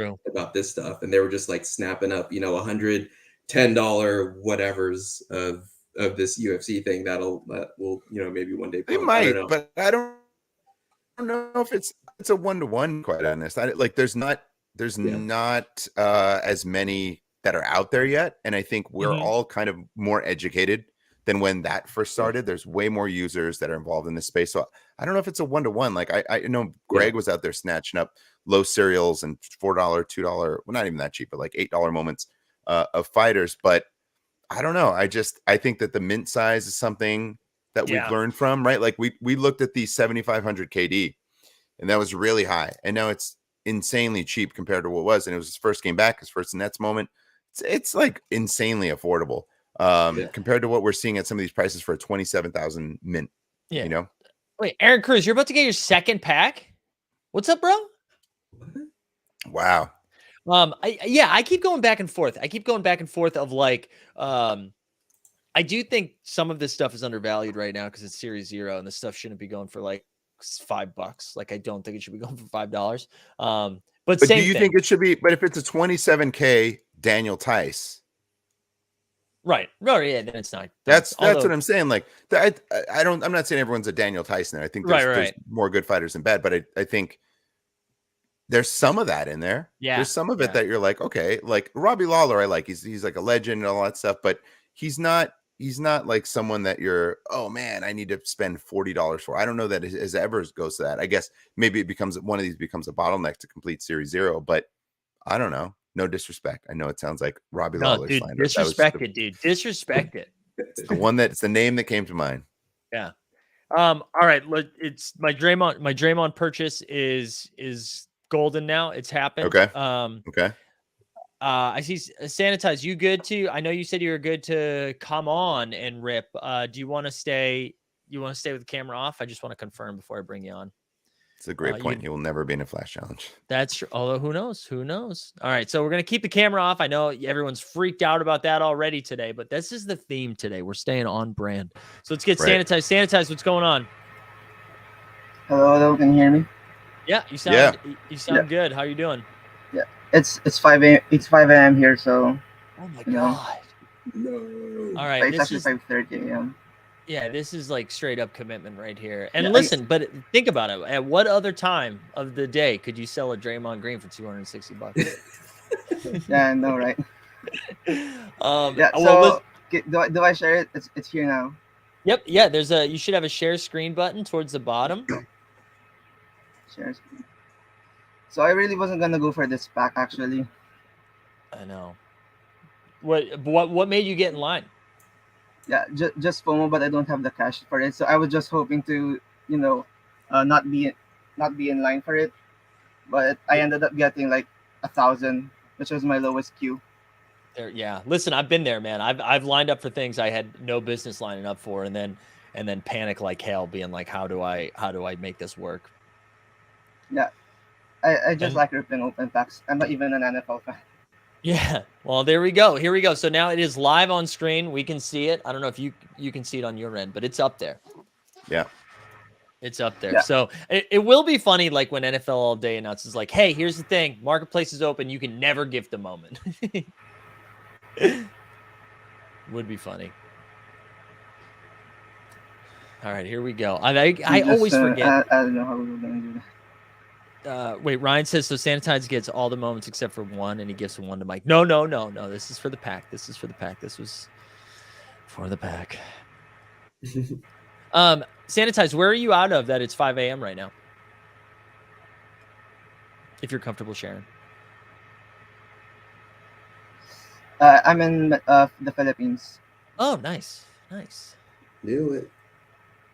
Speaker 5: this stuff? And they were just like snapping up, $110 whatevers of this UFC thing that will maybe one day
Speaker 6: they might, but I don't know if it's a 1-to-1, quite honest. There's not as many that are out there yet, and I think we're all kind of more educated than when that first started. There's way more users that are involved in this space, so I don't know if it's a 1-to-1. Like I know Greg was out there snatching up low serials and $4, $2, well, not even that cheap, but like $8 moments of fighters. But I don't know. I think that the mint size is something that we've learned from, right? Like we looked at the 7,500 KD, and that was really high, and now it's insanely cheap compared to what it was. And it was his first game back, his first Nets moment. It's like insanely affordable compared to what we're seeing at some of these prices for a 27,000 mint.
Speaker 3: Yeah.
Speaker 6: You know.
Speaker 3: Wait, Aaron Krause, you're about to get your second pack? What's up, bro?
Speaker 6: Wow.
Speaker 3: I keep going back and forth. Of like, I do think some of this stuff is undervalued right now because it's Series 0, and this stuff shouldn't be going for like $5. Like, I don't think it should be going for $5. But
Speaker 6: do
Speaker 3: same
Speaker 6: you
Speaker 3: thing.
Speaker 6: think it should be? But if it's a 27K Daniel Tice,
Speaker 3: right? No, yeah, then it's not.
Speaker 6: That's what I'm saying. Like, I'm not saying everyone's a Daniel Tyson. I think there's more good fighters than bad, but I think there's some of that in there.
Speaker 3: Yeah,
Speaker 6: there's some of it that you're like, okay, like Robbie Lawler, I like. He's like a legend and all that stuff, but he's not like someone that you're, oh man, I need to spend $40 for. I don't know that his ever goes to that. I guess maybe it becomes one of these becomes a bottleneck to complete Series 0, but I don't know. No disrespect. I know it sounds like Robbie Lawler's
Speaker 3: dude,
Speaker 6: slander.
Speaker 3: Disrespect it, dude. Disrespect it.
Speaker 6: It's the name that came to mind.
Speaker 3: Yeah. All right. It's my Draymond purchase is golden now. It's happened.
Speaker 6: Okay. Okay.
Speaker 3: I see Sanitize. You good to? I know you said you were good to come on and rip. Do you want to stay? You want to stay with the camera off? I just want to confirm before I bring you on.
Speaker 6: It's a great point. He will never be in a flash challenge.
Speaker 3: That's true. Although who knows? Who knows? All right. So we're going to keep the camera off. I know everyone's freaked out about that already today, but this is the theme today. We're staying on brand. So let's get Sanitize. Sanitize, what's going on?
Speaker 8: Hello. Can you hear me?
Speaker 3: Yeah. You sound good. How you doing?
Speaker 8: Yeah. It's 5 a.m. It's 5 a.m. here, so.
Speaker 3: Oh my God.
Speaker 5: No.
Speaker 3: All right.
Speaker 8: It's actually 5:30 a.m.
Speaker 3: Yeah, this is like straight up commitment right here. And listen, but think about it. At what other time of the day could you sell a Draymond Green for $260?
Speaker 8: Yeah, I know, right? Do I share it? It's here now.
Speaker 3: Yep. Yeah. You should have a share screen button towards the bottom.
Speaker 8: Share screen. So I really wasn't gonna go for this pack actually.
Speaker 3: I know. What made you get in line?
Speaker 8: Yeah, just FOMO, but I don't have the cash for it. So I was just hoping to, not be in line for it. But I ended up getting like 1,000, which was my lowest queue.
Speaker 3: Yeah. Listen, I've been there, man. I've lined up for things I had no business lining up for, and then panic like hell, being like, how do I make this work?
Speaker 8: Yeah, I just like ripping open packs. I'm not even an NFL fan.
Speaker 3: Yeah. Well, there we go. Here we go. So now it is live on screen. We can see it. I don't know if you can see it on your end, but it's up there.
Speaker 6: Yeah.
Speaker 3: It's up there.
Speaker 8: Yeah.
Speaker 3: So it will be funny, like when NFL All Day announces, like, hey, here's the thing. Marketplace is open. You can never gift a moment. Would be funny. All right, here we go. I always forget.
Speaker 8: I don't know how we're going to do that.
Speaker 3: Wait, Ryan says, so Sanitize gets all the moments except for one, and he gives one to Mike. No. This is for the pack. This was for the pack. Sanitize, where are you out of that it's 5 a.m. right now? If you're comfortable sharing.
Speaker 8: I'm in the Philippines.
Speaker 3: Oh, nice.
Speaker 5: Knew it.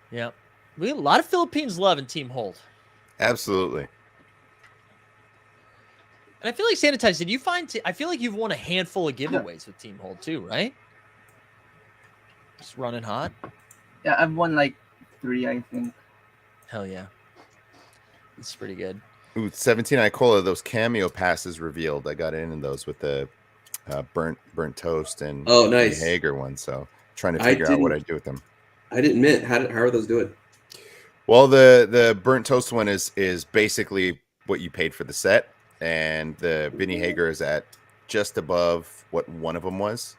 Speaker 3: Yeah. We have a lot of Philippines love in Team Hold.
Speaker 6: Absolutely.
Speaker 3: And I feel like Sanitize, did you find? I feel like you've won a handful of giveaways with Team Hold too, right? Just running hot.
Speaker 8: Yeah, I've won like 3, I think.
Speaker 3: Hell yeah, it's pretty good.
Speaker 6: Ooh, 17 Iquila, those cameo passes revealed. I got in those with the burnt toast and
Speaker 5: nice
Speaker 6: Hager one. So trying to figure out what I do with them.
Speaker 5: I didn't mint. How are those doing?
Speaker 6: Well, the burnt toast one is basically what you paid for the set. And the Vinny Hager is at just above what one of them was.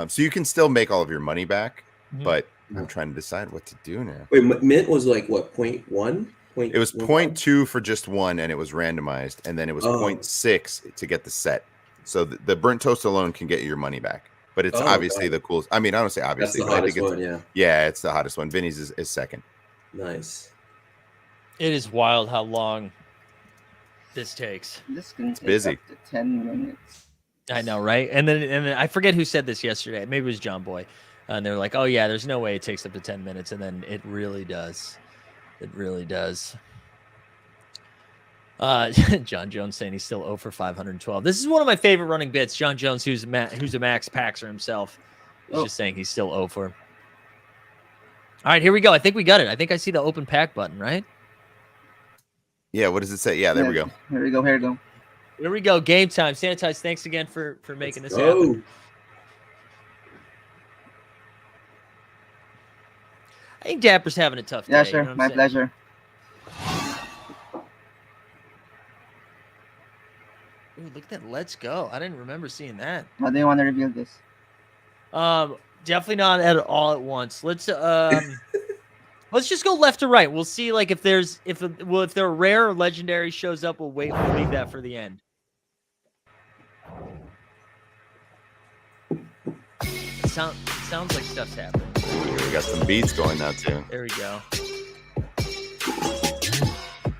Speaker 6: So you can still make all of your money back, but I'm trying to decide what to do now.
Speaker 5: Wait, mint was like what, 0.1?
Speaker 6: It was 0.2 for just one, and it was randomized. And then it was 0.6 to get the set. So the burnt toast alone can get you your money back. But it's obviously the coolest. I mean, I don't say obviously.
Speaker 5: That's the hottest one, yeah.
Speaker 6: Yeah, it's the hottest one. Vinny's is second.
Speaker 5: Nice.
Speaker 3: It is wild how long this takes.
Speaker 8: This can take
Speaker 6: busy.
Speaker 8: up to 10 minutes.
Speaker 3: I know, right? And then I forget who said this yesterday. Maybe it was John Boy. And they're like, oh yeah, there's no way it takes up to 10 minutes, and then it really does. It really does. John Jones saying he's still 0 for 512. This is one of my favorite running bits. John Jones, who's a Max Paxer himself, is just saying he's still 0 for. All right, here we go. I think we got it. I think I see the open pack button, right?
Speaker 6: Yeah, what does it say? Yeah, there we go.
Speaker 8: Here we go. Here we go.
Speaker 3: Here we go. Game time. Sanitize, thanks again for making this happen. I think Dapper's having a tough day.
Speaker 8: Yeah, sure.
Speaker 3: You know what
Speaker 8: My
Speaker 3: I'm saying?
Speaker 8: pleasure.
Speaker 3: Ooh, look at that. Let's go. I didn't remember seeing that.
Speaker 8: How do you want to reveal this?
Speaker 3: Definitely not at all at once. Let's let's just go left to right. We'll see like if they're rare or legendary shows up, we'll leave that for the end. It sounds like stuff's happening.
Speaker 6: We got some beats going now too.
Speaker 3: There we go.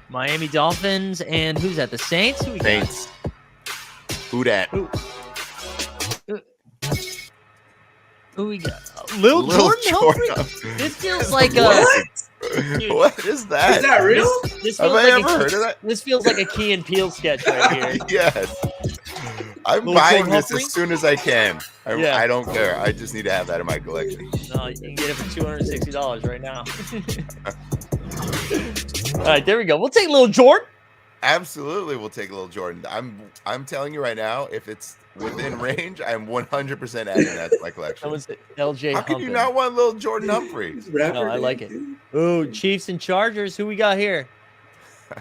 Speaker 3: Miami Dolphins and who's that? The Saints? Who we got?
Speaker 6: Saints. Who dat?
Speaker 3: Who we got? Lil Jordan Humphrey? This feels like dude,
Speaker 6: what is that?
Speaker 5: Is that real?
Speaker 3: This
Speaker 6: Have
Speaker 3: feels
Speaker 6: I
Speaker 3: like
Speaker 6: ever heard of that?
Speaker 3: This feels like a Key and Peele sketch right here.
Speaker 6: Yes. I'm
Speaker 3: Lil
Speaker 6: buying
Speaker 3: Jordan
Speaker 6: this
Speaker 3: Humphrey?
Speaker 6: as soon as I can.
Speaker 3: Yeah.
Speaker 6: I don't care. I just need to have that in my collection.
Speaker 3: No, you can get it for $260 right now. All right, there we go. We'll take Lil Jordan.
Speaker 6: Absolutely, we'll take a little Jordan. I'm telling you right now, if it's within range, I'm 100% adding that to my
Speaker 3: That
Speaker 6: collection.
Speaker 3: was LJ
Speaker 6: How can
Speaker 3: Humpin.
Speaker 6: you not want little Jordan Humphrey?
Speaker 3: No, I like it. Ooh, Chiefs and Chargers. Who we got here?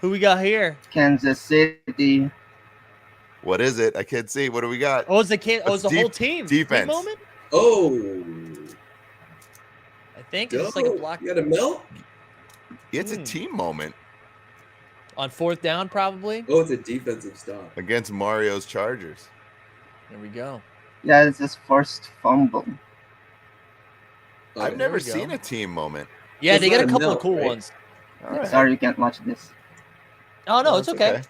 Speaker 3: Who we got here?
Speaker 8: Kansas City.
Speaker 6: What is it? I can't see. What do we got?
Speaker 3: Oh, it's the whole team.
Speaker 6: Defense.
Speaker 3: Team moment?
Speaker 5: Oh.
Speaker 3: I think it's just like a block
Speaker 5: You got a melt?
Speaker 6: It's a team moment
Speaker 3: on fourth down, probably.
Speaker 5: Oh, it's a defensive stop.
Speaker 6: against Mario's Chargers.
Speaker 3: There we go.
Speaker 8: Yeah, it's his first fumble.
Speaker 6: I've
Speaker 5: Oh,
Speaker 6: never
Speaker 3: we go.
Speaker 6: seen a team moment.
Speaker 3: Yeah,
Speaker 5: It's
Speaker 3: they got
Speaker 5: not
Speaker 3: a
Speaker 5: a
Speaker 3: couple of
Speaker 5: melt,
Speaker 3: cool
Speaker 5: right?
Speaker 3: ones.
Speaker 6: All right.
Speaker 8: Sorry, you can't watch this.
Speaker 3: Oh no,
Speaker 6: No,
Speaker 3: it's okay.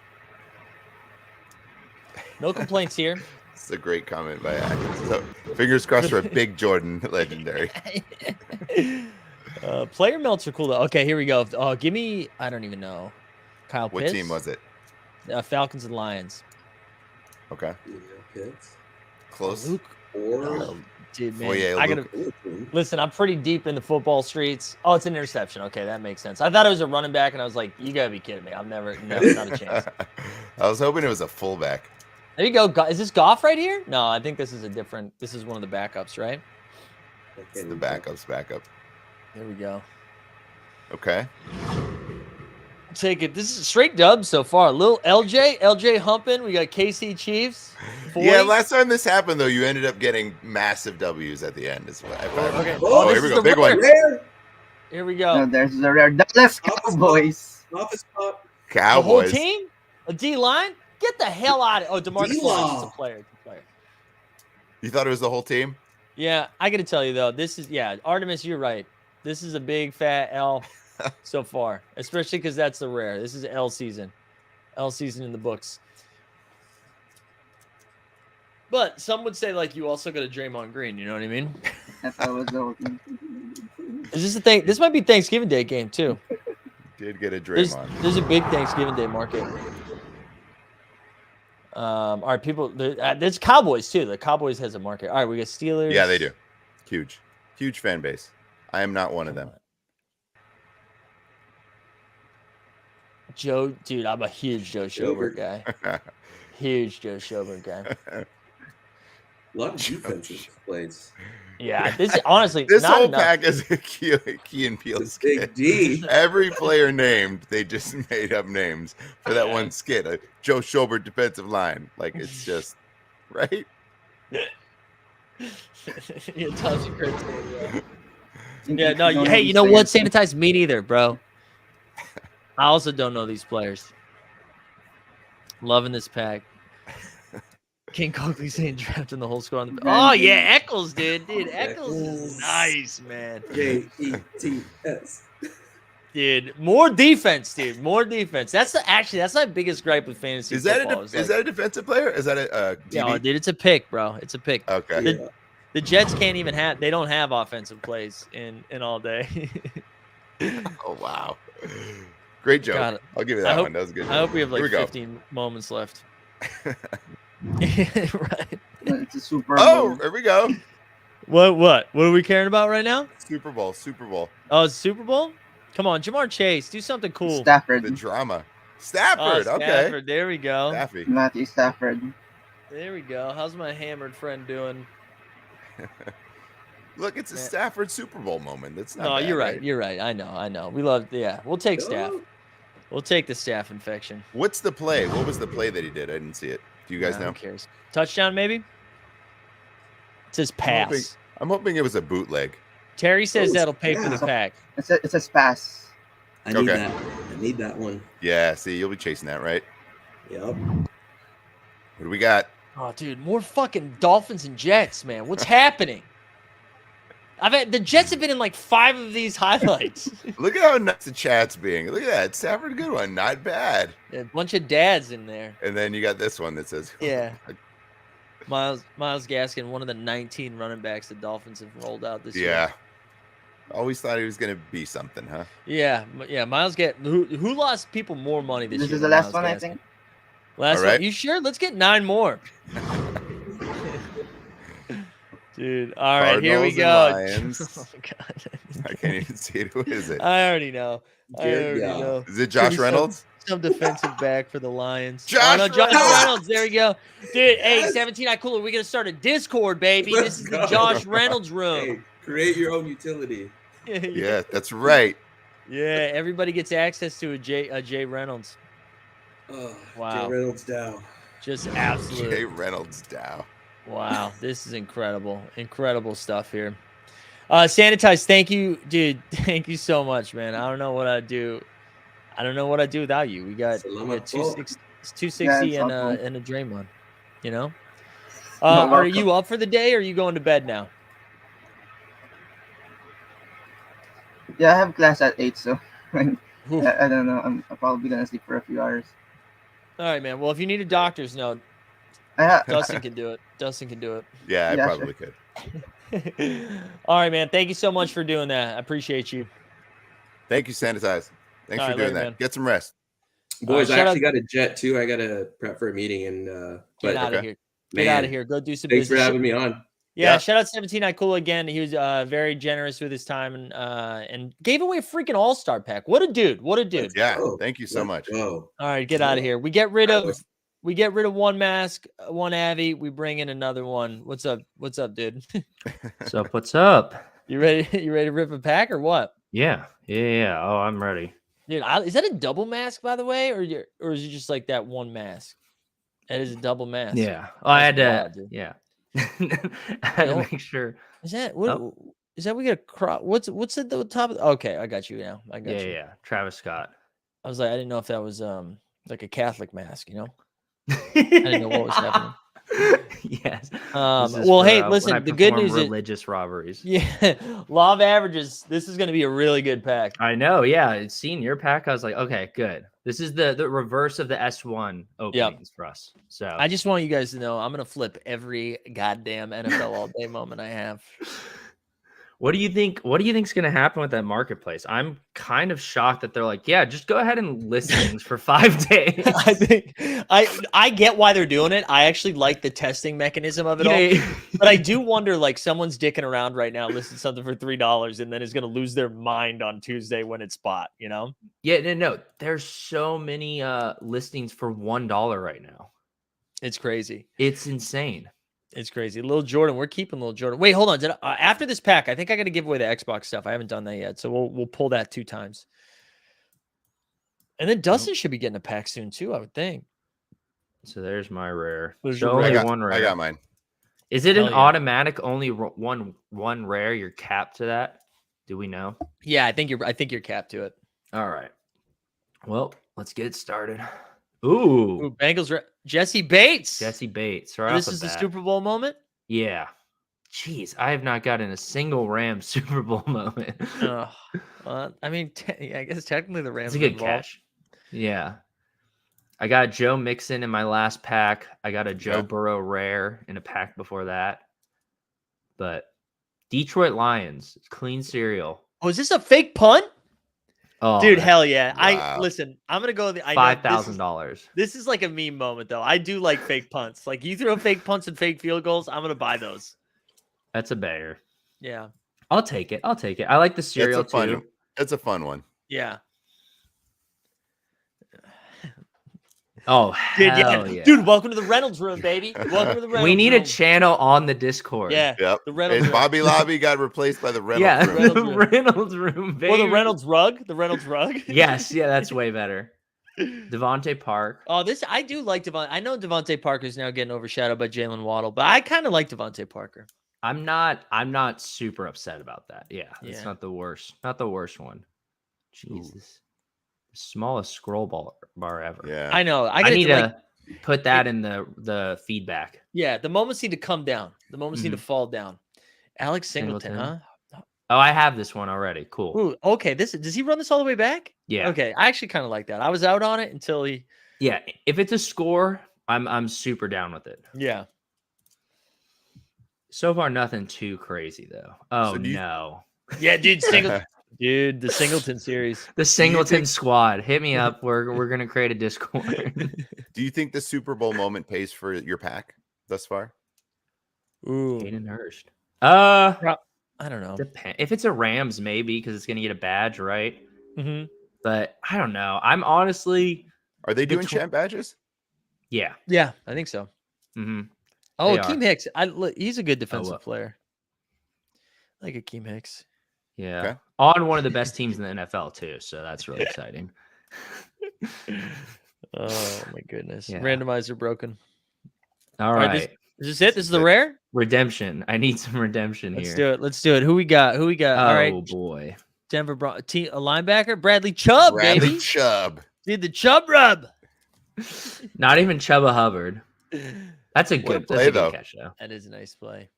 Speaker 3: No complaints here.
Speaker 6: It's a great comment by Atkins. So, fingers crossed for a big Jordan legendary.
Speaker 3: Player melts are cool though. Okay, here we go. Give me. I don't even know. Kyle
Speaker 6: What
Speaker 3: Pitts?
Speaker 6: team was it?
Speaker 3: Falcons and Lions.
Speaker 6: Okay.
Speaker 5: Yeah, Pitts.
Speaker 6: Close.
Speaker 3: Luke.
Speaker 5: Or
Speaker 3: Oh, dude, man.
Speaker 6: Foye
Speaker 3: I gotta
Speaker 6: Luke.
Speaker 3: listen. I'm pretty deep in the football streets. Oh, it's an interception. Okay, that makes sense. I thought it was a running back, and I was like, "You gotta be kidding me! I've never, not a chance."
Speaker 6: I was hoping it was a fullback.
Speaker 3: There you go. Is this Goff right here? No, I think this is a different. This is one of the backups, right?
Speaker 6: It's the backup's backup.
Speaker 3: There we go.
Speaker 6: Okay.
Speaker 3: Take it. This is straight dubs so far. Little LJ humping. We got KC Chiefs.
Speaker 6: Yeah,
Speaker 3: Foy.
Speaker 6: last time this happened though, you ended up getting massive W's at the end. Is what I remember.
Speaker 3: Okay.
Speaker 5: Oh,
Speaker 3: this
Speaker 6: here we
Speaker 3: is
Speaker 6: go.
Speaker 3: the
Speaker 6: Big
Speaker 3: rare.
Speaker 6: one.
Speaker 5: Rare.
Speaker 3: Here we
Speaker 8: No,
Speaker 3: go.
Speaker 8: there's the rare Dallas Cowboys.
Speaker 5: Office pop.
Speaker 3: The whole
Speaker 6: Cowboys.
Speaker 3: team. A D line. Get the hell out of. Oh, DeMarcus
Speaker 5: D-Law.
Speaker 3: Lawrence is a player. It's a player.
Speaker 6: You thought it was the whole team?
Speaker 3: Yeah, I got to tell you though, this is Artemis. You're right. This is a big fat L so far, especially because that's the rare. This is L season. L season in the books. But some would say like you also got a Draymond Green. You know what I mean?
Speaker 8: That's how it was the
Speaker 3: Is this a thing? This might be Thanksgiving Day game too.
Speaker 6: Did get a
Speaker 3: There's
Speaker 6: Draymond.
Speaker 3: a big Thanksgiving Day market. All right, people. There's Cowboys too. The Cowboys has a market. All right, we got Steelers.
Speaker 6: Yeah, they do. Huge fan base. I am not one of them.
Speaker 3: Joe, dude, I'm a huge Joe Schobert guy. Huge Joe Schobert guy.
Speaker 5: A lot of defensive plays.
Speaker 3: Yeah, this honestly
Speaker 6: This
Speaker 3: not
Speaker 6: whole
Speaker 3: enough.
Speaker 6: pack is a Key and Peele
Speaker 5: The
Speaker 6: skit.
Speaker 5: big D.
Speaker 6: Every player named, they just made up names for that one skit. Joe Schobert defensive line. Like it's just right.
Speaker 3: Yeah, Tom's a crazy guy. Yeah, no. Hey, you know what? Sanitize me neither, bro. I also don't know these players. Loving this pack. King Coakley saying drafting the whole squad. On the... Oh yeah, Eccles, dude. Eccles is nice, man.
Speaker 5: Jets.
Speaker 3: Dude, more defense, dude. More defense. That's my biggest gripe with fantasy
Speaker 6: Is that
Speaker 3: football.
Speaker 6: is that a defensive player? Is that a
Speaker 3: Yeah,
Speaker 6: DB?
Speaker 3: dude, it's a pick, bro. It's a pick.
Speaker 6: Okay.
Speaker 3: The The Jets can't even have. They don't have offensive plays in all day.
Speaker 6: Oh wow. Great joke.
Speaker 3: Got it.
Speaker 6: I'll give you
Speaker 3: I
Speaker 6: that
Speaker 3: hope-
Speaker 6: one. That was a good.
Speaker 3: I hope we have
Speaker 6: Here
Speaker 3: like
Speaker 6: we go.
Speaker 3: 15 moments left. Right.
Speaker 8: It's a Super
Speaker 6: Oh,
Speaker 8: Bowl.
Speaker 6: here we go.
Speaker 3: What are we caring about right now?
Speaker 6: Super Bowl.
Speaker 3: Oh, it's Super Bowl. Come on, Jamar Chase, do something cool.
Speaker 8: Stafford.
Speaker 6: The drama.
Speaker 3: Oh,
Speaker 6: Stafford. Okay.
Speaker 3: Stafford. There we go.
Speaker 6: Staffy.
Speaker 8: Matthew Stafford.
Speaker 3: There we go. How's my hammered friend doing?
Speaker 6: Look, it's a Stafford Super Bowl moment. That's not.
Speaker 3: No,
Speaker 6: bad,
Speaker 3: you're right. You're right. I know. We love. Yeah, we'll take Staff. We'll take the Staff infection.
Speaker 6: What's the play? What was the play that he did? I didn't see it. Do you guys know?
Speaker 3: Who cares? Touchdown, maybe. It says pass.
Speaker 6: I'm hoping it was a bootleg.
Speaker 3: Terry says that'll pay for the pack.
Speaker 8: It says pass.
Speaker 5: I need
Speaker 6: Okay.
Speaker 5: that. I need that one.
Speaker 6: Yeah. See, you'll be chasing that, right?
Speaker 5: Yep.
Speaker 6: What do we got?
Speaker 3: Oh, dude, more fucking Dolphins and Jets, man. What's happening? The Jets have been in like 5 of these highlights.
Speaker 6: Look at how nice the chat's being. Look at that. Stafford, good one. Not bad.
Speaker 3: A bunch of dads in there.
Speaker 6: And then you got this one that says,
Speaker 3: Yeah. Miles Gaskin, one of the 19 running backs the Dolphins have rolled out this year.
Speaker 6: Yeah. Always thought he was going to be something, huh?
Speaker 3: Yeah. Miles who lost people more money this year?
Speaker 8: This is the
Speaker 3: than
Speaker 8: last
Speaker 3: Myles
Speaker 8: one, I
Speaker 3: Gaskin?
Speaker 8: think.
Speaker 3: Last
Speaker 6: All right.
Speaker 3: one. You sure? Let's get 9 more. Dude, all right, here we
Speaker 6: Cardinals
Speaker 3: go.
Speaker 6: and Lions.
Speaker 3: Oh, God.
Speaker 6: I can't even see it. Who is it?
Speaker 3: I already know.
Speaker 5: Good job.
Speaker 3: Know.
Speaker 6: Is it Josh Reynolds?
Speaker 3: Some defensive back for the Lions.
Speaker 6: Josh
Speaker 3: Josh
Speaker 6: Reynolds!
Speaker 3: Reynolds. There we go. Dude, hey, 17 Iquila, we're going to start a Discord, baby.
Speaker 5: Let's
Speaker 3: This is
Speaker 5: go.
Speaker 3: the Josh Reynolds
Speaker 5: Hey,
Speaker 3: room.
Speaker 5: create your own utility.
Speaker 6: Yeah, that's right.
Speaker 3: Yeah, everybody gets access to a Jay Reynolds.
Speaker 5: Oh,
Speaker 3: Wow.
Speaker 5: Jay Reynolds Dow.
Speaker 3: Just absolute.
Speaker 6: Jay Reynolds Dow.
Speaker 3: Wow, this is incredible. Incredible stuff here. Sanitize, thank you, dude. Thank you so much, man. I don't know what I'd do. I don't know what I'd do without you. We got 260 and a Draymond, you know? Are you up for the day or are you going to bed now?
Speaker 8: Yeah, I have class at 8, so I
Speaker 3: Oof.
Speaker 8: don't know. I'm probably gonna sleep for a few hours.
Speaker 3: All right, man. Well, if you need a doctor's note,
Speaker 8: I
Speaker 3: Dustin can do it. Dustin can do
Speaker 6: Yeah, I
Speaker 8: Yeah,
Speaker 6: probably could.
Speaker 3: it. All right, man. Thank you so much for doing that. I appreciate you.
Speaker 6: Thank you, Sanitize. Thanks
Speaker 3: All
Speaker 6: for
Speaker 3: right,
Speaker 6: doing
Speaker 3: later,
Speaker 6: that.
Speaker 3: man.
Speaker 6: Get some rest.
Speaker 5: Boys, I
Speaker 3: shout
Speaker 5: actually got a jet too. I got to prep for a meeting and
Speaker 3: Get
Speaker 5: but
Speaker 3: out of
Speaker 6: okay.
Speaker 3: here. Get
Speaker 5: man,
Speaker 3: out of here. Go do some
Speaker 5: thanks for
Speaker 3: business.
Speaker 5: having me on.
Speaker 3: Yeah,
Speaker 6: Yeah.
Speaker 3: shout out 17 Iquila again. He was very generous with his time and gave away a freaking all-star pack. What a dude. What a dude.
Speaker 6: Yeah,
Speaker 5: go.
Speaker 6: thank you so much.
Speaker 5: Oh,
Speaker 3: All right, get out of here. We get rid of one mask, one Avi. We bring in another one. What's up? What's up, dude?
Speaker 9: What's up?
Speaker 3: You ready? You ready to rip a pack or what?
Speaker 9: Yeah. Oh, I'm ready.
Speaker 3: Dude, is that a double mask, by the way, or is it just like that one mask? That is a double mask.
Speaker 9: Yeah. Oh, I had
Speaker 3: That's
Speaker 9: to.
Speaker 3: wild, dude.
Speaker 9: Yeah. I had to
Speaker 3: Don't-
Speaker 9: make sure.
Speaker 3: Is that what?
Speaker 9: Oh.
Speaker 3: Is that we got a crop? What's at the top? Okay, I got you now. I got you.
Speaker 9: Yeah. Travis Scott.
Speaker 3: I was like, I didn't know if that was like a Catholic mask, you know? I didn't know what was happening.
Speaker 9: Yes.
Speaker 3: Well,
Speaker 9: This is for,
Speaker 3: hey,
Speaker 9: when I
Speaker 3: listen, the good
Speaker 9: perform
Speaker 3: news is,
Speaker 9: religious robberies.
Speaker 3: yeah, law of averages. This is going to be a really good pack.
Speaker 9: I know. Yeah. Seeing your pack, I was like, okay, good. This is the reverse of the S1 openings for us. So
Speaker 3: I just want you guys to know I'm going to flip every goddamn NFL all day moment I have.
Speaker 9: what do you think? What do you think's going to happen with that marketplace? I'm kind of shocked that they're like, yeah, just go ahead and list things for 5 days.
Speaker 3: I think I get why they're doing it. I actually like the testing mechanism of it all. But I do wonder, like, someone's dicking around right now, listing something for $3, and then is going to lose their mind on Tuesday when it's spot, you know?
Speaker 9: Yeah, no. There's so many listings for $1 right now.
Speaker 3: It's crazy.
Speaker 9: It's insane.
Speaker 3: It's crazy. Lil Jordan, we're keeping Lil Jordan. Wait, hold on. After this pack, I think I got to give away the Xbox stuff. I haven't done that yet, so we'll pull that 2 times. And then Dustin should be getting a pack soon too, I would think.
Speaker 9: So there's my rare.
Speaker 3: There's
Speaker 9: So
Speaker 3: your
Speaker 9: only
Speaker 3: rare.
Speaker 9: one rare.
Speaker 6: I got mine.
Speaker 9: Is it an
Speaker 3: Hell yeah.
Speaker 9: automatic only one rare? You're capped to that? Do we know?
Speaker 3: Yeah, I think you're capped to it.
Speaker 9: All right. Well, let's get started. Ooh,
Speaker 3: Ooh, Bengals. Jesse Bates.
Speaker 9: Jesse Bates. Right
Speaker 3: This
Speaker 9: off
Speaker 3: is the
Speaker 9: bat.
Speaker 3: Super Bowl moment.
Speaker 9: Yeah. Jeez, I have not gotten a single Rams Super Bowl moment.
Speaker 3: I mean, I guess technically the Rams.
Speaker 9: It's a
Speaker 3: are
Speaker 9: good
Speaker 3: involved.
Speaker 9: cash. Yeah. I got Joe Mixon in my last pack. I got a Joe
Speaker 6: Yeah.
Speaker 9: Burrow rare in a pack before that. but Detroit Lions, clean cereal.
Speaker 3: Oh, is this a fake punt?
Speaker 9: Oh,
Speaker 3: Dude,
Speaker 9: that's
Speaker 3: hell yeah.
Speaker 6: wow.
Speaker 3: Listen, I'm gonna go I know
Speaker 9: $5,000.
Speaker 3: this is like a meme moment though. I do like fake punts. Like you throw fake punts and fake field goals, I'm gonna buy those.
Speaker 9: That's a banger.
Speaker 3: Yeah.
Speaker 9: I'll take it. I'll take it. I like the cereal too.
Speaker 6: It's a fun one.
Speaker 3: Yeah.
Speaker 9: Oh,
Speaker 3: Dude,
Speaker 9: hell yeah.
Speaker 3: Dude, welcome to the Reynolds room, baby. Welcome to the Reynolds
Speaker 9: We need a
Speaker 3: room.
Speaker 9: channel on the Discord.
Speaker 3: Yeah.
Speaker 6: Yep.
Speaker 3: The Reynolds
Speaker 6: And
Speaker 3: room.
Speaker 6: Bobby Lobby got replaced by the Reynolds
Speaker 9: Yeah,
Speaker 6: room.
Speaker 9: the
Speaker 3: room.
Speaker 9: Reynolds room, baby.
Speaker 3: Or the Reynolds rug. The Reynolds rug.
Speaker 9: Yes, yeah, that's way better. Devontae Park.
Speaker 3: Oh, I do like Devontae. I know Devontae Parker's now getting overshadowed by Jalen Waddle, but I kind of like Devontae Parker.
Speaker 9: I'm not super upset about that. Yeah, it's
Speaker 3: Yeah.
Speaker 9: not the worst. Not the worst one. Jesus. The smallest scroll bar ever.
Speaker 6: Yeah.
Speaker 3: I know.
Speaker 9: I need to put that in the feedback.
Speaker 3: Yeah, the moments need to come down. The moments need to fall down. Alex Singleton, huh?
Speaker 9: Oh, I have this one already. Cool.
Speaker 3: Ooh, okay. Does he run this all the way back?
Speaker 9: Yeah.
Speaker 3: Okay. I actually kind of like that. I was out on it until he.
Speaker 9: Yeah. If it's a score, I'm super down with it.
Speaker 3: Yeah.
Speaker 9: So far, nothing too crazy though. Oh
Speaker 6: So
Speaker 9: no.
Speaker 3: Yeah, dude. Dude, the Singleton series.
Speaker 9: The Singleton squad. Hit me up. We're gonna create a Discord.
Speaker 6: Do you think the Super Bowl moment pays for your pack thus far?
Speaker 3: Ooh.
Speaker 9: Hayden Hurst.
Speaker 3: I don't know.
Speaker 9: If it's a Rams, maybe because it's gonna get a badge, right?
Speaker 3: Mm-hmm.
Speaker 9: But I don't know. I'm honestly.
Speaker 6: Are they doing champ badges?
Speaker 9: Yeah.
Speaker 3: Yeah, I think so.
Speaker 9: Mm-hmm.
Speaker 3: Oh,
Speaker 9: They
Speaker 3: Akeem
Speaker 9: are.
Speaker 3: Hicks. He's a good defensive
Speaker 9: what?
Speaker 3: player. I like Akeem Hicks.
Speaker 9: Yeah.
Speaker 6: Okay.
Speaker 9: On one of the best teams in the NFL too, so that's really exciting.
Speaker 3: Oh my goodness.
Speaker 9: Yeah.
Speaker 3: Randomizer broken.
Speaker 9: All right.
Speaker 3: Is this it? This is the rare?
Speaker 9: Redemption. I need some redemption
Speaker 3: Let's
Speaker 9: here.
Speaker 3: do it. Let's do it. Who we got? All right.
Speaker 9: Oh boy.
Speaker 3: Denver a linebacker, Bradley Chubb, baby.
Speaker 6: Chubb.
Speaker 3: Did the Chubb rub.
Speaker 9: Not even Chuba Hubbard. That's a good
Speaker 6: play,
Speaker 9: that's a
Speaker 6: though.
Speaker 9: good catch though.
Speaker 3: That is a nice play.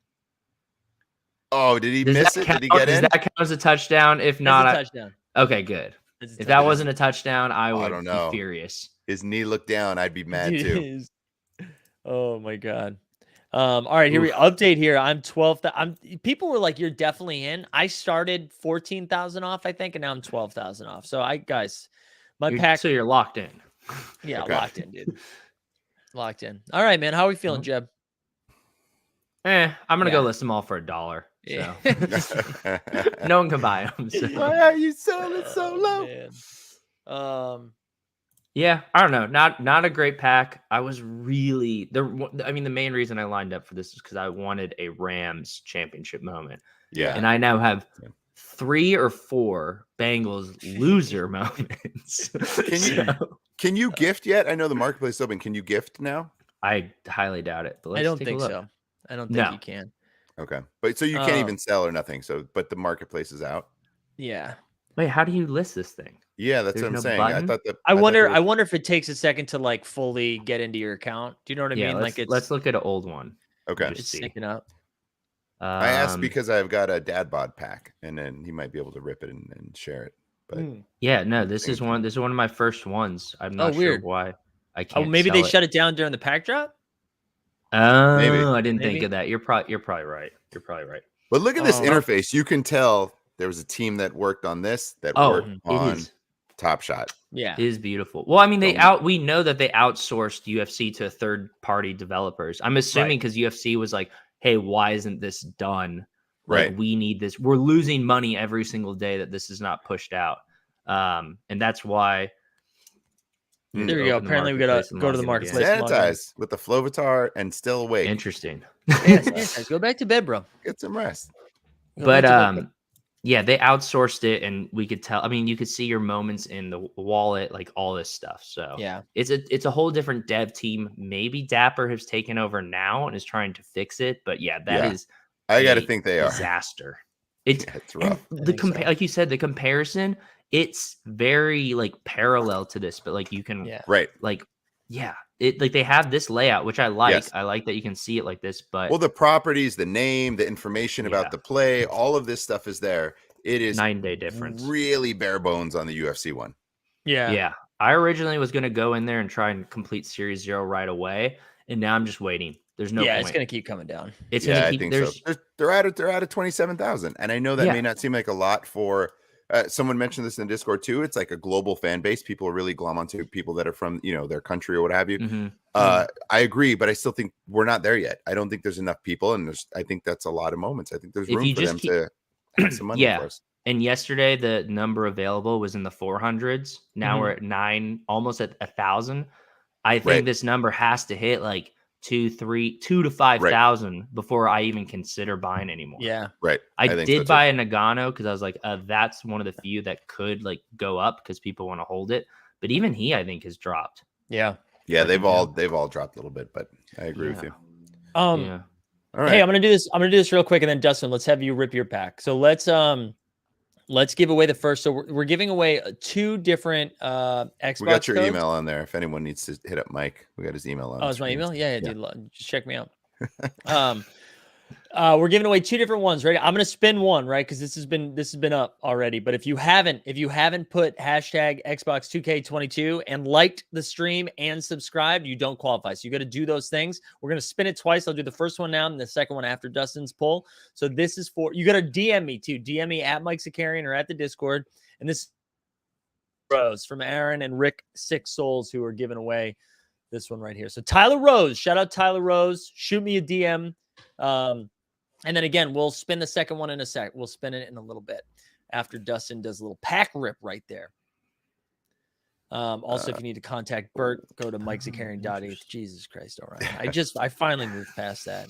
Speaker 6: Oh, did he
Speaker 9: Does
Speaker 6: miss
Speaker 9: that
Speaker 6: it?
Speaker 9: count?
Speaker 6: Did he get
Speaker 9: Does
Speaker 6: in?
Speaker 9: that count as a touchdown? If not,
Speaker 3: That's a touchdown.
Speaker 9: okay, good.
Speaker 3: That's a
Speaker 9: If that
Speaker 3: touchdown.
Speaker 9: wasn't a touchdown, I would
Speaker 6: don't know.
Speaker 9: be furious.
Speaker 6: His knee looked down. I'd be mad
Speaker 3: It
Speaker 6: too.
Speaker 3: is. Oh my god. All right, here we update here. I'm 12. People were like, "You're definitely in." I started 14,000 off, I think, and now I'm 12,000 off. So my pack.
Speaker 9: So you're locked in.
Speaker 3: Yeah,
Speaker 6: Okay.
Speaker 3: locked in, dude. Locked in. All right, man. How are we feeling, Jeb?
Speaker 9: I'm gonna
Speaker 3: Yeah.
Speaker 9: go list them all for $1. So
Speaker 3: Yeah.
Speaker 9: no one can buy them. So.
Speaker 6: Why are you selling so low?
Speaker 3: Man.
Speaker 9: Yeah, I don't know. Not a great pack. I was really the main reason I lined up for this is because I wanted a Rams championship moment.
Speaker 6: Yeah.
Speaker 9: And I now have 3 or 4 Bengals loser moments.
Speaker 6: Can you gift yet? I know the marketplace is open. Can you gift now?
Speaker 9: I highly doubt it. But let's
Speaker 3: I don't
Speaker 9: take a
Speaker 3: think
Speaker 9: look.
Speaker 3: so. I don't think
Speaker 9: No.
Speaker 3: you can.
Speaker 6: Okay. But so you can't even sell or nothing. But the marketplace is out.
Speaker 3: Yeah.
Speaker 9: Wait, how do you list this thing?
Speaker 6: Yeah, that's
Speaker 9: There's
Speaker 6: what I'm
Speaker 9: no
Speaker 6: saying.
Speaker 9: button?
Speaker 6: I thought that
Speaker 3: I wonder if it takes a second to like fully get into your account. Do you know what I
Speaker 9: Yeah,
Speaker 3: mean?
Speaker 9: let's,
Speaker 3: Like
Speaker 9: let's look at an old one.
Speaker 6: Okay.
Speaker 3: it's
Speaker 9: see.
Speaker 3: syncing up.
Speaker 6: I asked
Speaker 9: Um,
Speaker 6: because I've got a dad bod pack, and then he might be able to rip it and share it. But
Speaker 9: yeah, no, this is one of my first ones. I'm not sure
Speaker 3: weird.
Speaker 9: why I
Speaker 3: Oh,
Speaker 9: can't.
Speaker 3: maybe they
Speaker 9: sell it.
Speaker 3: shut it down during the pack drop.
Speaker 9: Oh,
Speaker 6: Maybe.
Speaker 9: I didn't think
Speaker 3: Maybe.
Speaker 9: of that. You're probably right. You're probably right.
Speaker 6: But look at this
Speaker 3: Oh.
Speaker 6: interface. You can tell there was a team that worked on this that
Speaker 9: Oh,
Speaker 6: worked
Speaker 9: it
Speaker 6: on
Speaker 9: is.
Speaker 6: Top Shot.
Speaker 3: Yeah.
Speaker 9: It is beautiful. Well, I mean,
Speaker 6: Don't-
Speaker 9: we know that they outsourced UFC to third party developers. I'm assuming because UFC was like, hey, why isn't this done? Like,
Speaker 6: Right.
Speaker 9: we need this. We're losing money every single day that this is not pushed out. And that's why.
Speaker 6: There
Speaker 3: we go. Apparently we gotta go to the marketplace.
Speaker 6: Sanitize with the Flovatar and still awake.
Speaker 9: Interesting.
Speaker 3: Yes, go back to bed, bro.
Speaker 6: Get some rest.
Speaker 3: Go
Speaker 9: But
Speaker 3: back to bed.
Speaker 9: yeah, they outsourced it, and we could tell. I mean, you could see your moments in the wallet, like all this stuff. So
Speaker 3: Yeah.
Speaker 9: it's a whole different dev team. Maybe Dapper has taken over now and is trying to fix it. But yeah, that is
Speaker 6: I got to
Speaker 9: a
Speaker 6: think they are.
Speaker 9: disaster. It's
Speaker 6: Yeah, it's rough.
Speaker 9: the
Speaker 3: think so.
Speaker 9: like you said, the comparison. It's very like parallel to this, but like you can
Speaker 3: Yeah.
Speaker 6: Right.
Speaker 9: like it like they have this layout, which I like.
Speaker 6: Yes.
Speaker 9: I like that you can see it like this. But
Speaker 6: Well, the properties, the name, the information
Speaker 9: Yeah.
Speaker 6: about the play, all of this stuff is there. It is
Speaker 9: 9-day difference.
Speaker 6: really bare bones on the UFC one.
Speaker 3: Yeah.
Speaker 9: Yeah. I originally was going to go in there and try and complete Series 0 right away. And now I'm just waiting. There's no
Speaker 3: yeah,
Speaker 9: point.
Speaker 3: it's gonna keep coming down.
Speaker 9: It's
Speaker 6: Yeah,
Speaker 9: gonna
Speaker 6: I
Speaker 9: keep.
Speaker 6: think
Speaker 9: There's
Speaker 6: so. They're at 27,000, and I know that
Speaker 9: Yeah.
Speaker 6: may not seem like a lot for. Someone mentioned this in Discord too. It's like a global fan base. People are really glom onto people that are from their country or what have you.
Speaker 9: Mhm.
Speaker 6: I agree, but I still think we're not there yet. I don't think there's enough people, and I think that's a lot of moments. I think there's
Speaker 9: If
Speaker 6: room
Speaker 9: you
Speaker 6: for
Speaker 9: just
Speaker 6: them
Speaker 9: keep-
Speaker 6: to have some money
Speaker 9: Yeah.
Speaker 6: for us.
Speaker 9: And yesterday, the number available was in the 400s. Now
Speaker 3: Mhm.
Speaker 9: we're at 9, almost at 1,000. I think
Speaker 6: Right.
Speaker 9: this number has to hit like 2 to 5,000 before I even consider buying anymore.
Speaker 3: Yeah.
Speaker 6: Right.
Speaker 9: I
Speaker 6: think
Speaker 9: did
Speaker 6: so, too.
Speaker 9: buy a Nagano because I was like, that's one of the few that could like go up because people want to hold it. But even he, I think, has dropped.
Speaker 3: Yeah.
Speaker 6: Yeah, they've
Speaker 9: Freaking
Speaker 6: all dropped a little bit, but I agree with you.
Speaker 9: Yeah.
Speaker 6: All right.
Speaker 3: Hey, I'm gonna do this real quick, and then Dustin, let's have you rip your pack. So let's give away the first. So we're giving away 2 different Xbox.
Speaker 6: We got your
Speaker 3: codes.
Speaker 6: email on there. If anyone needs to hit up Mike, we got his email on.
Speaker 3: Oh,
Speaker 6: the
Speaker 3: it's my
Speaker 6: screen.
Speaker 3: email? Yeah, dude. Just check me out. We're giving away 2 different ones, right? I'm gonna spin one, right? Because this has been up already. But if you haven't put hashtag Xbox 2K22 and liked the stream and subscribed, you don't qualify. So you got to do those things. We're gonna spin it twice. I'll do the first one now and the second one after Dustin's poll. So this is for you. Got to DM me too. DM me at Mike Zakarian or at the Discord. And this Rose from Aaron and Rick 6 Souls who are giving away this one right here. So Tyler Rose, shout out Tyler Rose. Shoot me a DM. And then again, we'll spin the second one in a sec. We'll spin it in a little bit after Dustin does a little pack rip right there. Also, if you need to contact Bert, go to MikeZakarian.8. Jesus Christ, all right. I finally moved past that.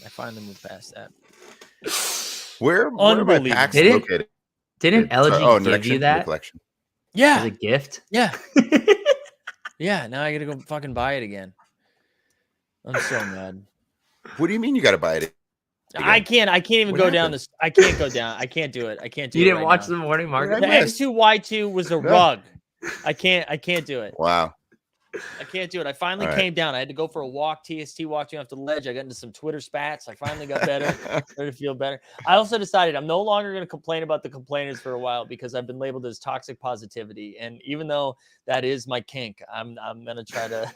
Speaker 6: Where are my packs
Speaker 9: Didn't-
Speaker 6: located?
Speaker 9: Didn't LG give you
Speaker 6: the
Speaker 9: that
Speaker 6: collection.
Speaker 3: Yeah.
Speaker 9: as a gift?
Speaker 3: Yeah. Yeah. Now I got to go fucking buy it again. I'm so mad.
Speaker 6: What do you mean you got to buy it?
Speaker 3: I can't even
Speaker 6: What
Speaker 3: go down
Speaker 6: happened?
Speaker 3: this. I can't go down. I can't do it. I can't do
Speaker 9: You
Speaker 3: it.
Speaker 9: didn't
Speaker 3: right
Speaker 9: watch
Speaker 3: now.
Speaker 9: the morning market?
Speaker 3: The
Speaker 6: I missed?
Speaker 3: X2Y2 was a rug. I can't do it.
Speaker 6: Wow.
Speaker 3: I can't do it. I finally
Speaker 6: All right.
Speaker 3: came down. I had to go for a walk. TST walked me off the ledge. I got into some Twitter spats. I finally got better. Started to feel better. I also decided I'm no longer going to complain about the complainers for a while because I've been labeled as toxic positivity. And even though that is my kink, I'm gonna try to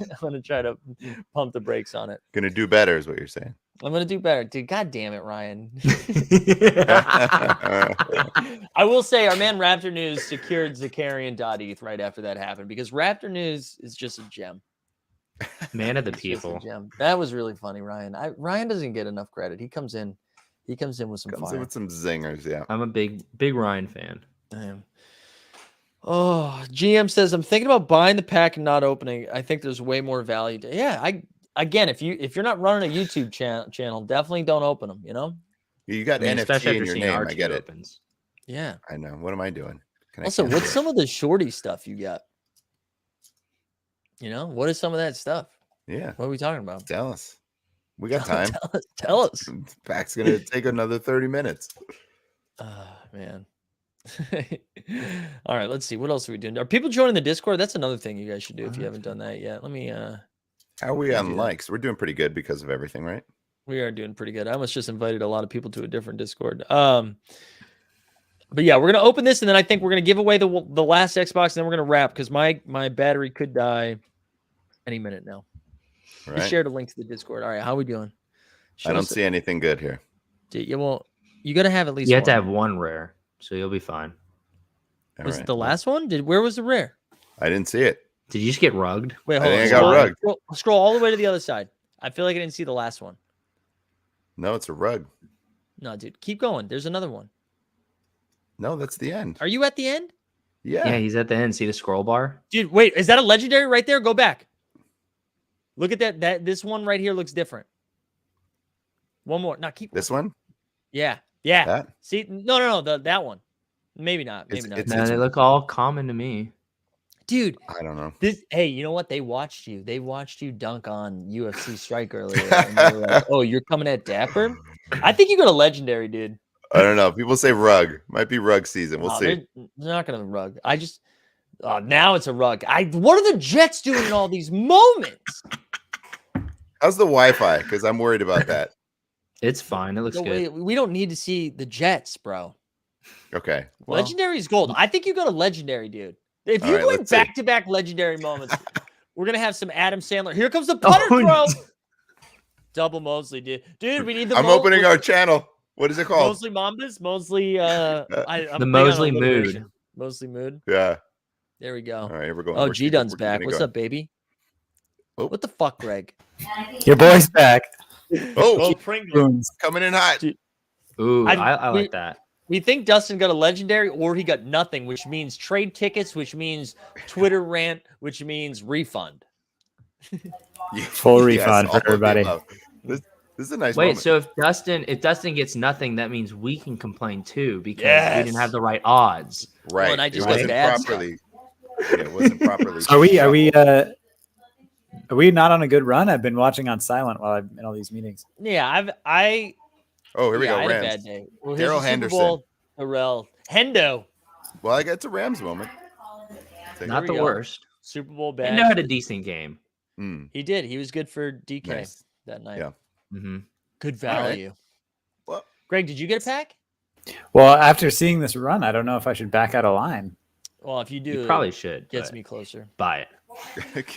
Speaker 3: pump the brakes on it.
Speaker 6: Gonna do better is what you're saying.
Speaker 3: I'm gonna do better, dude. God damn it, Ryan. I will say our man Raptor News secured Zakarian.eth right after that happened because Raptor News is just a gem.
Speaker 9: Man of the
Speaker 3: It's just a
Speaker 9: people.
Speaker 3: gem. That was really funny, Ryan. Ryan doesn't get enough credit. He comes in with some
Speaker 6: Comes in
Speaker 3: fire.
Speaker 6: with some zingers, yeah.
Speaker 9: I'm a big Ryan fan.
Speaker 3: Damn. Oh, GM says I'm thinking about buying the pack and not opening. I think there's way more value. Yeah, if you're not running a YouTube channel, definitely don't open them. You know.
Speaker 6: You got
Speaker 9: I mean, especially
Speaker 6: NFT in
Speaker 9: after
Speaker 6: your
Speaker 9: seeing
Speaker 6: name. I
Speaker 9: R2
Speaker 6: get it.
Speaker 9: opens.
Speaker 3: Yeah.
Speaker 6: I know. What am I doing? Can I
Speaker 3: Also,
Speaker 6: cancel
Speaker 3: what's
Speaker 6: it?
Speaker 3: some of the shorty stuff you got? You know, what is some of that stuff?
Speaker 6: Yeah.
Speaker 3: What are we talking about?
Speaker 6: Tell us. We got time.
Speaker 3: Tell us.
Speaker 6: Pack's gonna take another 30 minutes.
Speaker 3: Man. All right, let's see. What else are we doing? Are people joining the Discord? That's another thing you guys should do if you haven't done that yet. Let me
Speaker 6: How are we on likes? We're doing pretty good because of everything, right?
Speaker 3: we are doing pretty good. I almost just invited a lot of people to a different Discord. But yeah, we're gonna open this and then I think we're gonna give away the last Xbox and then we're gonna wrap because my battery could die any minute now.
Speaker 6: All
Speaker 3: Just
Speaker 6: right.
Speaker 3: shared a link to the Discord. All right, how we doing?
Speaker 6: I don't see anything good here.
Speaker 3: You gotta have at least
Speaker 9: You have to
Speaker 3: one.
Speaker 9: have one rare, so you'll be fine.
Speaker 6: All
Speaker 3: Was
Speaker 6: right.
Speaker 3: it the last one? Where was the rare?
Speaker 6: I didn't see it.
Speaker 9: Did you just get rugged?
Speaker 3: Wait,
Speaker 6: I
Speaker 3: hold on.
Speaker 6: think I got rugged.
Speaker 3: Scroll all the way to the other side. I feel like I didn't see the last one.
Speaker 6: No, it's a rug.
Speaker 3: No, dude, keep going. There's another one.
Speaker 6: No, that's the end.
Speaker 3: Are you at the end?
Speaker 9: Yeah, he's at the end. See the scroll bar?
Speaker 3: Dude, wait, is that a legendary right there? Go back. Look at that. This one right here looks different. One more. No, keep
Speaker 6: This one?
Speaker 3: Yeah. Yeah.
Speaker 6: That?
Speaker 3: See, no, that one. Maybe not. Maybe not.
Speaker 9: No, they look all common to me.
Speaker 3: Dude,
Speaker 6: I don't know.
Speaker 3: hey, you know what? They watched you. They watched you dunk on UFC Strike earlier. And they were like, oh, you're coming at Dapper? I think you got a legendary, dude.
Speaker 6: I don't know. People say rug. Might be rug season. We'll see.
Speaker 3: They're not gonna rug. Now it's a rug. What are the Jets doing in all these moments?
Speaker 6: How's the Wi-Fi? Because I'm worried about that.
Speaker 9: It's fine. It looks
Speaker 3: No,
Speaker 9: good.
Speaker 3: we don't need to see the Jets, bro.
Speaker 6: Okay. Well,
Speaker 3: Legendary is gold. I think you got a legendary, dude. If
Speaker 6: All
Speaker 3: you're
Speaker 6: right,
Speaker 3: going
Speaker 6: let's see.
Speaker 3: back-to-back legendary moments, we're gonna have some Adam Sandler. Here comes the putter throw. Double Mosley, dude. Dude, we need the.
Speaker 6: I'm opening our channel. What is it called?
Speaker 3: Mosley Mambas. Mosley. I'm
Speaker 9: The
Speaker 3: big on
Speaker 9: Mosley Mood.
Speaker 3: alliteration. Mosley Mood.
Speaker 6: Yeah.
Speaker 3: There we go.
Speaker 6: All right, here we're going.
Speaker 3: Oh,
Speaker 6: We're
Speaker 3: G
Speaker 6: keeping-
Speaker 3: Dun's
Speaker 6: we're
Speaker 3: back.
Speaker 6: keeping it
Speaker 3: What's
Speaker 6: going.
Speaker 3: up, baby?
Speaker 6: Oh.
Speaker 3: What the fuck, Greg?
Speaker 10: Your boy's back.
Speaker 6: Oh,
Speaker 10: Boons.
Speaker 6: coming in hot.
Speaker 3: Dude.
Speaker 9: Ooh,
Speaker 3: I-
Speaker 9: I
Speaker 3: we-
Speaker 9: like that.
Speaker 3: We think Dustin got a legendary or he got nothing, which means trade tickets, which means Twitter rant, which means refund.
Speaker 10: Full
Speaker 6: Yes,
Speaker 10: refund
Speaker 6: all
Speaker 10: for
Speaker 6: of the
Speaker 10: everybody.
Speaker 6: above. This is a nice
Speaker 9: Wait,
Speaker 6: moment.
Speaker 9: so if Dustin gets nothing, that means we can complain too because we
Speaker 3: Yes.
Speaker 9: didn't have the right odds.
Speaker 6: Right.
Speaker 3: and I just
Speaker 6: it
Speaker 3: got
Speaker 6: wasn't
Speaker 3: bad stuff.
Speaker 6: properly. Yeah, it wasn't properly.
Speaker 10: Are we
Speaker 6: shuffled.
Speaker 10: are we not on a good run? I've been watching on silent while I'm in all these meetings.
Speaker 3: Yeah,
Speaker 6: Oh, here we
Speaker 3: yeah,
Speaker 6: go.
Speaker 3: I had a
Speaker 6: Rams.
Speaker 3: bad day. Well, here's
Speaker 6: Daryl
Speaker 3: the Super
Speaker 6: Henderson.
Speaker 3: Bowl. Harrell. Hendo.
Speaker 6: Well, I got a Rams moment.
Speaker 9: Not
Speaker 3: we
Speaker 9: the
Speaker 3: go.
Speaker 9: worst.
Speaker 3: Super Bowl
Speaker 9: He
Speaker 3: bad.
Speaker 9: had a decent game.
Speaker 6: Mm,
Speaker 3: He did. He was good for DK
Speaker 6: nice.
Speaker 3: that night.
Speaker 6: Yeah.
Speaker 9: hmm
Speaker 3: Good
Speaker 6: All right.
Speaker 3: value.
Speaker 6: Well,
Speaker 3: Greg, did you get a pack?
Speaker 10: Well, after seeing this run, I don't know if I should back out of line.
Speaker 3: Well, if you do,
Speaker 9: You probably should.
Speaker 3: gets
Speaker 9: but
Speaker 3: me closer.
Speaker 9: buy it.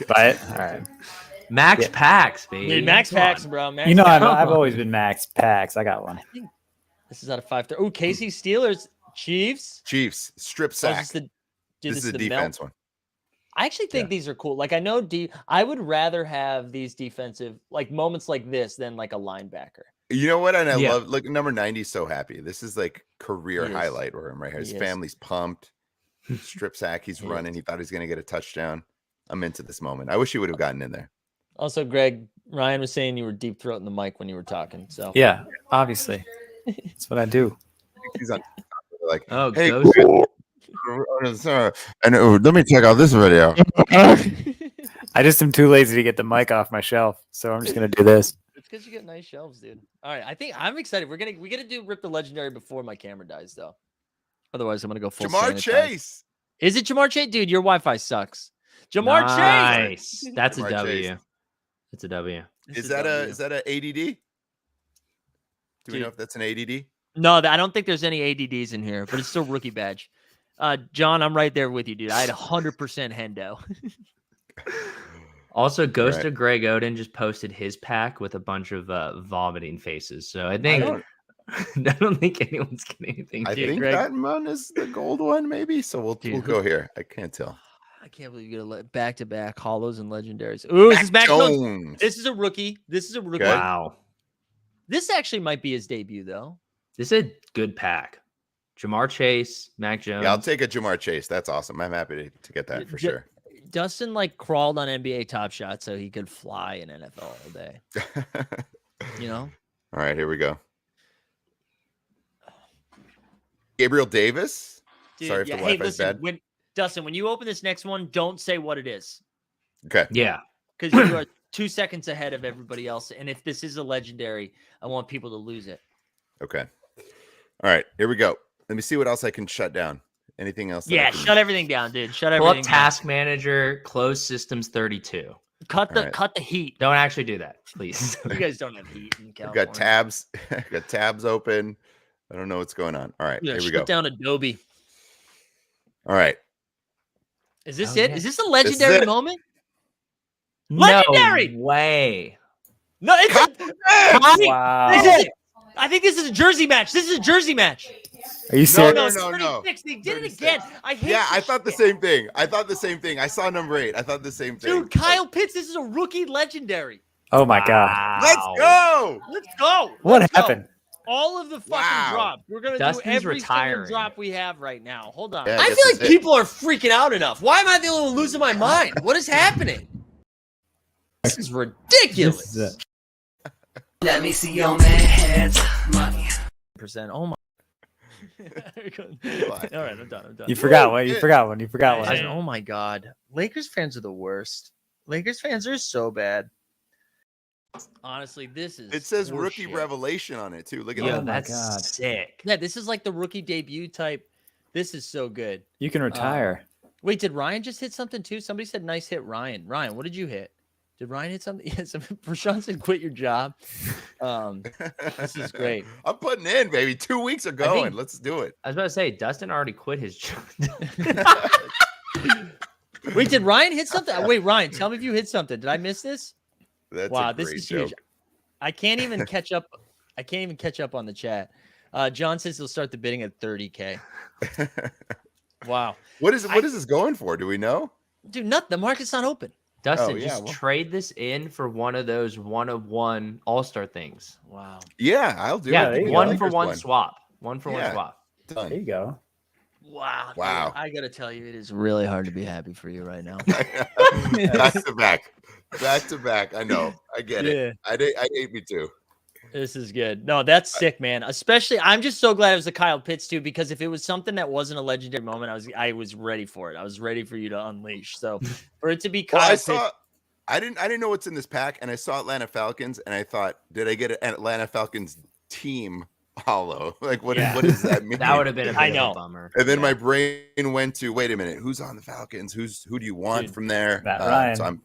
Speaker 10: Buy it. All right.
Speaker 9: Max
Speaker 10: Yeah.
Speaker 9: packs, baby.
Speaker 3: Dude, Max
Speaker 9: Come on.
Speaker 3: packs, bro. Max
Speaker 10: You know,
Speaker 3: packs.
Speaker 10: I've always been max packs. I got one.
Speaker 3: This is out of 5. Oh, Casey Steelers, Chiefs.
Speaker 6: Chiefs strip
Speaker 3: Oh, is
Speaker 6: sack.
Speaker 3: this the, dude,
Speaker 6: This is a
Speaker 3: the
Speaker 6: defense
Speaker 3: melt.
Speaker 6: one.
Speaker 3: I actually think these are cool. Like I know I would rather have these defensive like moments like this than like a linebacker.
Speaker 6: You know what? And I
Speaker 9: Yeah.
Speaker 6: love look number 90 is so happy. This is like career
Speaker 3: He is.
Speaker 6: highlight for him right here. His
Speaker 3: He is.
Speaker 6: family's pumped. Strip sack. He's
Speaker 3: He
Speaker 6: running.
Speaker 3: is.
Speaker 6: He thought he was gonna get a touchdown. I'm into this moment. I wish he would have gotten in there.
Speaker 3: Also, Greg, Ryan was saying you were deep throating the mic when you were talking. So
Speaker 10: Yeah, obviously. That's what I do.
Speaker 6: He's on like,
Speaker 9: Oh,
Speaker 6: hey,
Speaker 9: Ghost.
Speaker 6: and let me check out this video.
Speaker 10: I just am too lazy to get the mic off my shelf, so I'm just gonna do this.
Speaker 3: it's because you get nice shelves, dude. All right, I think I'm excited. We gotta do Rip the Legendary before my camera dies, though. Otherwise, I'm gonna go full
Speaker 6: Jamar
Speaker 3: sanitize.
Speaker 6: Chase.
Speaker 3: Is it Jamar Chase? Dude, your Wi-Fi sucks. Jamar Chase.
Speaker 9: Nice. That's a
Speaker 6: Jamar
Speaker 9: W.
Speaker 6: Chase.
Speaker 9: That's a W.
Speaker 3: This
Speaker 6: Is that
Speaker 3: W.
Speaker 6: a ADD? Do we
Speaker 3: Dude.
Speaker 6: know if that's an ADD?
Speaker 3: No, I don't think there's any ADDs in here, but it's still rookie badge. John, I'm right there with you, dude. I had 100% Hendo.
Speaker 9: Also, Ghost
Speaker 6: Right.
Speaker 9: of Greg Oden just posted his pack with a bunch of vomiting faces. So I think
Speaker 3: don't-
Speaker 9: I don't think anyone's getting anything.
Speaker 6: I
Speaker 3: Dude,
Speaker 6: think
Speaker 3: Greg-
Speaker 6: that one is the gold one, maybe. So we'll
Speaker 3: Dude,
Speaker 6: go here. I can't tell.
Speaker 3: I can't believe you got back-to-back hollows and legendaries. Ooh, this is Mac Jones.
Speaker 6: Jones.
Speaker 3: This is a rookie. This is a rookie.
Speaker 6: Okay.
Speaker 9: Wow,
Speaker 3: This actually might be his debut, though.
Speaker 9: this is a good pack. Jamar Chase, Mac Jones.
Speaker 6: Yeah, I'll take a Jamar Chase. That's awesome. I'm happy to get that for
Speaker 3: Ju-
Speaker 6: sure.
Speaker 3: Dustin like crawled on NBA Top Shot so he could fly in NFL all day. You know?
Speaker 6: All right, here we go. Gabriel Davis.
Speaker 3: Dude,
Speaker 6: Sorry if
Speaker 3: yeah.
Speaker 6: the
Speaker 3: Hey,
Speaker 6: Wi-Fi's
Speaker 3: listen,
Speaker 6: bad.
Speaker 3: Dustin, when you open this next one, don't say what it is.
Speaker 6: Okay.
Speaker 9: Yeah,
Speaker 3: Because you are 2 seconds ahead of everybody else. And if this is a legendary, I want people to lose it.
Speaker 6: Okay. All right, here we go. Let me see what else I can shut down. Anything else? that I
Speaker 3: Yeah,
Speaker 6: can-
Speaker 3: shut everything down, dude. Shut
Speaker 9: pull up
Speaker 3: everything down.
Speaker 9: Task Manager, close systems 32.
Speaker 3: Cut the
Speaker 6: All right.
Speaker 3: cut the heat.
Speaker 9: Don't actually do that, please.
Speaker 3: You guys don't have heat in
Speaker 6: I've
Speaker 3: California.
Speaker 6: got tabs. I've got tabs open. I don't know what's going on. All right,
Speaker 3: Yeah,
Speaker 6: here we
Speaker 3: shut
Speaker 6: go.
Speaker 3: down Adobe.
Speaker 6: All right.
Speaker 3: Is this
Speaker 9: Oh,
Speaker 3: it?
Speaker 9: yeah.
Speaker 3: Is this a legendary
Speaker 6: it.
Speaker 3: moment?
Speaker 9: No
Speaker 3: Legendary!
Speaker 9: way.
Speaker 3: No, it's a,
Speaker 10: Wow.
Speaker 3: this is- I think this is a jersey match. This is a jersey match.
Speaker 10: Are you
Speaker 6: No,
Speaker 10: serious?
Speaker 6: no,
Speaker 3: it's
Speaker 6: no, no.
Speaker 3: 36. They did it
Speaker 6: 36.
Speaker 3: again. I hate
Speaker 6: Yeah, I
Speaker 3: this
Speaker 6: thought the
Speaker 3: shit.
Speaker 6: same thing. I thought the same thing. I saw number 8. I thought the same thing.
Speaker 3: Dude, Kyle Pitts, this is a rookie legendary.
Speaker 10: Oh my god.
Speaker 6: Let's go.
Speaker 3: Let's go.
Speaker 10: What
Speaker 3: Let's go.
Speaker 10: happened?
Speaker 3: All of the fucking
Speaker 6: Wow.
Speaker 3: drop. We're gonna
Speaker 9: Dustin's
Speaker 3: do every
Speaker 9: retiring.
Speaker 3: single drop we have right now. Hold on.
Speaker 6: Yeah,
Speaker 3: I
Speaker 6: this
Speaker 3: feel
Speaker 6: is
Speaker 3: like
Speaker 6: it.
Speaker 3: people are freaking out enough. Why am I the only one losing my mind? What is happening? This is ridiculous.
Speaker 10: This is it.
Speaker 1: Let me see your man hands, money.
Speaker 3: Percent. Oh my. All right, I'm done.
Speaker 10: You forgot one. You forgot one. You forgot
Speaker 3: Guys,
Speaker 10: one.
Speaker 3: oh my god, Lakers fans are the worst. Lakers fans are so bad. Honestly, this is.
Speaker 6: It says rookie
Speaker 3: horseshit.
Speaker 6: revelation on it too. Look at
Speaker 9: Yo,
Speaker 10: Oh
Speaker 6: that.
Speaker 10: my
Speaker 9: that's
Speaker 10: God.
Speaker 9: sick.
Speaker 3: Yeah, this is like the rookie debut type. This is so good.
Speaker 10: You can retire.
Speaker 3: Wait, did Ryan just hit something too? Somebody said nice hit, Ryan. Ryan, what did you hit? Did Ryan hit something? Yes, Prashant said quit your job. This is great.
Speaker 6: I'm putting in, baby. 2 weeks are going. Let's do it.
Speaker 9: I was about to say, Dustin already quit his job.
Speaker 3: Wait, did Ryan hit something? Wait, Ryan, tell me if you hit something. Did I miss this?
Speaker 6: That's
Speaker 3: Wow,
Speaker 6: a
Speaker 3: this
Speaker 6: great
Speaker 3: is
Speaker 6: joke.
Speaker 3: huge. I can't even catch up. I can't even catch up on the chat. John says he'll start the bidding at 30K. Wow.
Speaker 6: What is this going for? Do we know?
Speaker 3: Dude, nothing. The market's not open.
Speaker 9: Dustin, just trade this in for one of those 1-of-1 All-Star things.
Speaker 3: Wow.
Speaker 6: Yeah, I'll do
Speaker 9: Yeah,
Speaker 6: it.
Speaker 9: one for one swap. One for one
Speaker 6: Yeah.
Speaker 9: swap.
Speaker 6: Done.
Speaker 10: There you go.
Speaker 3: Wow.
Speaker 6: Wow.
Speaker 3: Dude, I got to tell you, it is really hard to be happy for you right now.
Speaker 6: Back to back. Back to back. I know. I get it. I hate me too.
Speaker 3: This is good. No, that's sick, man. Especially, I'm just so glad it was the Kyle Pitts too, because if it was something that wasn't a legendary moment, I was ready for it. I was ready for you to unleash. So for it to be Kyle Pitts,
Speaker 6: I didn't know what's in this pack, and I saw Atlanta Falcons, and I thought, did I get an Atlanta Falcons team hollow? Like, what does that mean?
Speaker 9: That would have been a bit of a bummer.
Speaker 6: And then my brain went to, wait a minute, who's on the Falcons? Who do you want from there?
Speaker 10: Matt Ryan.
Speaker 6: So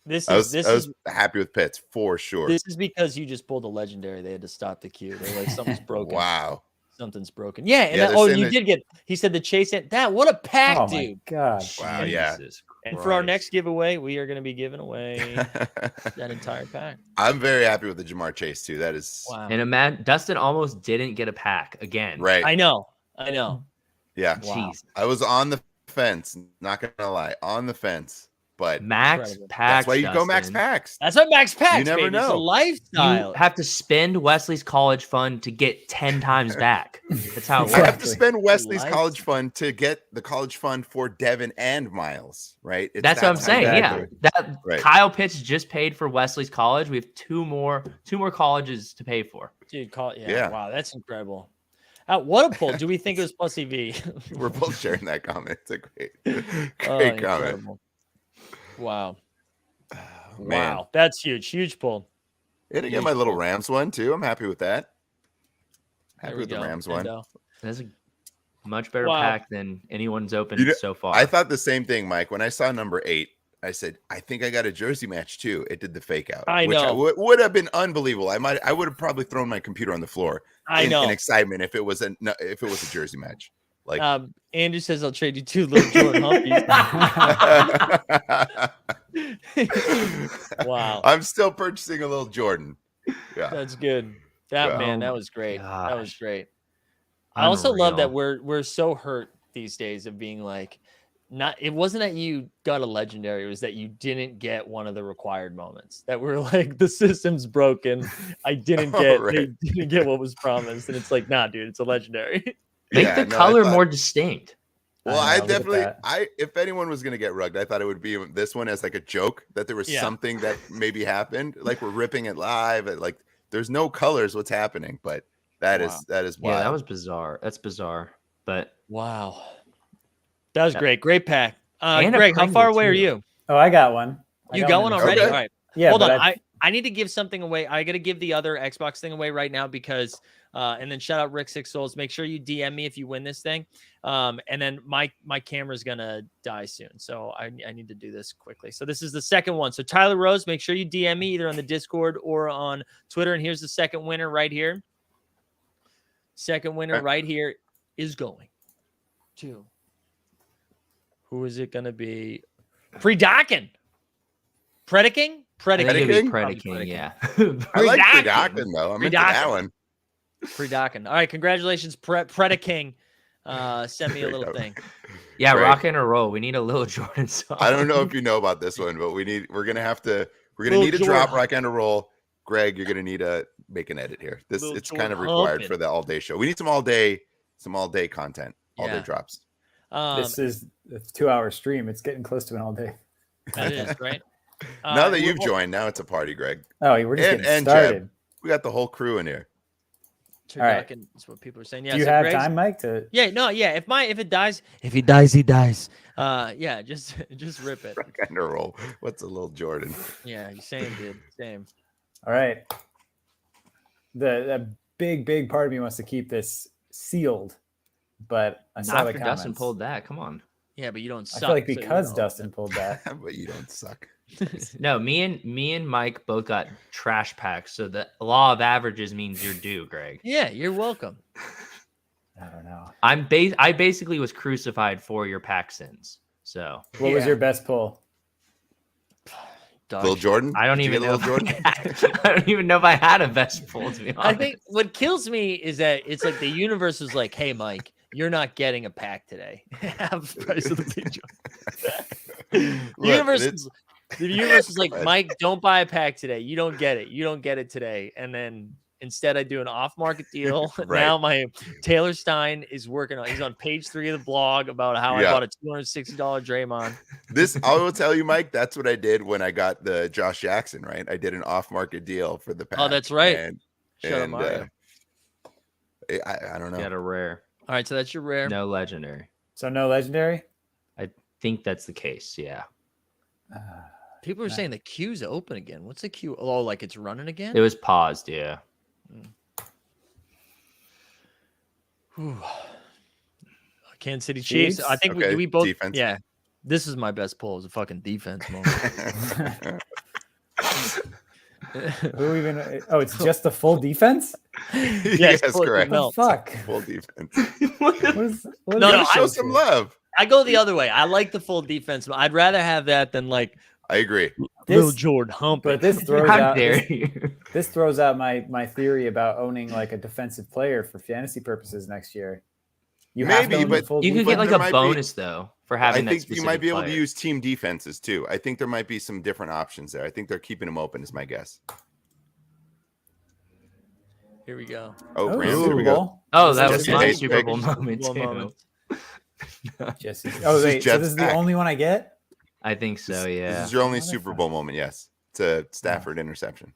Speaker 3: this
Speaker 6: I was
Speaker 3: is
Speaker 6: happy with Pitts for sure.
Speaker 3: This is because you just pulled a legendary. They had to stop the queue. They're like, something's broken.
Speaker 6: Wow.
Speaker 3: Something's broken. Yeah. And you did get, he said the chase. What a pack,
Speaker 10: Oh
Speaker 3: dude.
Speaker 10: my god.
Speaker 6: Wow. Yeah.
Speaker 3: And for our next giveaway, we are going to be giving away that entire pack.
Speaker 6: I'm very happy with the Jamar Chase too. That is
Speaker 3: wow.
Speaker 9: And Dustin almost didn't get a pack again.
Speaker 6: Right.
Speaker 3: I know.
Speaker 6: Yeah.
Speaker 3: Wow.
Speaker 9: Jeez.
Speaker 6: I was on the fence. Not gonna lie, on the fence. But
Speaker 9: Max
Speaker 3: Incredible.
Speaker 9: packs.
Speaker 6: that's why you go Max
Speaker 9: Dustin.
Speaker 6: packs.
Speaker 3: That's what Max packs.
Speaker 6: You never
Speaker 3: baby. It's a
Speaker 6: know.
Speaker 3: lifestyle.
Speaker 9: You have to spend Wesley's college fund to get 10 times back. That's how it
Speaker 6: I have
Speaker 9: works.
Speaker 6: to spend Wesley's
Speaker 3: Life.
Speaker 6: college fund to get the college fund for Devin and Miles, right?
Speaker 9: That's what I'm saying.
Speaker 6: Exactly.
Speaker 9: Yeah, that
Speaker 6: Right.
Speaker 9: Kyle Pitts just paid for Wesley's college. We have two more colleges to pay for.
Speaker 3: Dude,
Speaker 6: Yeah.
Speaker 3: Wow, that's incredible. What a pull. Do we think it was plus EV?
Speaker 6: We're both sharing that comment. It's a great
Speaker 3: Oh,
Speaker 6: comment.
Speaker 3: incredible. Wow.
Speaker 6: Man.
Speaker 3: Wow. That's huge. Huge pull.
Speaker 6: And again, my little Rams one too. I'm happy with that.
Speaker 3: There
Speaker 6: Happy
Speaker 3: we
Speaker 6: with the
Speaker 3: go.
Speaker 6: Rams one.
Speaker 3: Endo.
Speaker 9: That's a much better
Speaker 3: Wow.
Speaker 9: pack than anyone's opened
Speaker 6: You know,
Speaker 9: so far.
Speaker 6: I thought the same thing, Mike. When I saw number 8, I said, I think I got a jersey match too. It did the fake out.
Speaker 3: I
Speaker 6: which
Speaker 3: know.
Speaker 6: would have been unbelievable. I would have probably thrown my computer on the floor in excitement if it was a jersey match. Like
Speaker 3: Andrew says I'll trade you 2 little Jordan Humpies. Wow.
Speaker 6: I'm still purchasing a little Jordan. Yeah.
Speaker 3: That's good. Man, that was great.
Speaker 9: gosh.
Speaker 3: That was great. I also love that
Speaker 9: Unreal.
Speaker 3: we're so hurt these days of being like, it wasn't that you got a legendary, it was that you didn't get one of the required moments. That we're like, the system's broken. I didn't get
Speaker 6: Right.
Speaker 3: they didn't get what was promised. And it's like, nah, dude, it's a legendary.
Speaker 9: Make
Speaker 6: Yeah,
Speaker 9: the
Speaker 6: no, I
Speaker 9: color
Speaker 6: thought-
Speaker 9: more distinct.
Speaker 6: Well,
Speaker 10: I
Speaker 6: I
Speaker 10: know, look at
Speaker 6: definitely,
Speaker 10: that.
Speaker 6: if anyone was going to get rugged, I thought it would be this one as like a joke that there was
Speaker 3: Yeah.
Speaker 6: something that maybe happened. Like we're ripping it live. Like there's no colors. What's happening? But that is wild.
Speaker 9: Yeah, that was bizarre. That's bizarre. But
Speaker 3: Wow. That was
Speaker 9: Yeah.
Speaker 3: great. Great pack.
Speaker 9: And a
Speaker 3: Greg, how far
Speaker 9: Pringle,
Speaker 3: away are
Speaker 9: too.
Speaker 3: you?
Speaker 10: Oh, I got one.
Speaker 3: You got one already?
Speaker 6: Okay.
Speaker 3: All right.
Speaker 10: Yeah.
Speaker 3: Hold
Speaker 10: but
Speaker 3: on. I need to give something away. I got to give the other Xbox thing away right now because, and then shout out Rick Six Souls. Make sure you DM me if you win this thing. And then my camera's gonna die soon, so I need to do this quickly. So this is the second one. So Tyler Rose, make sure you DM me either on the Discord or on Twitter. And here's the second winner right here. Second winner right here is going to. Who is it gonna be? Predakin. Prediking?
Speaker 9: I think it'd be
Speaker 6: Prediking?
Speaker 9: Prediking, yeah.
Speaker 6: I like
Speaker 3: Predakin.
Speaker 6: Predakin though. I'm into that
Speaker 3: Predakin.
Speaker 6: one.
Speaker 3: Predakin. All right, congratulations, Prediking. Send me a little thing.
Speaker 9: Yeah,
Speaker 6: Right.
Speaker 9: rock and a roll. We need a little Jordan song.
Speaker 6: I don't know if you know about this one, but we're gonna
Speaker 3: Little
Speaker 6: need a drop,
Speaker 3: Jordan.
Speaker 6: rock and a roll. Greg, you're gonna need to make an edit here.
Speaker 3: Little
Speaker 6: It's kind of
Speaker 3: Jordan
Speaker 6: required
Speaker 3: humping.
Speaker 6: for the all day show. We need some all day content, all day
Speaker 3: Yeah.
Speaker 6: drops.
Speaker 10: this is a 2-hour stream. It's getting close to an all day.
Speaker 3: That is right.
Speaker 6: Now that you've joined, now it's a party, Greg.
Speaker 10: Oh, we're just
Speaker 6: And
Speaker 10: getting
Speaker 6: Jeb.
Speaker 10: started.
Speaker 6: We got the whole crew in here.
Speaker 10: All right.
Speaker 3: Predakin is what people are saying. Yeah.
Speaker 10: Do you
Speaker 3: so
Speaker 10: have
Speaker 3: Greg's-
Speaker 10: time, Mike? To
Speaker 3: Yeah. No. Yeah. If it dies, he dies. Yeah. Just rip it.
Speaker 6: Rock and a roll. What's a little Jordan?
Speaker 3: Yeah. Same, dude. Same.
Speaker 10: all right. The big part of me wants to keep this sealed, but I saw
Speaker 9: Not
Speaker 10: the
Speaker 9: after
Speaker 10: comments.
Speaker 9: Dustin pulled that. Come on.
Speaker 3: Yeah, but you don't
Speaker 10: I
Speaker 3: suck.
Speaker 10: feel like
Speaker 3: so you
Speaker 10: because
Speaker 3: know.
Speaker 10: Dustin pulled that.
Speaker 6: But you don't suck.
Speaker 9: No, me and Mike both got trash packs. So the law of averages means you're due, Greg.
Speaker 3: Yeah, you're welcome.
Speaker 10: I don't know.
Speaker 9: I basically was crucified for your pack sins. So
Speaker 10: What was your best pull?
Speaker 3: Dog
Speaker 6: Lil
Speaker 3: shit.
Speaker 6: Jordan.
Speaker 9: I don't
Speaker 6: Did you
Speaker 9: even
Speaker 6: get
Speaker 9: know.
Speaker 6: Lil Jordan.
Speaker 9: I don't even know if I had a best pool, to be honest.
Speaker 3: I think what kills me is that it's like the universe is like, hey, Mike, you're not getting a pack today. Half the price of the big joint. The universe is like, Mike, don't buy a pack today. You don't get it. You don't get it today. And then instead, I do an off-market deal.
Speaker 6: Right.
Speaker 3: Now my Taylor Stein is working on. He's on page 3 of the blog about how I
Speaker 6: Yeah.
Speaker 3: bought a $260 Draymond.
Speaker 6: I will tell you, Mike, that's what I did when I got the Josh Jackson, right? I did an off-market deal for the pack.
Speaker 3: Oh, that's right.
Speaker 6: And,
Speaker 3: Shut up, Mario.
Speaker 6: I don't know.
Speaker 9: Got a rare.
Speaker 3: All right, so that's your rare.
Speaker 9: No legendary.
Speaker 10: So no legendary.
Speaker 9: I think that's the case. Yeah.
Speaker 3: People are saying the queue's open again. What's the queue? Oh, like it's running again?
Speaker 9: It was paused. Yeah.
Speaker 3: Whew. Kansas City Chiefs.
Speaker 10: Chiefs?
Speaker 3: I think
Speaker 6: Okay,
Speaker 3: we both.
Speaker 6: defense.
Speaker 3: Yeah, this is my best pull. Is a fucking defense moment.
Speaker 10: Who even? Oh, it's just the full defense.
Speaker 3: Yes,
Speaker 6: yes, correct.
Speaker 10: What the fuck?
Speaker 6: Full defense.
Speaker 10: What is, what
Speaker 3: No,
Speaker 10: is
Speaker 3: no,
Speaker 10: this
Speaker 6: Show
Speaker 10: bullshit?
Speaker 6: some love.
Speaker 3: I go the other way. I like the full defense. I'd rather have that than like
Speaker 6: I agree.
Speaker 3: Lil Jordan hump.
Speaker 10: But this throws
Speaker 9: How
Speaker 10: out
Speaker 9: dare
Speaker 10: this,
Speaker 9: you?
Speaker 10: this throws out my theory about owning like a defensive player for fantasy purposes next year. You have to
Speaker 6: Maybe,
Speaker 10: own the
Speaker 6: but
Speaker 10: full
Speaker 9: You could
Speaker 10: defense.
Speaker 9: get like
Speaker 6: there
Speaker 9: a
Speaker 6: might be-
Speaker 9: bonus though for
Speaker 6: I
Speaker 9: having that
Speaker 6: think you might
Speaker 9: specific
Speaker 6: be able
Speaker 9: player.
Speaker 6: to use team defenses too. I think there might be some different options there. I think they're keeping them open, is my guess.
Speaker 3: Here we go.
Speaker 6: Oh,
Speaker 10: Oh,
Speaker 6: Rams,
Speaker 10: Super
Speaker 6: here we go.
Speaker 10: Bowl.
Speaker 9: Oh, that was
Speaker 6: Jesse
Speaker 9: my
Speaker 6: Bates
Speaker 9: Super
Speaker 6: pick.
Speaker 9: Bowl moment
Speaker 3: Super
Speaker 9: too.
Speaker 3: Bowl moment.
Speaker 10: Jesse. Oh
Speaker 6: This is
Speaker 10: wait, so
Speaker 6: Jeff's
Speaker 10: this is
Speaker 6: back.
Speaker 10: the only one I get?
Speaker 9: I think so. Yeah.
Speaker 6: This is your only
Speaker 10: Oh,
Speaker 6: Super
Speaker 10: that's
Speaker 6: Bowl moment, yes. It's a Stafford interception.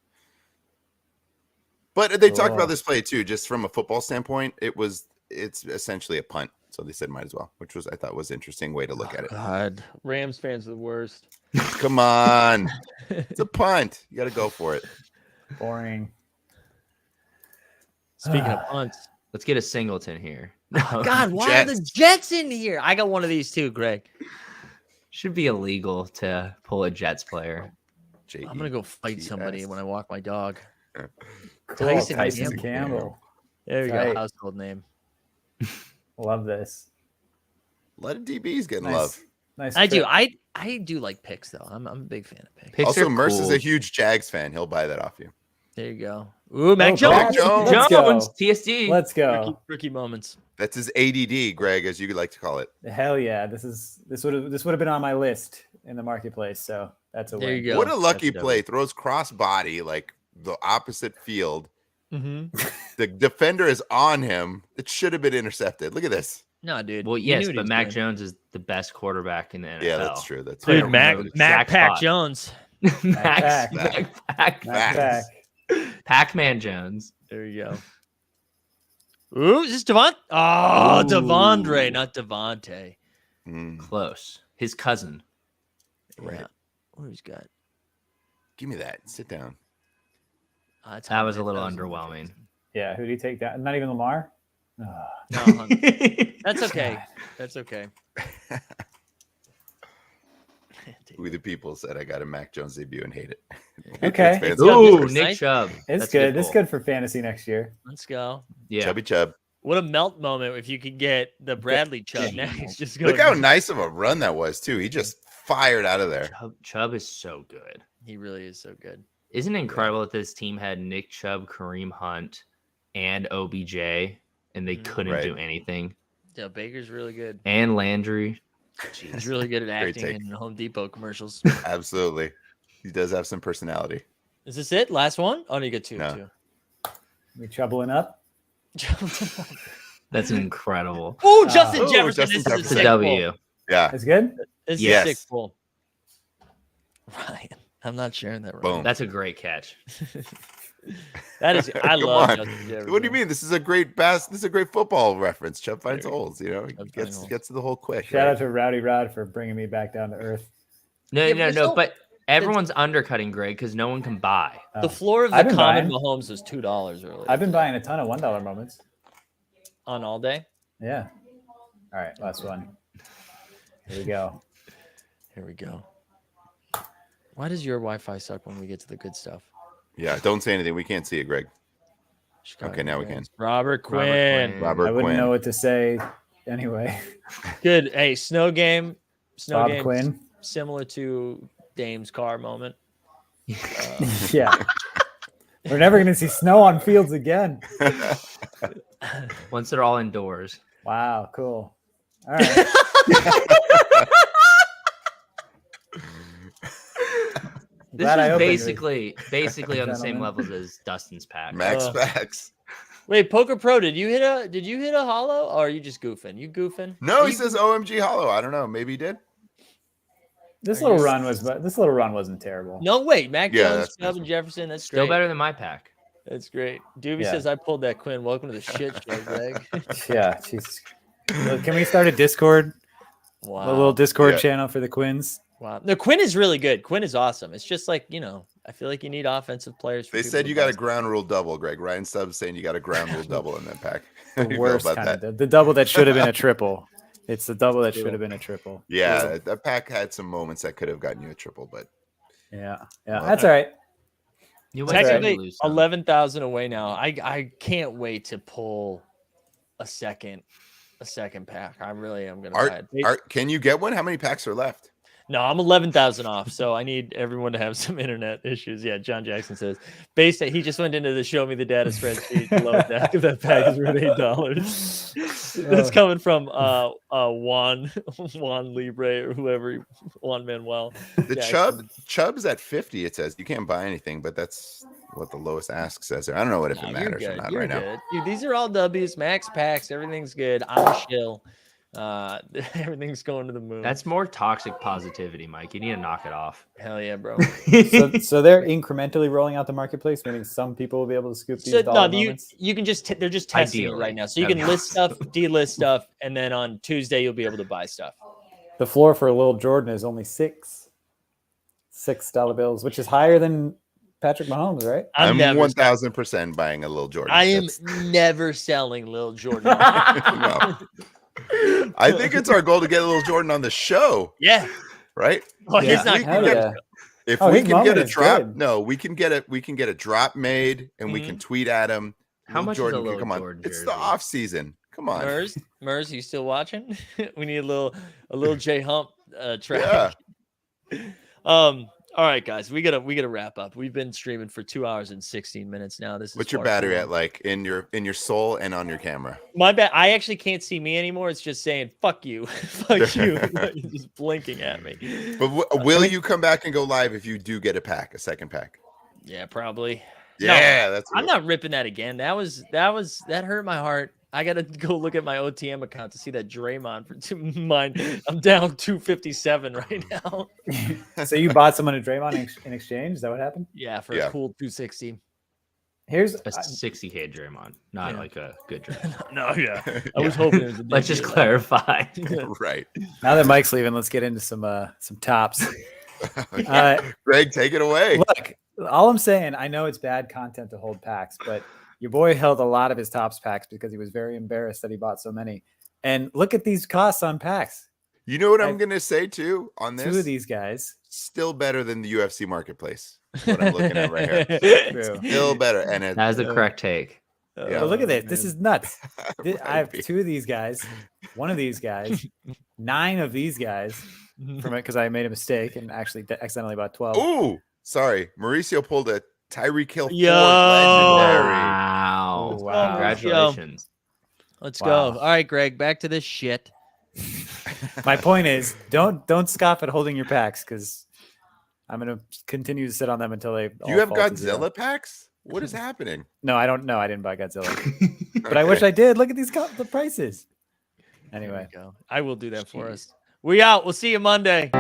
Speaker 6: But they talked
Speaker 10: Cool.
Speaker 6: about this play too, just from a football standpoint. It's essentially a punt. So they said might as well, which was I thought was an interesting way to look at it.
Speaker 3: God, Rams fans are the worst.
Speaker 6: Come on. It's a punt. You got to go for it.
Speaker 10: Boring.
Speaker 3: Speaking of punts,
Speaker 9: Let's get a Singleton here.
Speaker 3: God, why are the Jets in here? I got one of these too, Greg.
Speaker 9: Should be illegal to pull a Jets player.
Speaker 3: I'm gonna go fight somebody
Speaker 6: T-S.
Speaker 3: when I walk my dog.
Speaker 10: Cool.
Speaker 3: Tyson
Speaker 10: Tyson,
Speaker 3: Campbell.
Speaker 10: Campbell.
Speaker 3: There you
Speaker 10: Tight.
Speaker 3: go, household name.
Speaker 10: Love this.
Speaker 6: A lot of DBs getting
Speaker 10: Nice.
Speaker 6: love.
Speaker 10: Nice.
Speaker 3: I do.
Speaker 10: trip.
Speaker 3: I do like picks though. I'm a big fan of picks.
Speaker 9: Picks
Speaker 6: Also,
Speaker 9: are
Speaker 6: Merce is
Speaker 9: cool.
Speaker 6: a huge Jags fan. He'll buy that off you.
Speaker 3: There you go. Ooh, Mac
Speaker 10: Oh,
Speaker 3: Jones.
Speaker 6: Mac Jones.
Speaker 10: Let's go.
Speaker 9: Jones, TSD.
Speaker 10: Let's
Speaker 3: Rookie,
Speaker 10: go.
Speaker 3: rookie moments.
Speaker 6: That's his ADD, Greg, as you like to call it.
Speaker 10: Hell yeah. This would have been on my list in the marketplace. So that's a
Speaker 3: There
Speaker 10: win.
Speaker 3: you go.
Speaker 6: What a lucky
Speaker 9: That's
Speaker 6: play.
Speaker 9: dope.
Speaker 6: Throws cross body like the opposite field.
Speaker 3: Mm-hmm.
Speaker 6: The defender is on him. It should have been intercepted. Look at this.
Speaker 3: No, dude.
Speaker 9: Well,
Speaker 3: you
Speaker 9: yes,
Speaker 3: knew what he
Speaker 9: but
Speaker 3: was
Speaker 9: Mac
Speaker 3: doing.
Speaker 9: Jones is the best quarterback in the NFL.
Speaker 6: Yeah, that's true. That's
Speaker 3: Dude,
Speaker 6: true.
Speaker 3: Mac
Speaker 9: Jackpot.
Speaker 3: Pack Jones.
Speaker 9: Max,
Speaker 6: Mac.
Speaker 9: Pac,
Speaker 10: Back, back.
Speaker 9: Pac-Man Jones.
Speaker 3: There you go. Ooh, is this Devon? Oh,
Speaker 9: Ooh.
Speaker 3: Devondre, not Devontae.
Speaker 6: Mm,
Speaker 9: Close. His cousin.
Speaker 6: right.
Speaker 3: Yeah. What he's got?
Speaker 6: Give me that. Sit down.
Speaker 3: That's
Speaker 9: That was a
Speaker 3: Hunt.
Speaker 9: little
Speaker 3: That was
Speaker 9: underwhelming.
Speaker 10: Yeah, who do you take down? Not even Lamar? Oh,
Speaker 3: No, Hunt. That's okay. That's okay.
Speaker 6: We the people said I got a Mac Jones debut and hate it.
Speaker 10: Okay.
Speaker 6: Patriots fans
Speaker 3: Ooh,
Speaker 6: love
Speaker 9: Ooh,
Speaker 6: it.
Speaker 9: Nick
Speaker 3: Nice.
Speaker 9: Chubb.
Speaker 10: it's
Speaker 9: That's
Speaker 10: good. It's
Speaker 9: pull.
Speaker 10: good for fantasy next year.
Speaker 3: Let's go.
Speaker 9: Yeah.
Speaker 6: Chubby Chub.
Speaker 3: What a melt moment if you could get the Bradley Chubb next. Just go.
Speaker 6: Look how nice of a run that was, too. He just fired out of there.
Speaker 9: Chubb is so good.
Speaker 3: He really is so good.
Speaker 9: Isn't it incredible that this team had Nick Chubb, Kareem Hunt, and OBJ, and they
Speaker 3: Mhm.
Speaker 9: couldn't
Speaker 6: Right.
Speaker 9: do anything?
Speaker 3: Yeah, Baker's really good.
Speaker 9: And Landry.
Speaker 3: He's really good at
Speaker 6: Great
Speaker 3: acting
Speaker 6: take.
Speaker 3: in Home Depot commercials.
Speaker 6: Absolutely. He does have some personality.
Speaker 3: Is this it? Last one? Oh, no, you got two.
Speaker 6: No.
Speaker 10: We troubling up?
Speaker 3: Two.
Speaker 9: That's incredible.
Speaker 3: Oh, Justin
Speaker 6: Oh,
Speaker 3: Jefferson.
Speaker 6: Justin
Speaker 3: This is a
Speaker 9: It's a
Speaker 3: sick
Speaker 9: W.
Speaker 3: pull.
Speaker 6: Yeah.
Speaker 10: That's good.
Speaker 3: This is
Speaker 6: Yes.
Speaker 3: a sick pull. Ryan, I'm not sharing that. Ryan.
Speaker 6: Boom.
Speaker 9: That's a great catch.
Speaker 3: That is. I
Speaker 6: Come
Speaker 3: love
Speaker 6: on.
Speaker 3: Justin Jefferson.
Speaker 6: What do you mean? This is a great This is a great football reference. Chubb finds
Speaker 3: There.
Speaker 6: holes, you know. He
Speaker 3: Chubb
Speaker 6: gets
Speaker 3: finds holes.
Speaker 6: gets to the hole quick.
Speaker 10: Shout
Speaker 6: right?
Speaker 10: out to Rowdy Rod for bringing me back down to earth.
Speaker 9: No,
Speaker 3: Yeah,
Speaker 9: no,
Speaker 3: but
Speaker 9: no.
Speaker 3: so-
Speaker 9: But everyone's undercutting Greg because no one can buy.
Speaker 3: The
Speaker 10: Oh.
Speaker 3: floor of
Speaker 10: I've
Speaker 3: the
Speaker 10: been
Speaker 3: common
Speaker 10: buying.
Speaker 3: Mahomes was $2 earlier.
Speaker 10: I've been buying a ton of $1 moments.
Speaker 3: on all day.
Speaker 10: Yeah. All right, last one. Here we go.
Speaker 3: Here we go. Why does your Wi-Fi suck when we get to the good stuff?
Speaker 6: Yeah, don't say anything. We can't see it, Greg.
Speaker 3: Chicago
Speaker 6: Okay, now we
Speaker 3: Bears.
Speaker 6: can.
Speaker 3: Robert Quinn.
Speaker 9: Quinn.
Speaker 6: Robert
Speaker 10: I wouldn't
Speaker 6: Quinn.
Speaker 10: know what to say anyway.
Speaker 3: Good. Hey, snow game. Snow
Speaker 10: Bob
Speaker 3: game.
Speaker 10: Quinn.
Speaker 3: Similar to Dame's car moment.
Speaker 10: Yeah. We're never going to see snow on fields again.
Speaker 9: Once they're all indoors.
Speaker 10: Wow, cool. All right.
Speaker 9: This
Speaker 10: Glad I
Speaker 9: is
Speaker 10: opened with
Speaker 9: basically on the same
Speaker 10: gentlemen.
Speaker 9: levels as Dustin's pack.
Speaker 6: Max packs.
Speaker 3: Wait, Poker Pro, did you hit a hollow, or are you just goofing? You goofing?
Speaker 6: No,
Speaker 3: Are
Speaker 6: he
Speaker 3: you
Speaker 6: says OMG hollow. I don't know. Maybe he did.
Speaker 10: This
Speaker 3: Are
Speaker 10: little
Speaker 3: you-
Speaker 10: run wasn't terrible.
Speaker 3: No, wait, Mac
Speaker 6: Yeah,
Speaker 3: Jones,
Speaker 6: that's
Speaker 3: Chubb,
Speaker 6: nice.
Speaker 3: and Jefferson. That's
Speaker 9: Still
Speaker 3: great.
Speaker 9: better than my pack.
Speaker 3: That's great. Doobie
Speaker 10: Yeah.
Speaker 3: says I pulled that Quinn. Welcome to the shit show, Greg.
Speaker 10: Yeah, Jesus. Look, can we start a Discord?
Speaker 3: Wow.
Speaker 10: A little Discord
Speaker 6: Yeah.
Speaker 10: channel for the Quins?
Speaker 3: Wow. No, Quinn is really good. Quinn is awesome. It's just like, I feel like you need offensive players. For
Speaker 6: They
Speaker 3: people
Speaker 6: said
Speaker 3: to
Speaker 6: you got a
Speaker 3: bust.
Speaker 6: ground rule double, Greg. Ryan Stubbs saying you got a ground rule double in that pack. How do
Speaker 10: The
Speaker 6: you feel
Speaker 10: worst
Speaker 6: about
Speaker 10: kind
Speaker 6: that?
Speaker 10: of the double that should have been a triple. It's the double that should have been a triple.
Speaker 6: Yeah, that pack had some moments that could have gotten you a triple, but
Speaker 10: Yeah,
Speaker 6: Well,
Speaker 10: that's all right.
Speaker 9: You
Speaker 10: That's
Speaker 3: Technically,
Speaker 9: lose some.
Speaker 3: 11,000 away now. I can't wait to pull a second pack. I really am gonna buy it.
Speaker 6: Art, can you get one? How many packs are left?
Speaker 3: No, I'm 11,000 off, so I need everyone to have some internet issues. Yeah, John Jackson says, he just went into the show me the data spreadsheet. Below that, if that pack is worth $8. That's coming from Juan Libre or whoever, Juan Manuel.
Speaker 6: The
Speaker 3: Jackson.
Speaker 6: Chubb's at 50. It says you can't buy anything, but that's what the lowest ask says there. I don't know what if
Speaker 3: Nah,
Speaker 6: it
Speaker 3: you're
Speaker 6: matters or
Speaker 3: good.
Speaker 6: not
Speaker 3: You're
Speaker 6: right now.
Speaker 3: good. Dude, these are all W's, max packs. Everything's good. I'm a shill. Everything's going to the moon.
Speaker 9: That's more toxic positivity, Mike. You need to knock it off.
Speaker 3: Hell yeah, bro.
Speaker 10: So they're incrementally rolling out the marketplace, meaning some people will be able to scoop these dollar moments.
Speaker 3: you can just they're just testing it
Speaker 9: Ideally.
Speaker 3: right now. So you
Speaker 9: That'd
Speaker 3: can
Speaker 9: be
Speaker 3: list stuff, delist stuff, and then on Tuesday you'll be able to buy stuff.
Speaker 10: The floor for Lil Jordan is only $6 bills, which is higher than Patrick Mahomes, right?
Speaker 6: I'm
Speaker 3: never
Speaker 6: 1,000% buying a little Jordan.
Speaker 3: I am
Speaker 6: That's-
Speaker 3: never selling Lil Jordan.
Speaker 6: no. I think it's our goal to get a little Jordan on the show,
Speaker 3: Yeah.
Speaker 6: right?
Speaker 3: Oh,
Speaker 10: Yeah.
Speaker 3: he's not
Speaker 6: We
Speaker 10: Hell
Speaker 6: can get-
Speaker 10: yeah.
Speaker 6: If
Speaker 10: Oh,
Speaker 6: we
Speaker 10: his
Speaker 6: can get
Speaker 10: moment
Speaker 6: a
Speaker 10: is
Speaker 6: drop,
Speaker 10: good.
Speaker 6: no, we can get a drop made, and we can tweet at him.
Speaker 9: How
Speaker 6: Lil
Speaker 9: much is a
Speaker 6: Jordan,
Speaker 9: Lil
Speaker 6: come on.
Speaker 9: Jordan
Speaker 6: It's the
Speaker 9: jersey?
Speaker 6: off season. Come on.
Speaker 3: Mers, you still watching? We need a little J Hump track. All right, guys, we gotta wrap up. We've been streaming for 2 hours and 16 minutes now. This is
Speaker 6: What's your
Speaker 3: far too
Speaker 6: battery
Speaker 3: long.
Speaker 6: at, like in your soul and on your camera?
Speaker 3: My bad. I actually can't see me anymore. It's just saying "fuck you," fuck you, It's just blinking at me.
Speaker 6: But will you come back and go live if you do get a second pack?
Speaker 3: Yeah, probably.
Speaker 6: Yeah, that's.
Speaker 3: I'm not ripping that again. That hurt my heart. I gotta go look at my OTM account to see that Draymond for mine. I'm down 257 right now.
Speaker 10: So you bought someone a Draymond in exchange? Is that what happened?
Speaker 3: Yeah, for
Speaker 6: Yeah.
Speaker 3: a cool 260.
Speaker 10: Here's
Speaker 9: A 60K Draymond, not
Speaker 3: Yeah.
Speaker 9: like a good Draymond.
Speaker 3: No, yeah. I was hoping it was a
Speaker 9: Let's
Speaker 3: big
Speaker 9: just
Speaker 3: deal.
Speaker 9: clarify.
Speaker 6: right.
Speaker 10: now that Mike's leaving, let's get into some tops.
Speaker 6: Greg, take it away.
Speaker 10: Look, all I'm saying, I know it's bad content to hold packs, but your boy held a lot of his tops packs because he was very embarrassed that he bought so many. And look at these costs on packs.
Speaker 6: You know what I'm gonna say too on this?
Speaker 10: Two of these guys.
Speaker 6: Still better than the UFC marketplace. What I'm looking at right here.
Speaker 10: True.
Speaker 6: Still better. And it,
Speaker 9: That is the correct take.
Speaker 6: Yeah.
Speaker 10: But look at this. This is nuts. I have
Speaker 6: Right.
Speaker 10: two of these guys, one of these guys, 9 of these guys from it because I made a mistake and actually accidentally bought 12.
Speaker 6: Ooh, sorry. Mauricio pulled a Tyreek Hill
Speaker 3: Yo.
Speaker 6: legendary.
Speaker 9: Wow.
Speaker 10: Wow.
Speaker 9: Congratulations.
Speaker 3: Let's
Speaker 10: Wow.
Speaker 3: go. All right, Greg, back to this shit.
Speaker 10: My point is, don't scoff at holding your packs because I'm gonna continue to sit on them until they.
Speaker 6: Do
Speaker 10: all
Speaker 6: you have
Speaker 10: fall to zero.
Speaker 6: Godzilla packs? What is happening?
Speaker 10: No, I don't know. I didn't buy Godzilla, but I wish I did. Look at the prices.
Speaker 3: There
Speaker 10: Anyway.
Speaker 3: we go. I will do that for us. We out. We'll see you Monday.